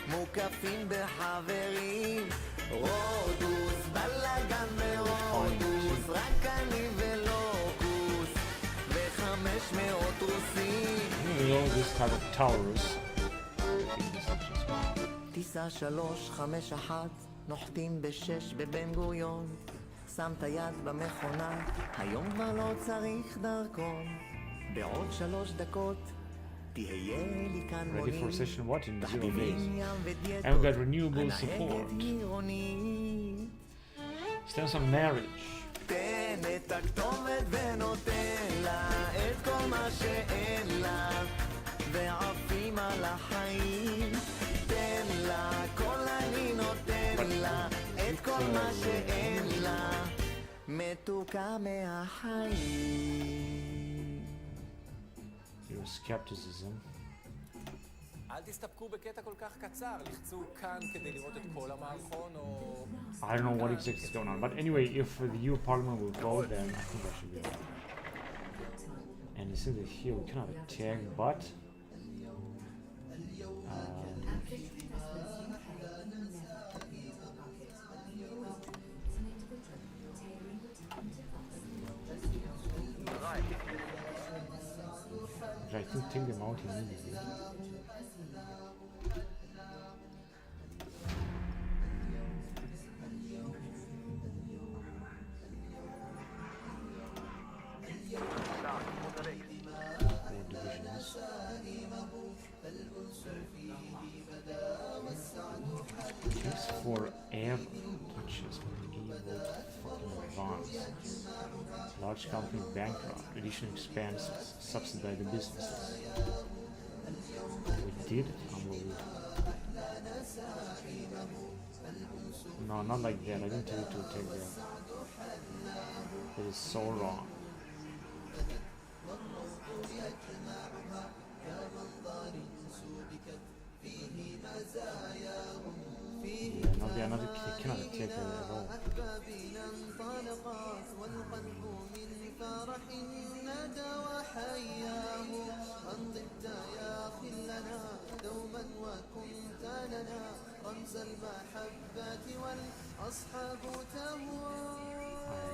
מוקפים בחברים, רודוס, בלגן ברודוס, רק אני ולוקוס, ו500 רוסים. You know this type of towers. טיסה 351, נוחתים ב6 בבן גוריון, שם את היד במכונה, היום כבר לא צריך דרכון, בעוד 3 דקות תהיה לי כאן Ready מונית, for session what in 0 תחביבים days? ים ודיאטות, And we got renewable support. הנהגת עירונית. Stems on marriage. תן את הכתובת ונותן לה את כל מה שאין לה, ועפים על החיים, תן לה כל אני נותן לה את כל מה שאין לה, מתוקה מהחיים. Your skepticism. אל תסתפקו בקטע כל כך קצר, לחצו כאן כדי לראות את כל המערכון או... I don't know what exactly is going on, but anyway, if the EU Parliament will vote, then I think that should be okay. And it says that here we cannot attack, but I think take them out immediately. Takes forever to just evil fucking advance. Large company bankrupt, additional expenses, subsidize the businesses. We did it, unbelievable. No, not like that. I didn't tell you to take that. It is so wrong. Yeah, no, they are not. They cannot attack her at all.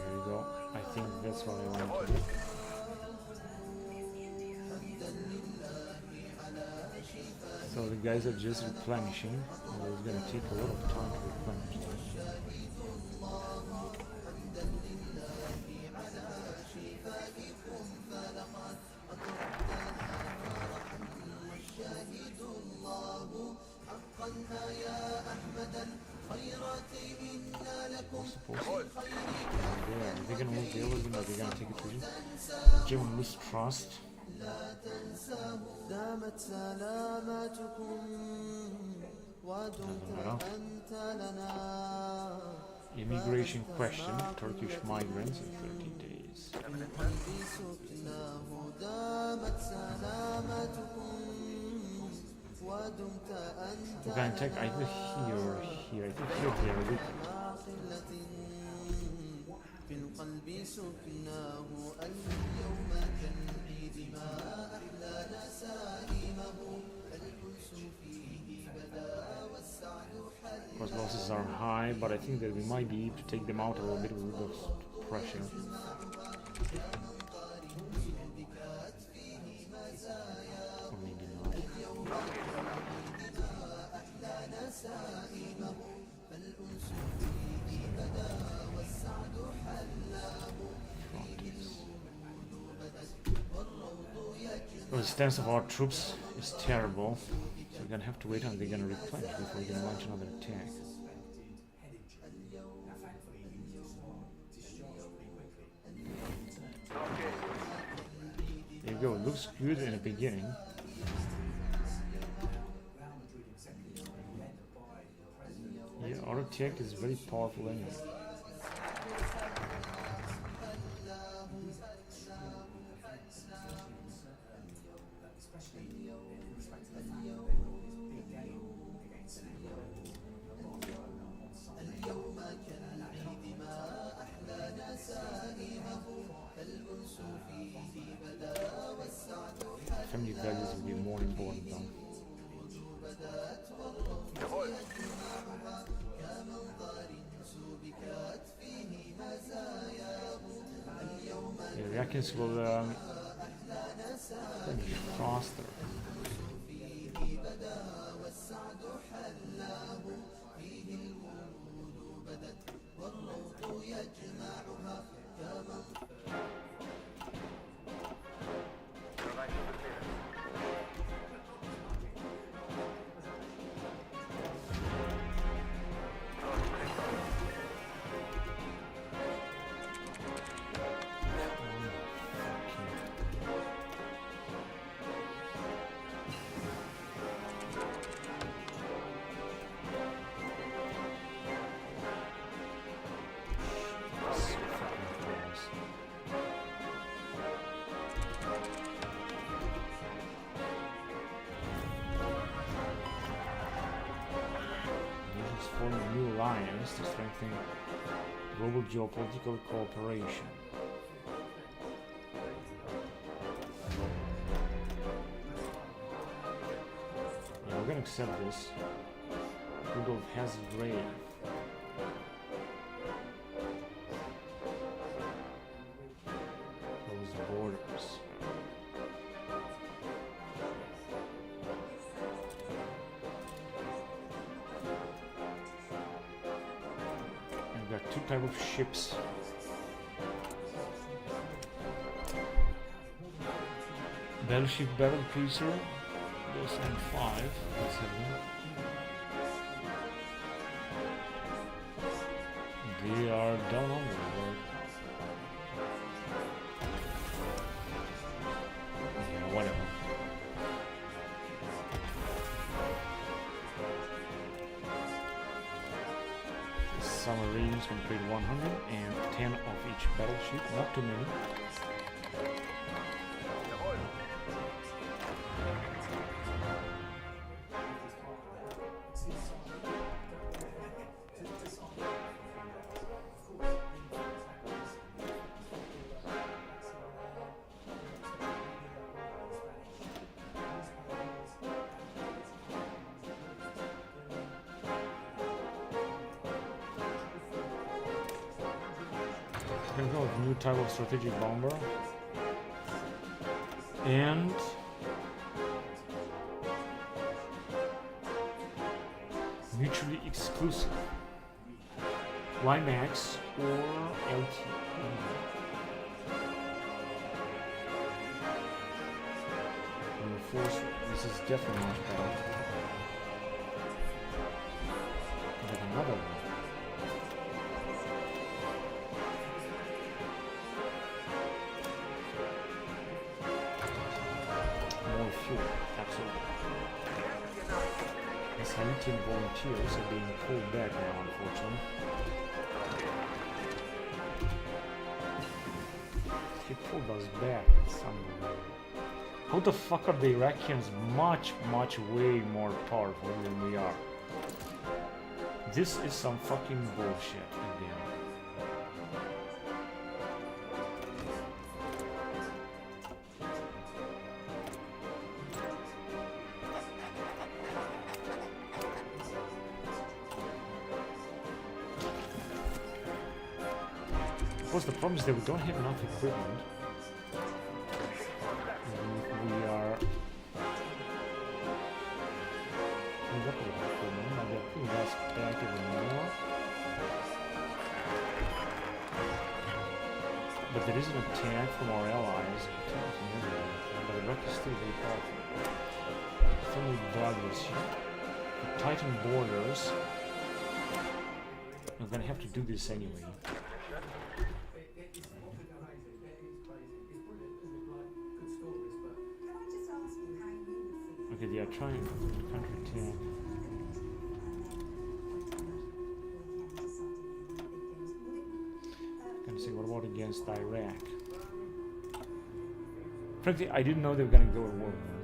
There you go. I think that's what I want to do. So the guys are just replenishing, and it's going to take a lot of time to replenish them. Yeah, they're going to move the others, and they're going to take it to you. German lose trust. Immigration question, Turkish migrants in 30 days. We can attack either here or here. I think here they are weak. Of course, losses are high, but I think that we might be able to take them out a little bit with those pressure. Or maybe not. The stance of our troops is terrible, so we're gonna have to wait until they're gonna replenish before we can launch another attack. There you go, it looks good in the beginning. Yeah, our attack is very powerful anyway. Family values will be more important though. Yeah, the Iraqis will be faster. Form a new alliance to strengthen global geopolitical cooperation. Yeah, we're gonna accept this. Rudolf has grave. Those borders. Two type of ships. Battleship, battle cruiser. Those and 5. Let's have them. They are down on the board. Yeah, whatever. submarines can create 100 and 10 of each battleship, not too many. Gonna go with new type of strategic bomber and mutually exclusive YMAX or LT. And the force, this is definitely much better. But another one. Absolutely. As Haitian volunteers are being pulled back now, unfortunately. He pulled us back somewhere. How the fuck are the Iraqis much way more powerful than we are? This is some fucking bullshit again. Of course, the problem is that we don't have enough equipment. We are... We got the equipment, now they're putting us back even more. But there is an attack from our allies. But Iraq is still very powerful. Family Douglas here. The Titan borders. I'm gonna have to do this anyway. Okay, they are trying to counterattack. Gonna say, what about against Iraq? Frankly, I didn't know they were gonna go to war with them.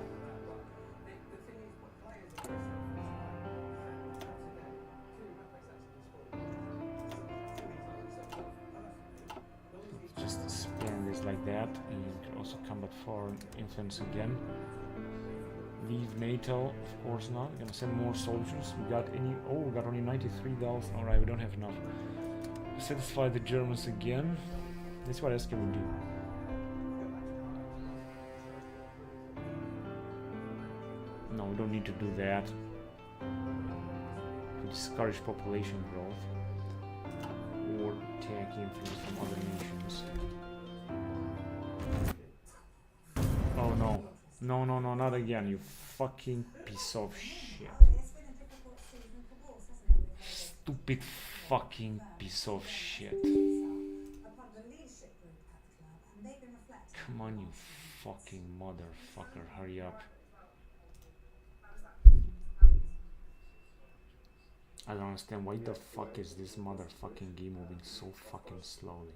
Just spam this like that, and you can also combat foreign influence again. Leave NATO, of course not. We're gonna send more soldiers. We got any? Oh, we got only 93,000. All right, we don't have enough. Satisfy the Germans again. That's what else can we do? No, we don't need to do that. To discourage population growth or attack influence from other nations. Oh no. No, no, no, not again, you fucking piece of shit. Stupid fucking piece of shit. Come on, you fucking motherfucker, hurry up. I don't understand, why the fuck is this motherfucking game moving so fucking slowly?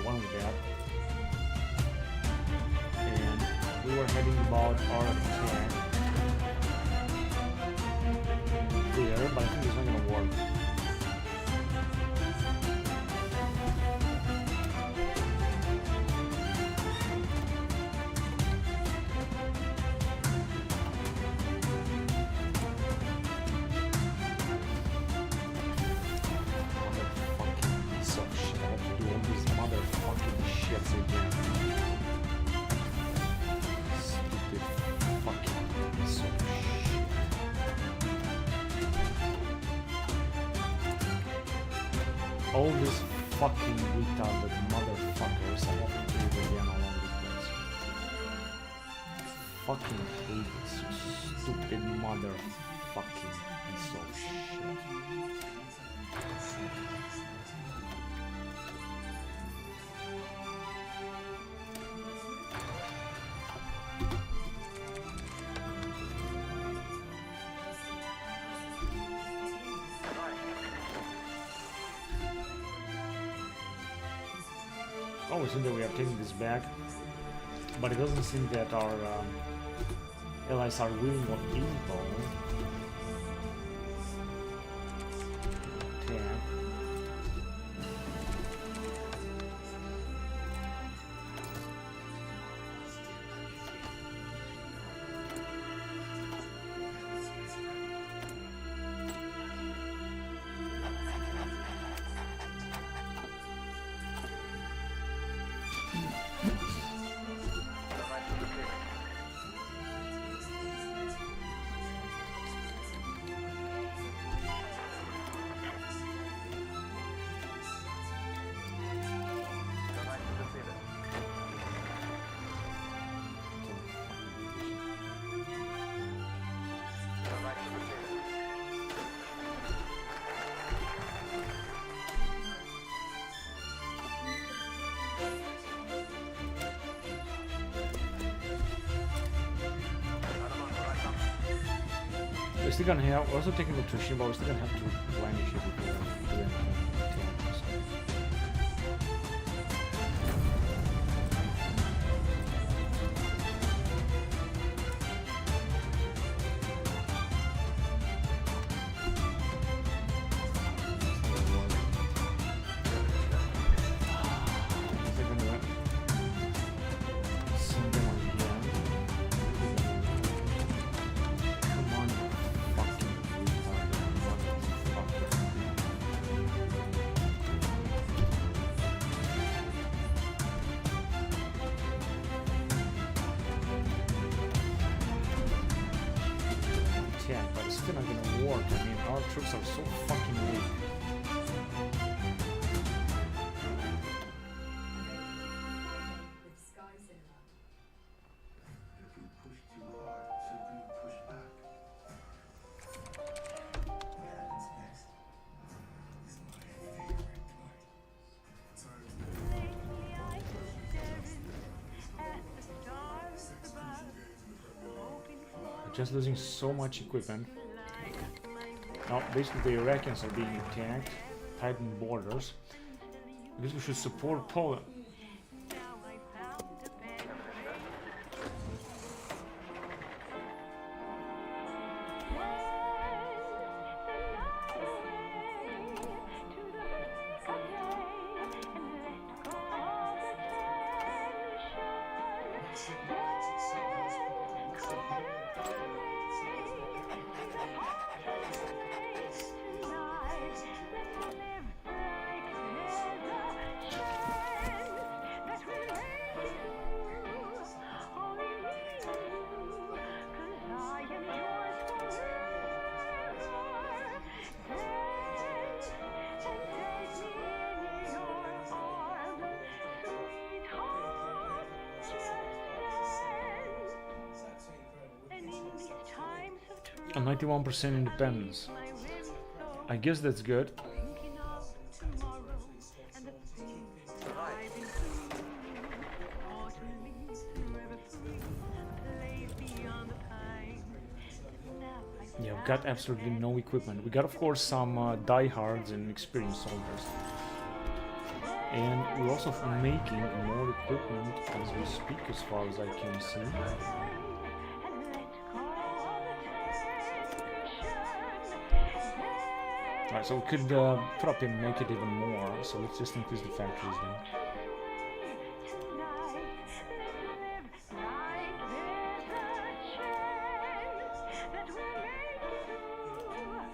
one with that. And we were heading about our attack there, but I think it's not gonna work. All these fucking retarded motherfuckers, I have to do it again all over the place. Fucking hate this stupid motherfucking piece of shit. Oh, it seems that we are taking this back, but it doesn't seem that our allies are willing or able to attack. We're still gonna have, we're also taking the Tsushima, but we're still gonna have to vanish it before we do anything. But it's still not gonna work. I mean, our troops are so fucking weak. If you push too hard, should be pushed back. What happens next is my favorite part. We're just losing so much equipment. Now, basically the Iraqis are being attacked, tighten borders. I guess we should support Poland. A 91% independence. I guess that's good. Yeah, we've got absolutely no equipment. We got, of course, some diehards and experienced soldiers. And we're also making more equipment as we speak, as far as I can see. Alright, so we could put up and make it even more, so let's just increase the factories then.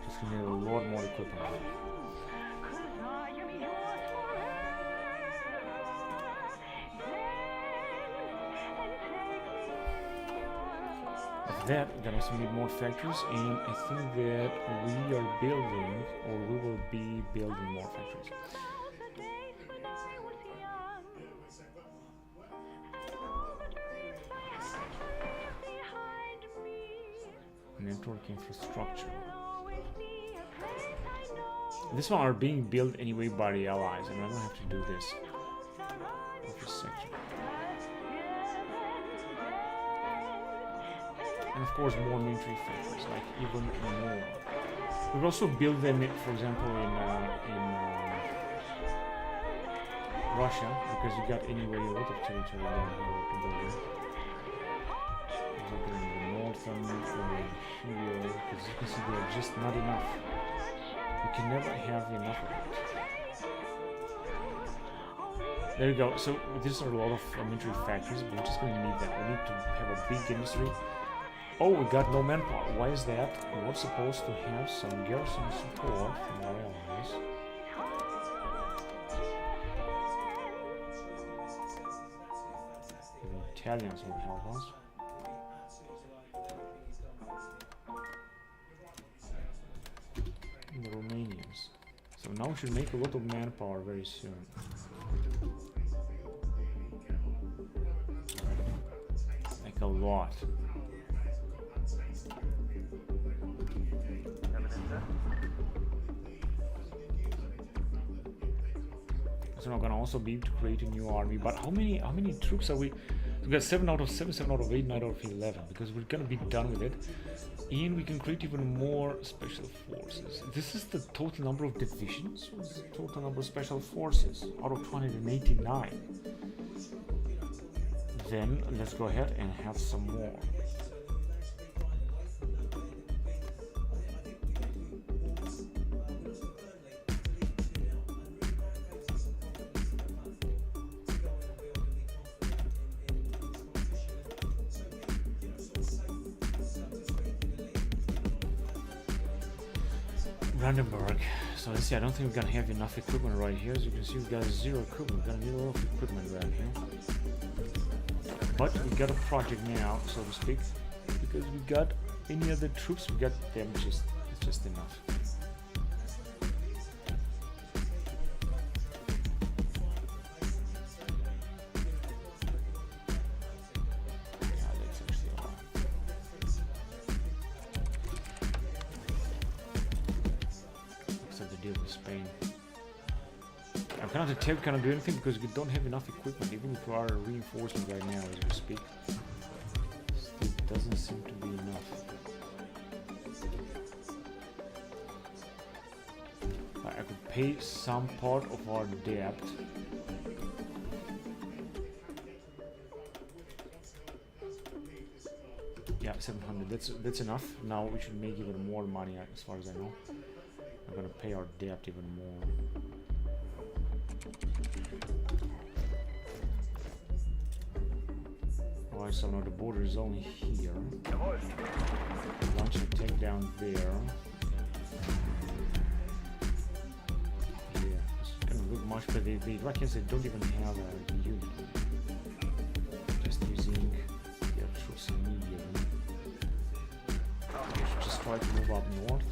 Just gonna need a lot more equipment. That, we're gonna also need more factories, and I think that we are building, or we will be building more factories. Network infrastructure. This one are being built anyway by the allies, and I don't have to do this. Office section. And of course more military factories, like even more. We could also build them, for example, in Russia, because you got anyway a lot of territory down here to build in. In the northern here, because you can see they're just not enough. You can never have enough of it. There you go. So these are a lot of military factories, but we're just going to need that. We need to have a big industry. Oh, we got no manpower. Why is that? We're supposed to have some garrison support from our allies. The Italians will help us. And the Romanians. So now we should make a lot of manpower very soon. Like a lot. So we're gonna also be able to create a new army. But how many troops are we? We got 7 out of 7, 7 out of 8, 9 out of 11, because we're gonna be done with it. And we can create even more special forces. This is the total number of divisions, or is the total number of special forces out of 289. Then let's go ahead and have some more. Brandenburg. So let's see, I don't think we're gonna have enough equipment right here. As you can see, we've got 0 equipment. We're gonna need a lot of equipment right here. But we got a project now, so to speak, because we got any other troops, we got them it's just enough. We cannot do anything because we don't have enough equipment, even if we are reinforcing right now as we speak. It doesn't seem to be enough. I could pay some part of our debt. Yeah, 700. That's enough. Now we should make even more money, as far as I know. I'm gonna pay our debt even more. Alright, so now the border is only here. Launch a take down there. Yeah, it's gonna look much better. The Iraqis, they don't even have a unit. Just using their troops immediately. We should just try to move up north.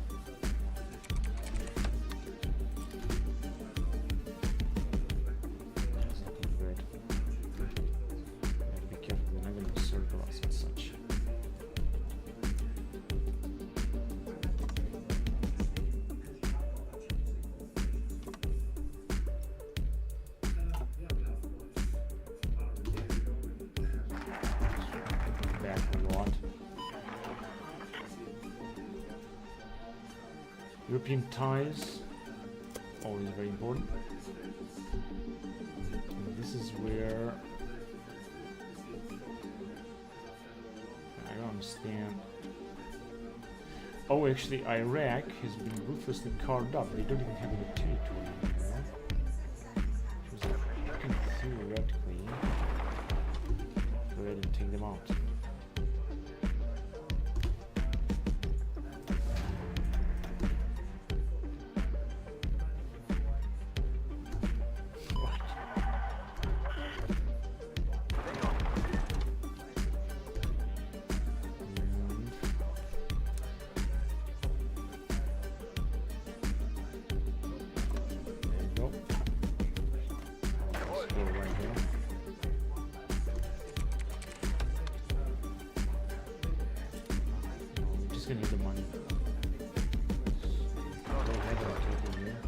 European ties. always very important. And this is where I don't understand. Oh, actually, Iraq has been ruthlessly carved up. They don't even have any territory anymore. Which was I can theoretically go ahead and take them out. Need the money. Go ahead and take it here.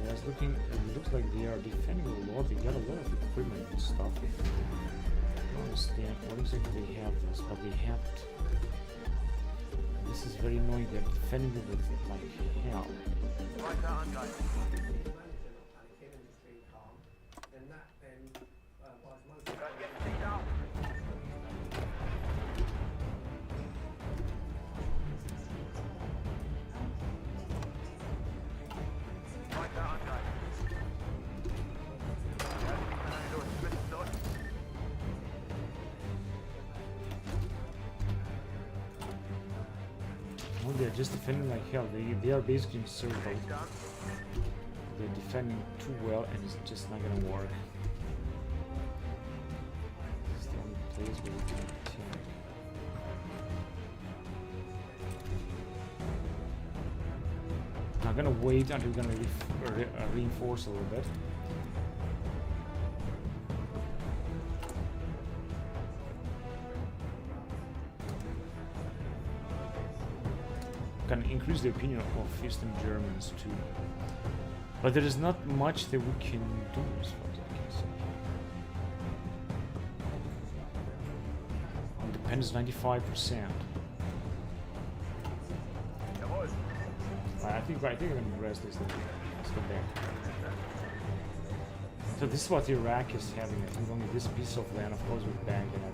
Yeah, it's looking. It looks like they are defending a lot. They got a lot of equipment and stuff. I don't understand what exactly they have this, but they have it. This is very annoying. They're defending it with like hell. They're just defending like hell. They are basically encircled. They're defending too well, and it's just not gonna work. It's the only place where we can attack. I'm gonna wait until we're gonna reinforce a little bit. Can increase the opinion of Eastern Germans too, but there is not much that we can do as far as I can see. Independence 95%. I think I'm gonna rest this. Let's go back. So this is what Iraq is having. I think only this piece of land, of course, with Baghdad.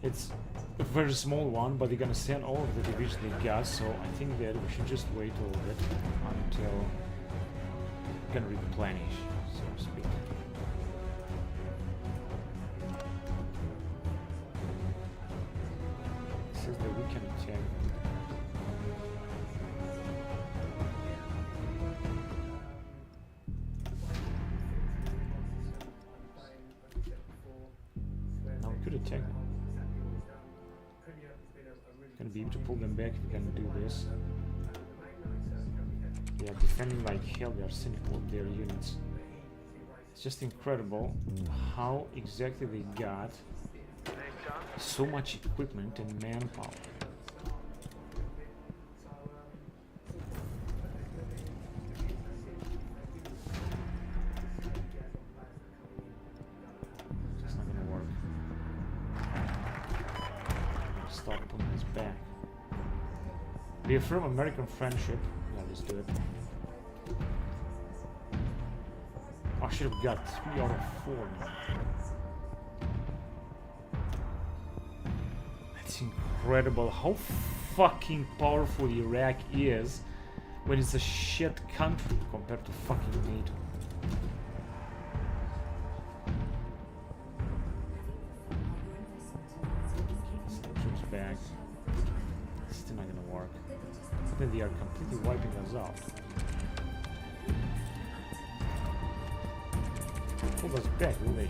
It's a very small one, but they're gonna send all of the divisions they got, so I think that we should just wait a little bit until we can replenish, so to speak. It says that we can attack them. Now we could attack them. Gonna be able to pull them back if we can do this. They are defending like hell. They are sending all their units. It's just incredible how exactly they got so much equipment and manpower. It's not gonna work. Start pulling this back. Reaffirm American friendship. Yeah, let's do it. I should have got 3 out of 4 now. That's incredible how fucking powerful Iraq is when it's a shit country compared to fucking NATO. Troops back. Still not gonna work. Then they are completely wiping us out. Pull us back, will they?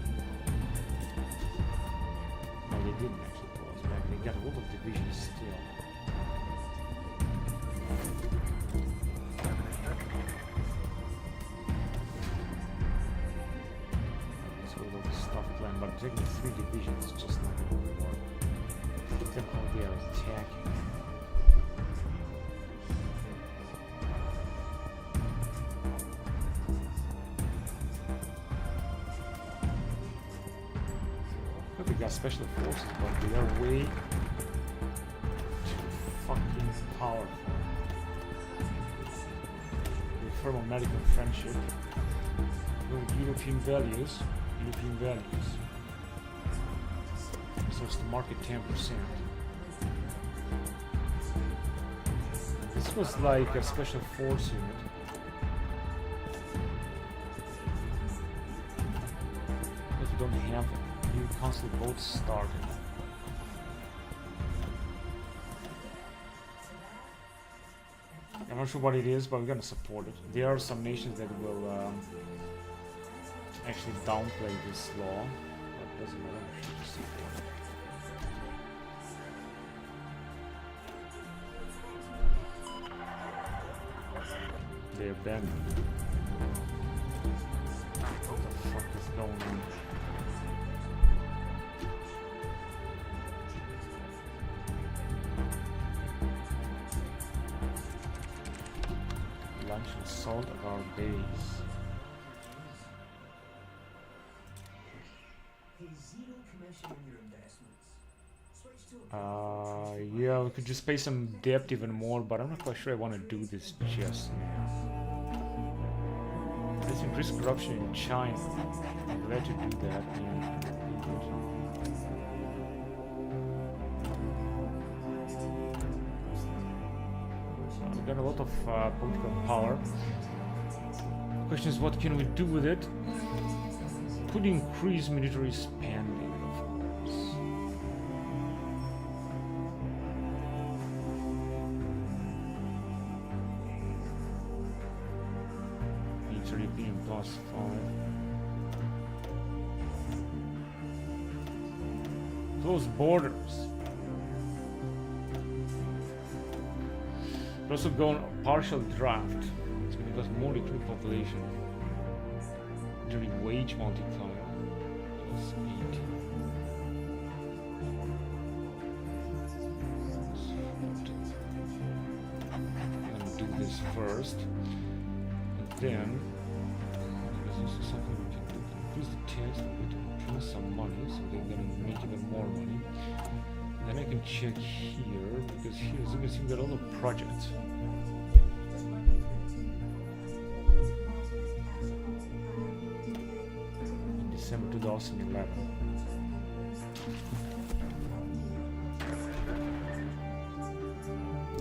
No, they didn't actually pull us back. They got a lot of divisions still. So a lot of stuff planned, but taking 3 divisions is just not going to work. Look at them how they are attacking. Got special forces, but they are way too fucking Powerful. We affirm American friendship. With European values. European values. So it's the market 10%. This was like a special force unit. But we don't have new console boats started. I'm not sure what it is, but we're gonna support it. There are some nations that will actually downplay this law, but it doesn't matter. We should just support it. They're banned. What the fuck is going on? Launch an assault at our base. Yeah, we could just pay some debt even more, but I'm not quite sure I want to do this just now. Let's increase corruption in China. I'm glad to do that. We've got a lot of political power. The question is, what can we do with it? Could increase military spending, of course. Military opinion +5. Close borders. We'll also go on a partial draft. It's going to cause more recruit population. During wage multiplier. +8. I'm going to do this first. And then, because this is something we can do, increase the tax, we're going to print some money, so they're going to make even more money. Then I can check here, because here, as you can see, we've got all the projects. In December 2011.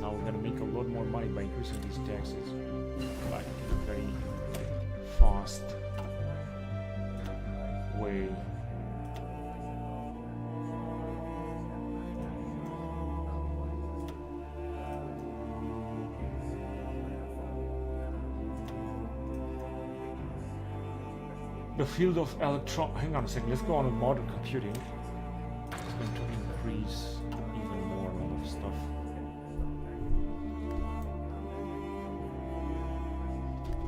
Now we're gonna make a lot more money by increasing these taxes, like in a very fast way. The field of hang on a second, let's go on with modern computing. It's going to increase even more a lot of stuff.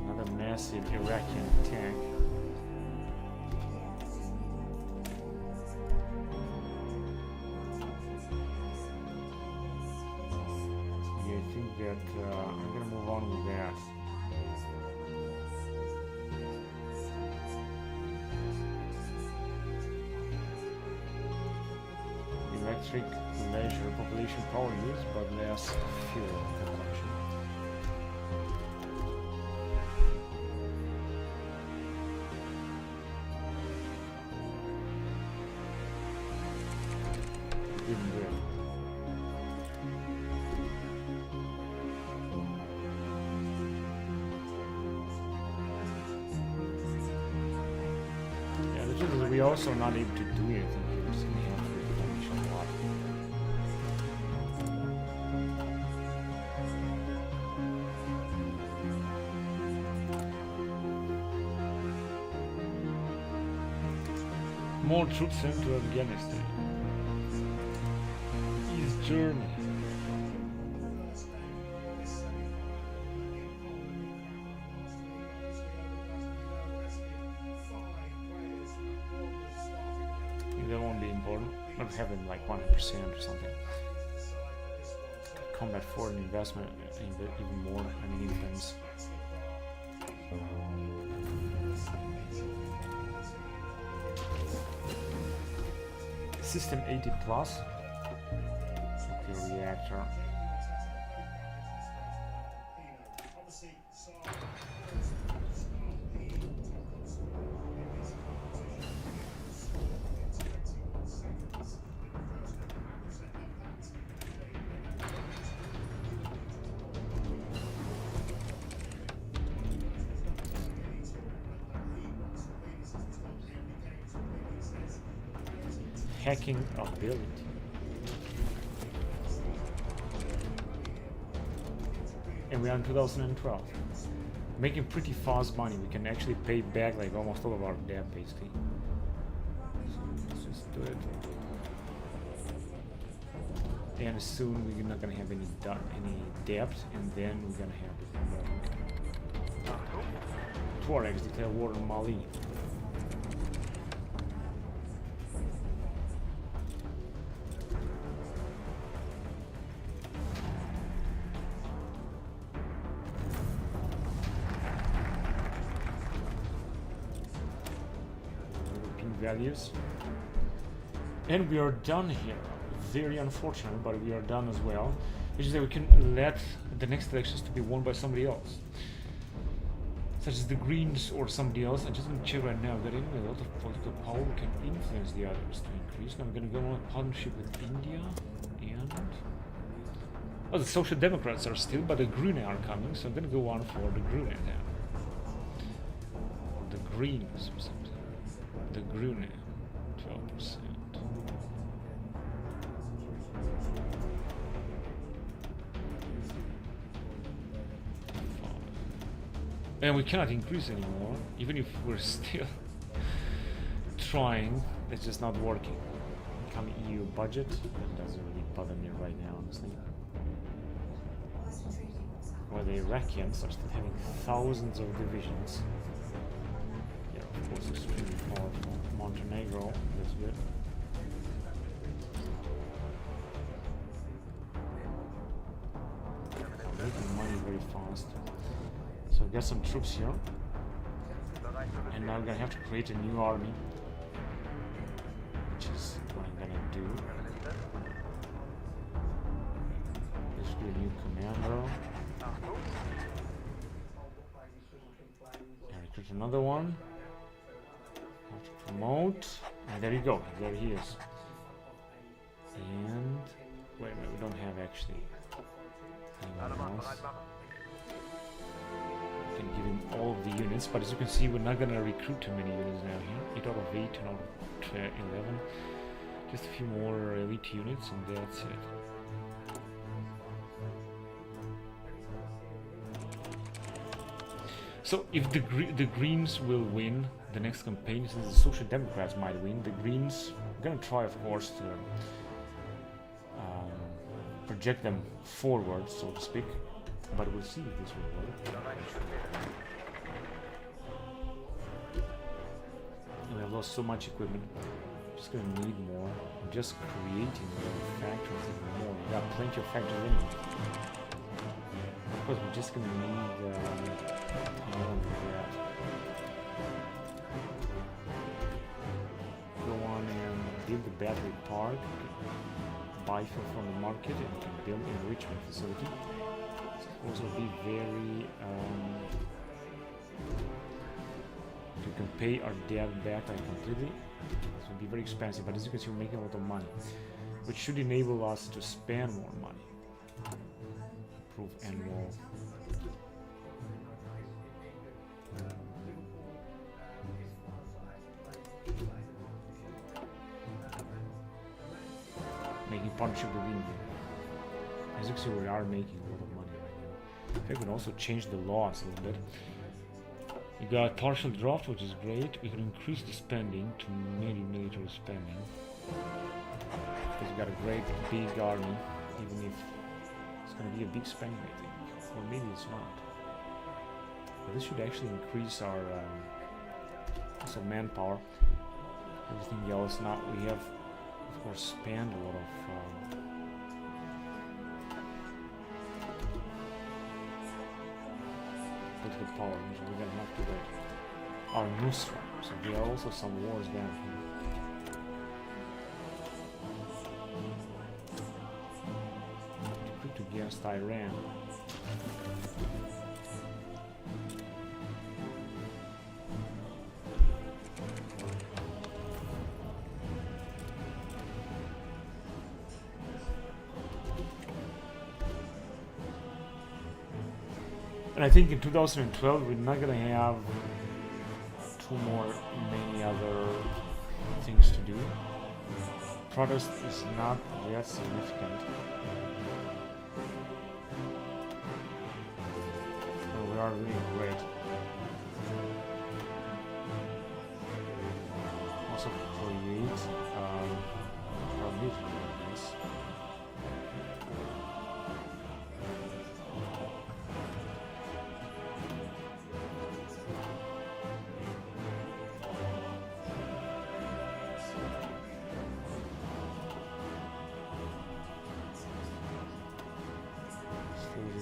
Another massive Iraqi tank. Yeah, I think that I'm gonna move on with that. Electric leisure population power use, but less fuel consumption. Didn't do it. Yeah, the truth is we also not able to do anything here. Just gonna have to replenish a lot. More troops sent to Afghanistan. East Germany. That won't be important. Not having like 100% or something. Combat foreign investment even more. I mean, influence. System 80 plus. Nuclear reactor. hacking ability. And we are in 2012. Making pretty fast money. We can actually pay back like almost all of our debt basically. So let's just do it. And soon we're not gonna have any debt, and then we're gonna have Tuaregs declare war on Mali. Values, and we are done here. Very unfortunate, but we are done as well, which is that we can let the next elections to be won by somebody else, such as the Greens or somebody else. I just want to check right now that anyway a lot of political power can influence the others to increase. Now I'm going to go on a partnership with India, and the Social Democrats are still, but the Grüne are coming, so I'm going to go on for the Grüne then, or the Greens or something. The Grüne, 12%. And we cannot increase anymore, even if we're still trying. It's just not working. Become EU budget. That doesn't really bother me right now, honestly. Well, the Iraqians are still having thousands of divisions. Of course, extremely powerful. Montenegro, that's good. I'm making money very fast. So I got some troops here. And now I'm gonna have to create a new army. Which is what I'm gonna do. Let's do a new commander. And recruit another one. Have to promote, and there you go, there he is. And wait a minute, we don't have actually anyone else. We can give him all of the units, but as you can see, we're not gonna recruit too many units now here. 8 out of 8, 10 out of 11. Just a few more elite units, and that's it. So if the Greens will win the next campaign, since the Social Democrats might win, the Greens are going to try, of course, to project them forward, so to speak. But we'll see if this will work. We have lost so much equipment. I'm just going to need more. I'm just creating more factories even more. We got plenty of factories anyway. Of course, we're just going to need more than that. Go on and build the battery park, buy fuel from the market, and we can build an enrichment facility. So of course, will be very we can pay our debt back completely. This will be very expensive, but as you can see, we're making a lot of money, which should enable us to spend more money. Improve annual. Making partnership with India. As you can see, we are making a lot of money right now. I think we can also change the laws a little bit. We got partial draft, which is great. We can increase the spending to mainly military spending. Because we got a great big army, even if it's going to be a big spending, I think. Or maybe it's not. But this should actually increase our also manpower. Everything else, not we have, of course, spent a lot of political power, so we're gonna have to wait. Our Nusra, so there are also some wars down here. Put against Iran. And I think in 2012 we're not gonna have many other things to do. protest is not that significant. Oh, we are really great. Also create our military base.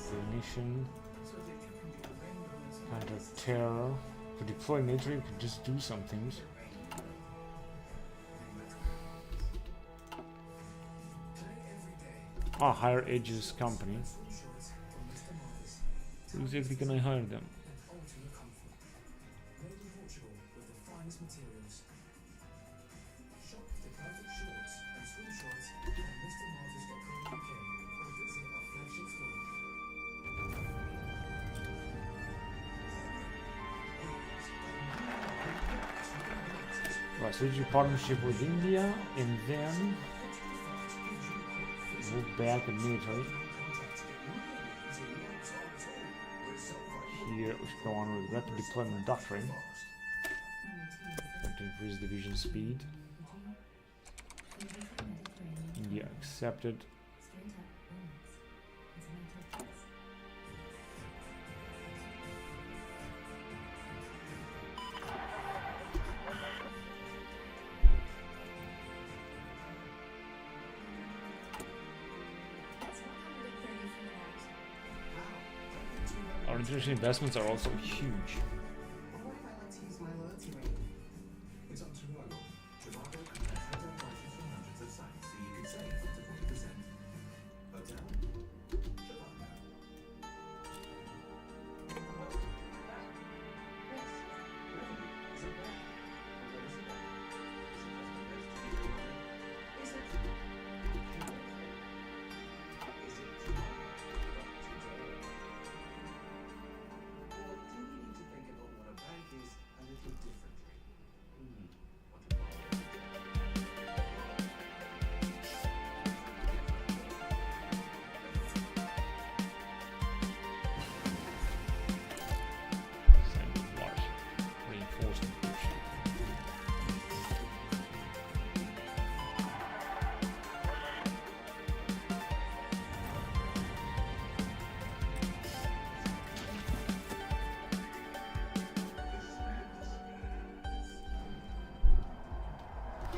Recognition, counter terror. To deploy military, we could just do some things. Ah, hire Aegis company. Who exactly can I hire them? Right, switch your partnership with India and then move back in military. Here we should go on with rapid deployment doctrine to increase division speed. India accepted. Our international investments are also huge. What if I like to use my loyalty rate? It's up to Royal. Trivago can have hotel prices from hundreds of sites, so you can save up to 40%. Hotel? Trivago.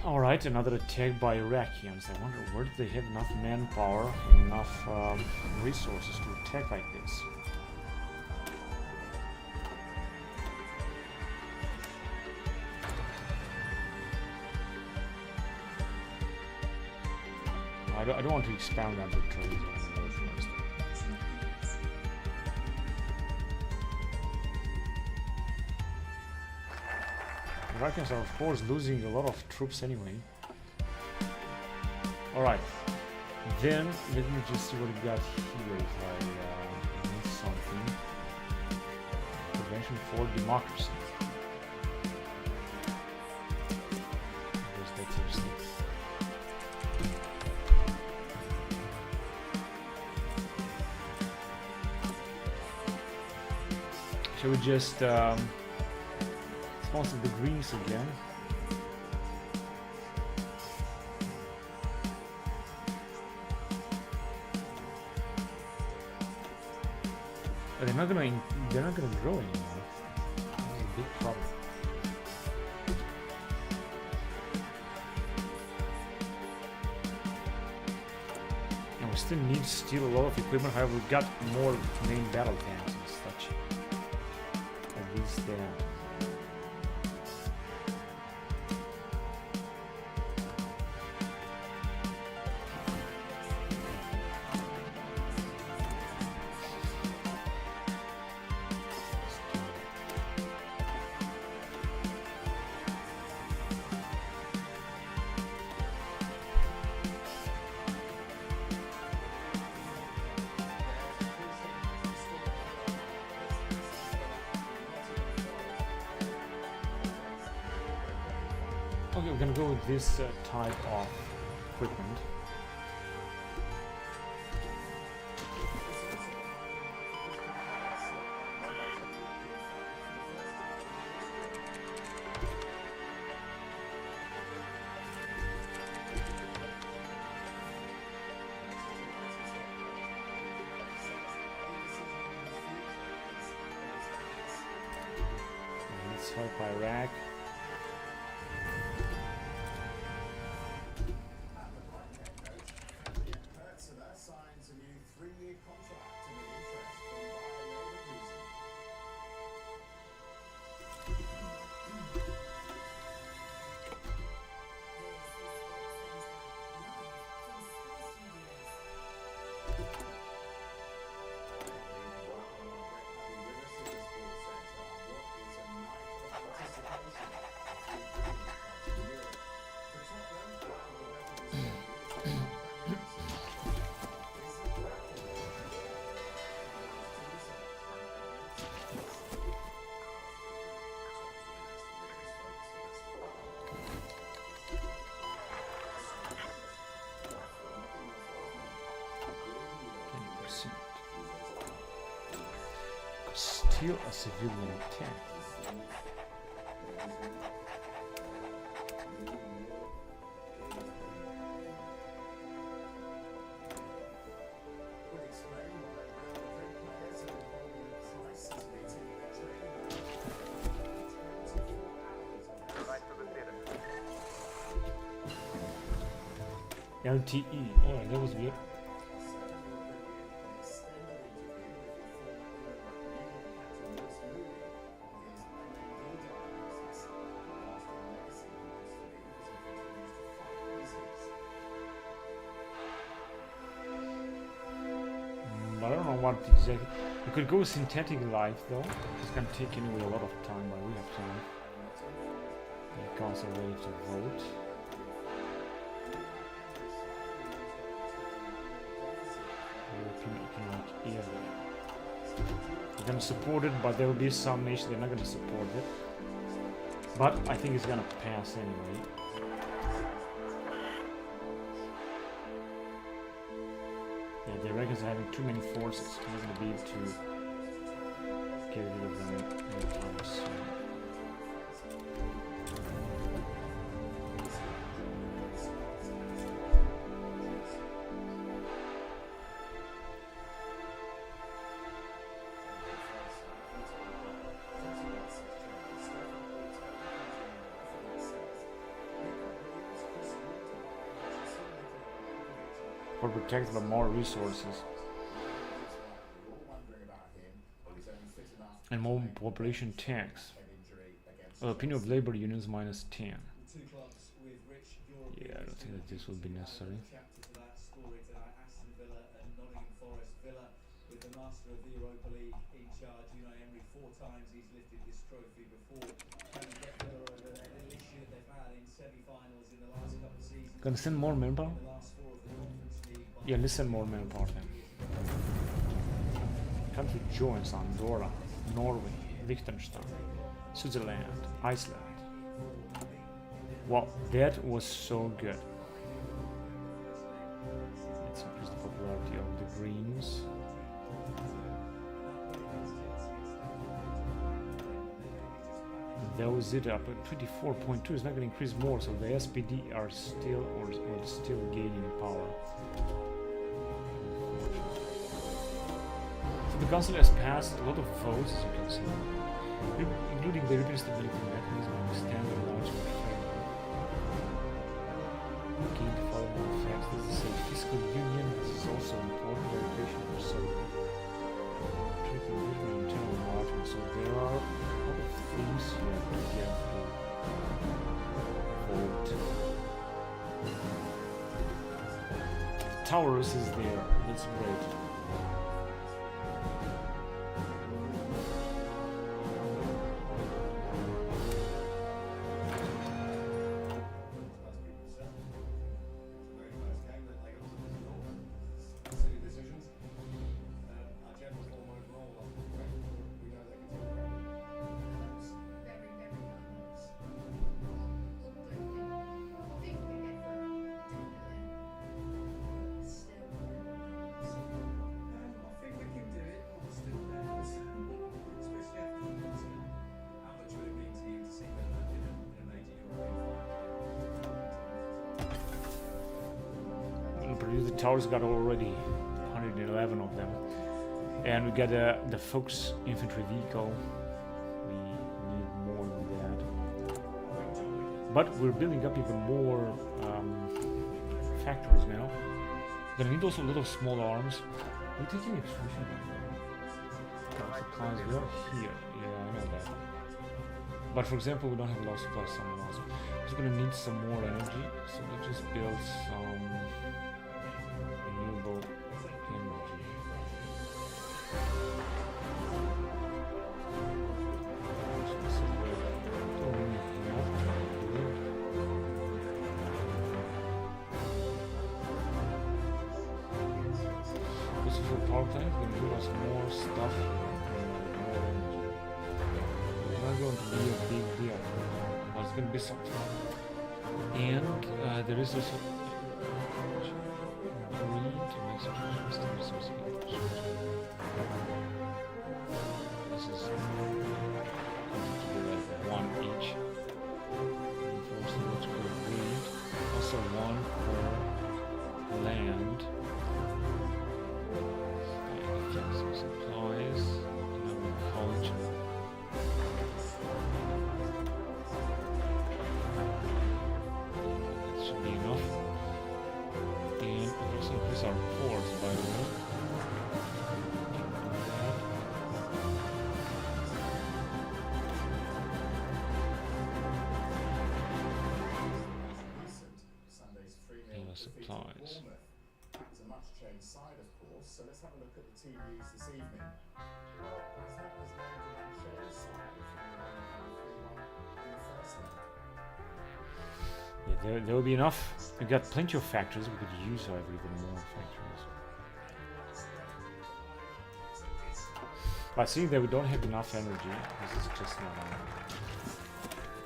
Alright, another attack by Iraqians. I wonder where do they have enough manpower and enough resources to attack like this? I don't want to expand that territory. Iraqis are of course losing a lot of troops anyway. Alright, then let me just see what we got here if I miss something. Prevention for democracy. I guess that's interesting. Shall we just sponsor the Greens again? But they're not gonna grow anymore. That's a big problem. And we still need to steal a lot of equipment. However, we got more main battle tanks and such. At least there. Okay, we're gonna go with this type of equipment. Let's help Iraq. So that signs a new 3-year contract and with interest from Bayer Leverkusen. Steal a civilian tank. LTE. Oh, that was weird. But I don't know what exactly. We could go synthetic life though. It's gonna take anyway a lot of time, but we have time. The cars are ready to vote. Economic area. They're gonna support it, but there will be some nations they're not gonna support it. But I think it's gonna pass anyway. Yeah, the Iraqis are having too many forces. We're not gonna be able to get rid of them anytime soon. Or protected by more resources and more population tax. Opinion of labor unions -10. Yeah, I don't think that this will be necessary. With the master of the Europa League in charge, Emery 4 times he's lifted this trophy before. Trying to get Villa over their issue that they've had in semi-finals in the last couple of seasons. Gonna send more manpower? Yeah, listen more manpower then. Country joins Andorra, Norway, Liechtenstein, Switzerland, Iceland. Wow, that was so good. Let's increase the popularity of the Greens. That was it up at 24.2. It's not going to increase more, so the SPD are still or still gaining power. So the council has passed a lot of votes, as you can see, including the European Stability Mechanism and extended large framework. Again, the following facts: this is a fiscal union. This is also important regulation for Serbia. Treating different internal margins, so there are things you have to get through. Vote. Towers is there. That's great. towers got already 111 of them. And we get the Fox infantry vehicle. We need more than that. But we're building up even more factories now. Gonna need also a lot of small arms. We're taking extrusion. Supplies, we are here. Yeah, I know that. But for example, we don't have a lot of supplies somewhere else. We're gonna need some more energy, so we just build some renewable energy. This is for power plant, it's gonna give us more stuff here, more energy. It's not going to be a big deal, but it's gonna be something. And there is also green to make some resources. This is going to be like one each. Reinforcement for green. Also one for land. Some supplies. College. Should be enough. And also increase our ports, by the way. Sunday's 3-0 And defeat at supplies. Bournemouth. That was a much changed side, of course, so let's have a look at the team news this evening. Well, Asmat has named an unchanged side from the 3-1 in the first leg. Yeah, there will be enough. We got plenty of factories. We could use, however, even more factories. But seeing that we don't have enough energy, this is just not enough.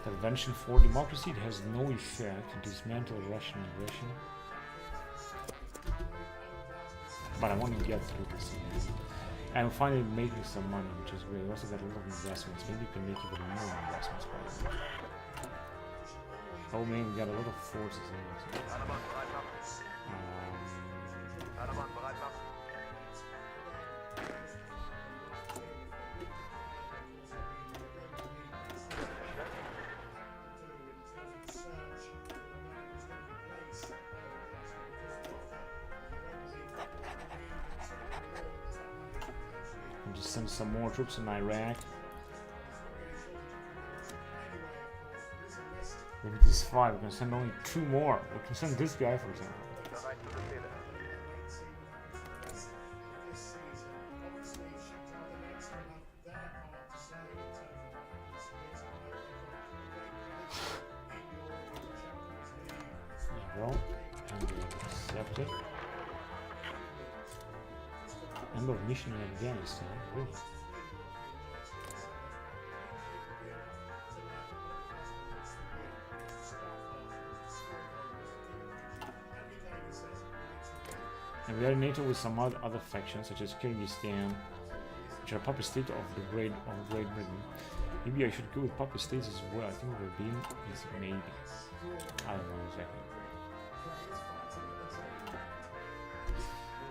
Intervention for democracy, it has no effect to dismantle Russian aggression. But I want to get through this. And we're finally making some money, which is great. We also got a lot of investments. Maybe we can make even more investments by the way. Oh man, we got a lot of forces in it. And just send some more troops in Iraq. Maybe this 5, we can send only 2 more. We can send this guy, for example. There you go. And we accept it. End of mission in Afghanistan, really. And we are in NATO with some other factions, such as Kyrgyzstan, which are puppet state of the Great Britain. Maybe I should go with puppet states as well. I think we're being is maybe. I don't know exactly.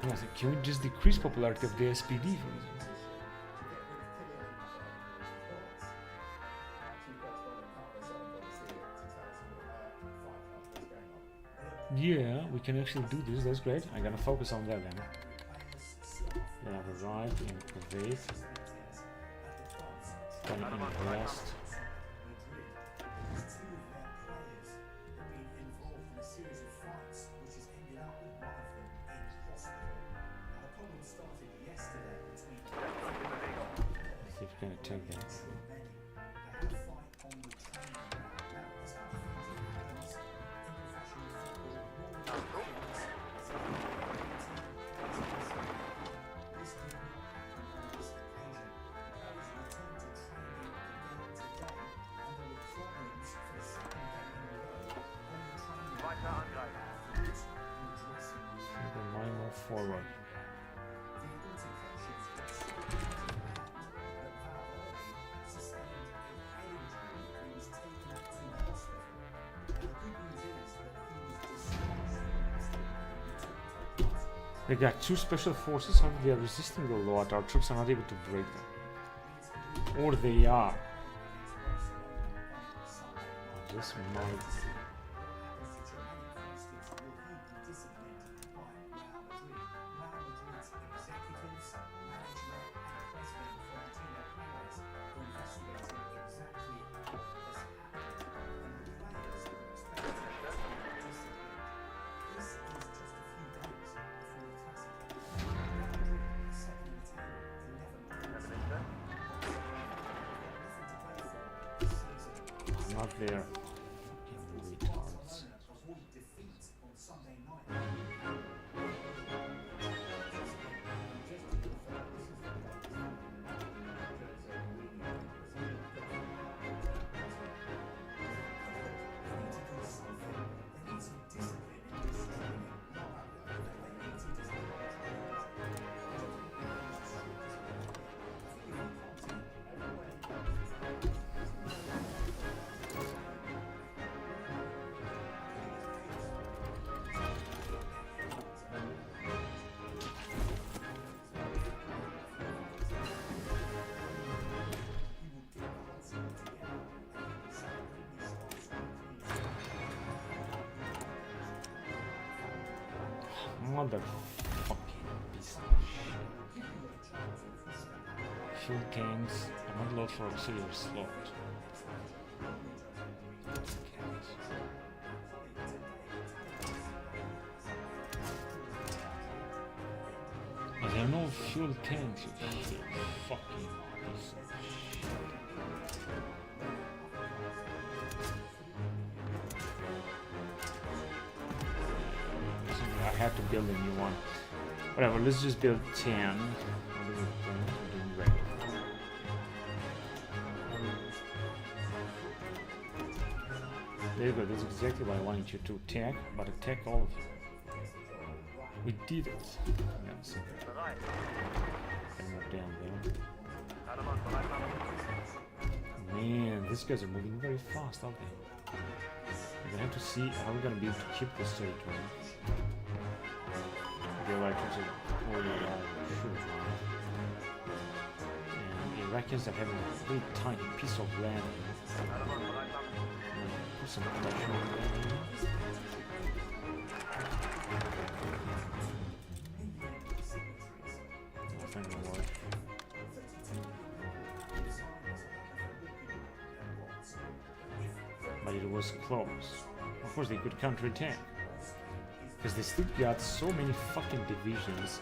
Yeah, so can we just decrease popularity of the SPD, for example? Yeah, we can actually do this. That's great. I'm gonna focus on that then. They have arrived in Kuwait. Gonna invest. Let's see if we can attack that. Forward. They got 2 special forces, however they are resisting a lot. Our troops are not able to break them. Or they are. This might... Not there. Fucking retards. Motherfucking piece of shit. Fuel tanks are not load for auxiliary slot. But there are no fuel tanks, you shit. Fucking piece of shit. I had to build a new one. Whatever, let's just build 10. There you go, that's exactly what I wanted you to attack, but attack all of you. We did it. Yes. Down there. Man, these guys are moving very fast, aren't they? We're gonna have to see how we're gonna be able to keep this territory. The Iraqis are already sure. And the Iraqis are having a very tiny piece of land. Put some pressure on them. Nothing will work. But it was close. Of course, they could counterattack. Because they still got so many fucking divisions.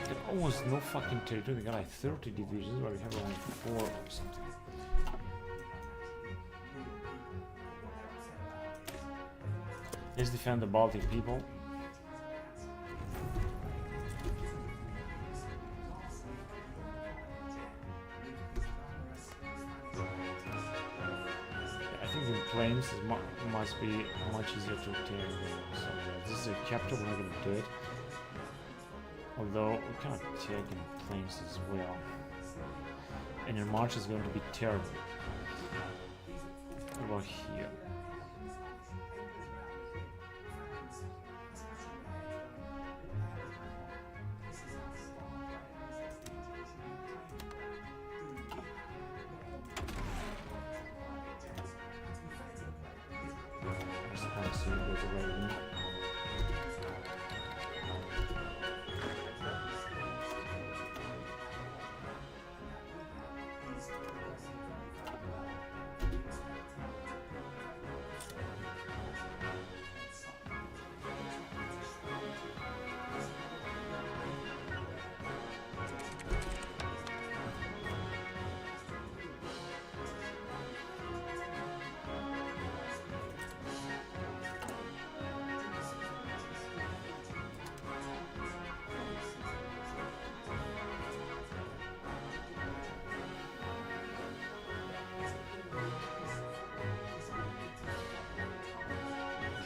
They got almost no fucking territory. They got like 30 divisions, where we have only 4 or something. Let's defend the Baltic people. Plains must be much easier to obtain. So this is a capital, we're not going to do it. Although we can attack in plains as well. And in March is going to be terrible. What about here?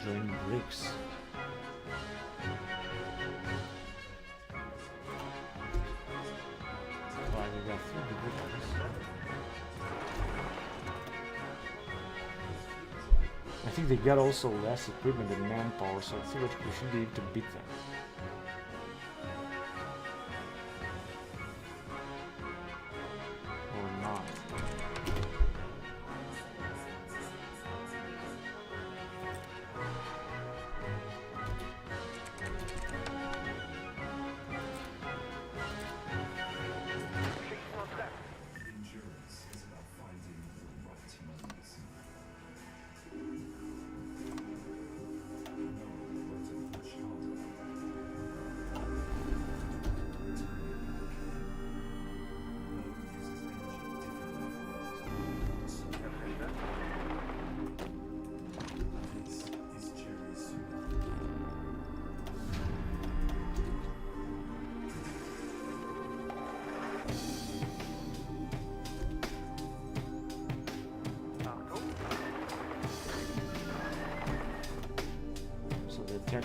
Join BRICS. Right, we got 3 divisions. I think they got also less equipment and manpower, so I think we should be able to beat them.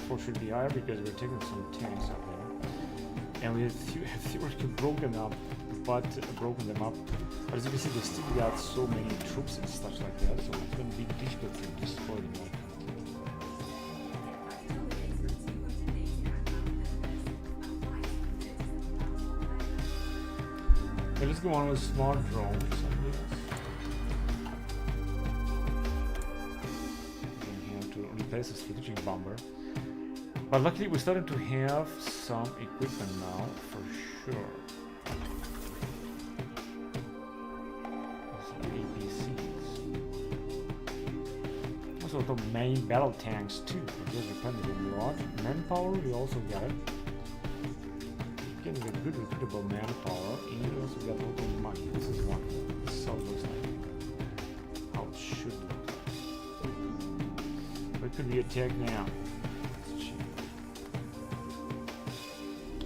force should be higher because we're taking some tanks up there. And we have theoretically broken them up. But as you can see, they still got so many troops and stuff like that, so it's going to be difficult to destroy them all. Okay, let's go on with smart drones, I guess. We have to replace the strategic bomber. But luckily we're starting to have some equipment now, for sure. Also the main battle tanks too, because we depended on a lot. Manpower, we also got it. Getting a good recruitable manpower, and we also got a lot of money. This is one. This is how it looks like. How it should look like. Where could we attack now? Let's check.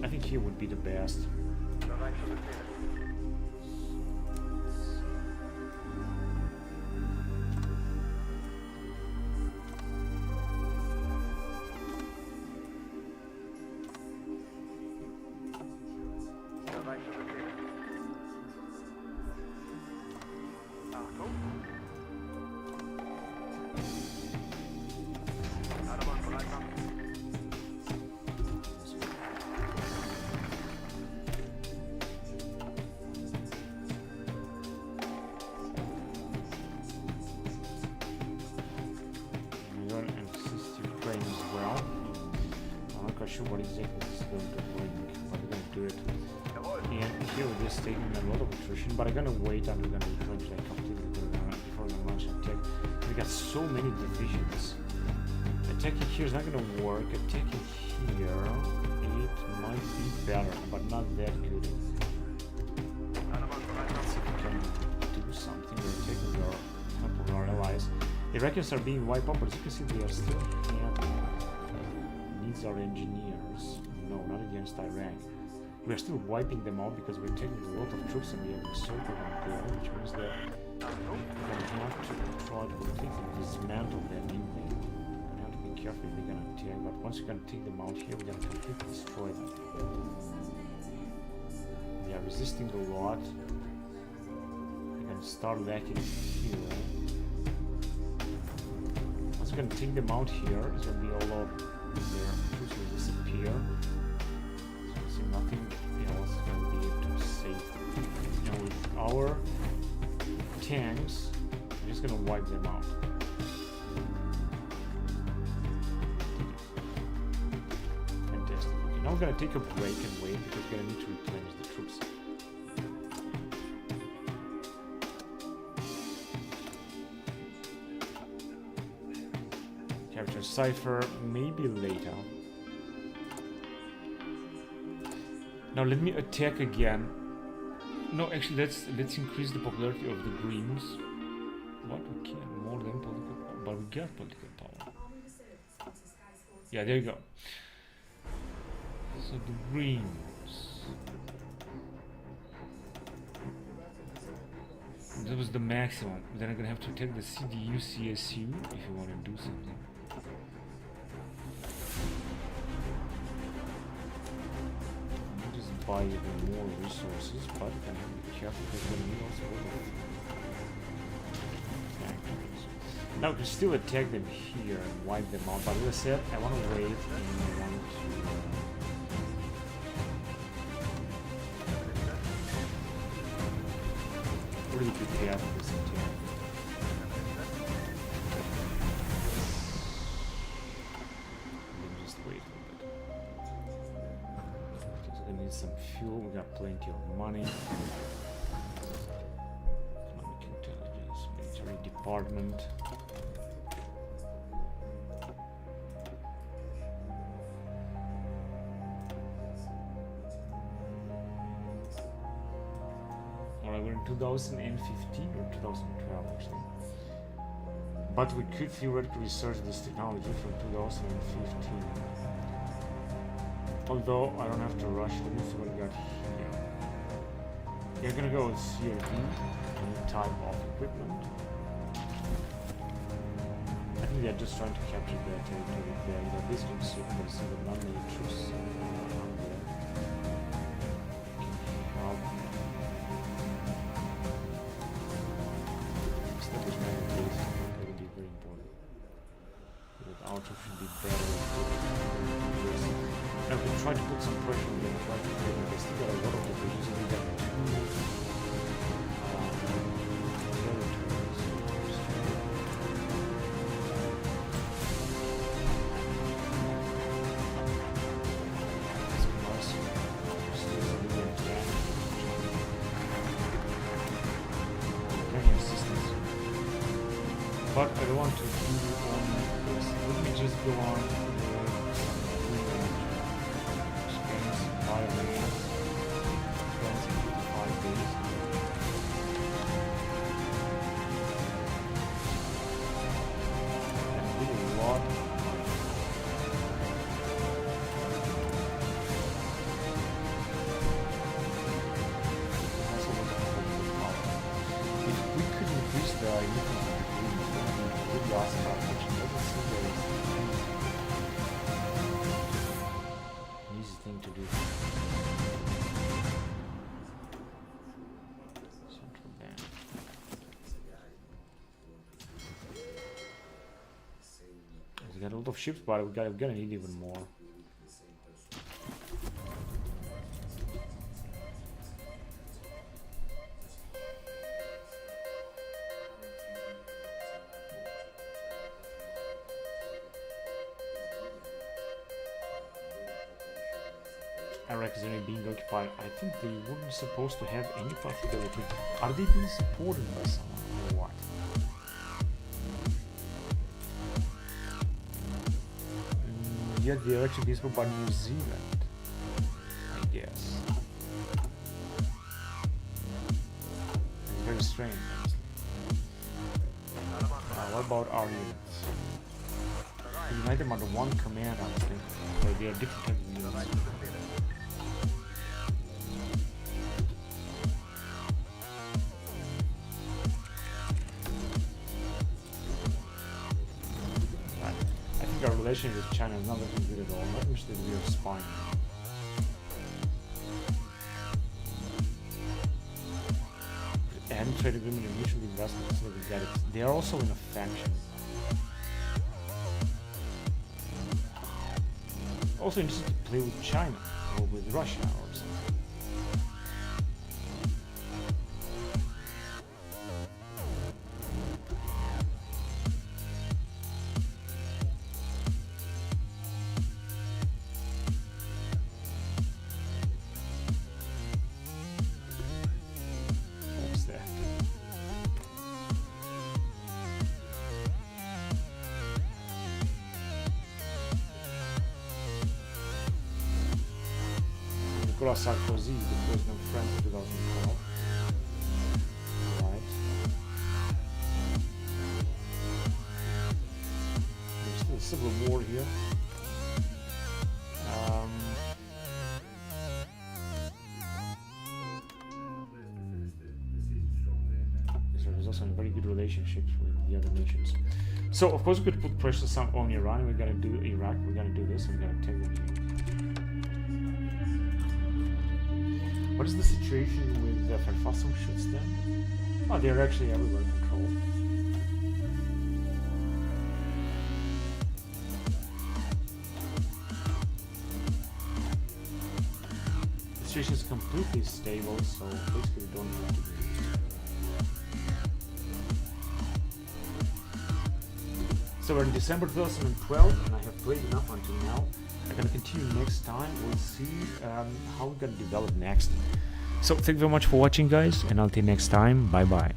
I think here would be the best. Sure what exactly this is going to bring, but we're going to do it. And here we're just taking a lot of attrition, but I'm going to wait until we're going to retrench like completely before we launch an attack. We got so many divisions. Attacking here is not going to work. Attacking here, it might be better, but not that good. Let's see if we can do something. We're taking our help of our allies. The Iraqis are being wiped out, but as you can see, they are still having needs our engineers. No, not against Iraq. We are still wiping them out because we're taking a lot of troops and we have encircled them there, which means that we're going to have to try to completely dismantle them in there. We're going to have to be careful if they're going to attack, but once we're going to take them out here, we're going to completely destroy them. They are resisting a lot. We're going to start lacking here. Once we're going to take them out here, it's going to be all over. Their troops will disappear. So see nothing else going to be able to save them. And with our tanks, we're just going to wipe them out. Fantastic. Okay, now we're going to take a break and wait because we're going to need to replenish the troops. Capture Cypher, maybe later. Now let me attack again. No, actually let's increase the popularity of the Greens. What, we can more than political power, but we got political power. Yeah, there you go. So the Greens. That was the maximum. Then I'm gonna have to take the CDU, CSU if you want to do something. Buy even more resources, but I'm going to be careful because we're going to need also a lot of factories. Now we can still attack them here and wipe them out, but as I said, I want to wait and I want to really prepare for this attack. Let me just wait a little bit. We need some fuel, we got plenty of money. Economic intelligence, military department. Alright, we're in 2015 or 2012 actually. But we could theoretically research this technology from 2015. Although I don't have to rush, let me see what we got here. You're gonna go with CRD, any type of equipment. I think they're just trying to capture their territory there. They're basically so you can see the non-native troops around there. Establishment of base will be very important. But our troops should be better. And we try to put some pressure on them, try to play them. They still got a lot of divisions, and we got two territories. But I don't want to do on this. Let me just go on Spain's violence. France in 55 days. And did a lot. Also was a whole problem. If we could increase the really awesome application. Doesn't seem very an easy thing to do. Central bank. We got a lot of ships, but we're gonna need even more. Iraq is only being occupied. I think they weren't supposed to have any possibility. Are they being supported by someone or what? Yet they're actually being supported by New Zealand, I guess. It's very strange. What about our units? We unite them under one command, I think. So they are different types of units. Our relationship with China is not looking good at all. Not much that we are spying. And trade agreement and mutual investment, so we got it. They are also in a faction. Also interested to play with China or with Russia or something. Nicolas Sarkozy, the president of France in 2012. Right. There's still a civil war here. There's also very good relationships with the other nations. So of course we could put pressure on Iran. We're gonna do Iraq. We're gonna do this. We're gonna take them here. What is the situation with the Verfassungsschutz then? Oh, they're actually everywhere controlled. The situation is completely stable, so basically we don't have to do it. So we're in December 2012, and I have played enough until now. I'm gonna continue next time. We'll see how we're gonna develop next. So thank you very much for watching, guys, and until next time, bye bye.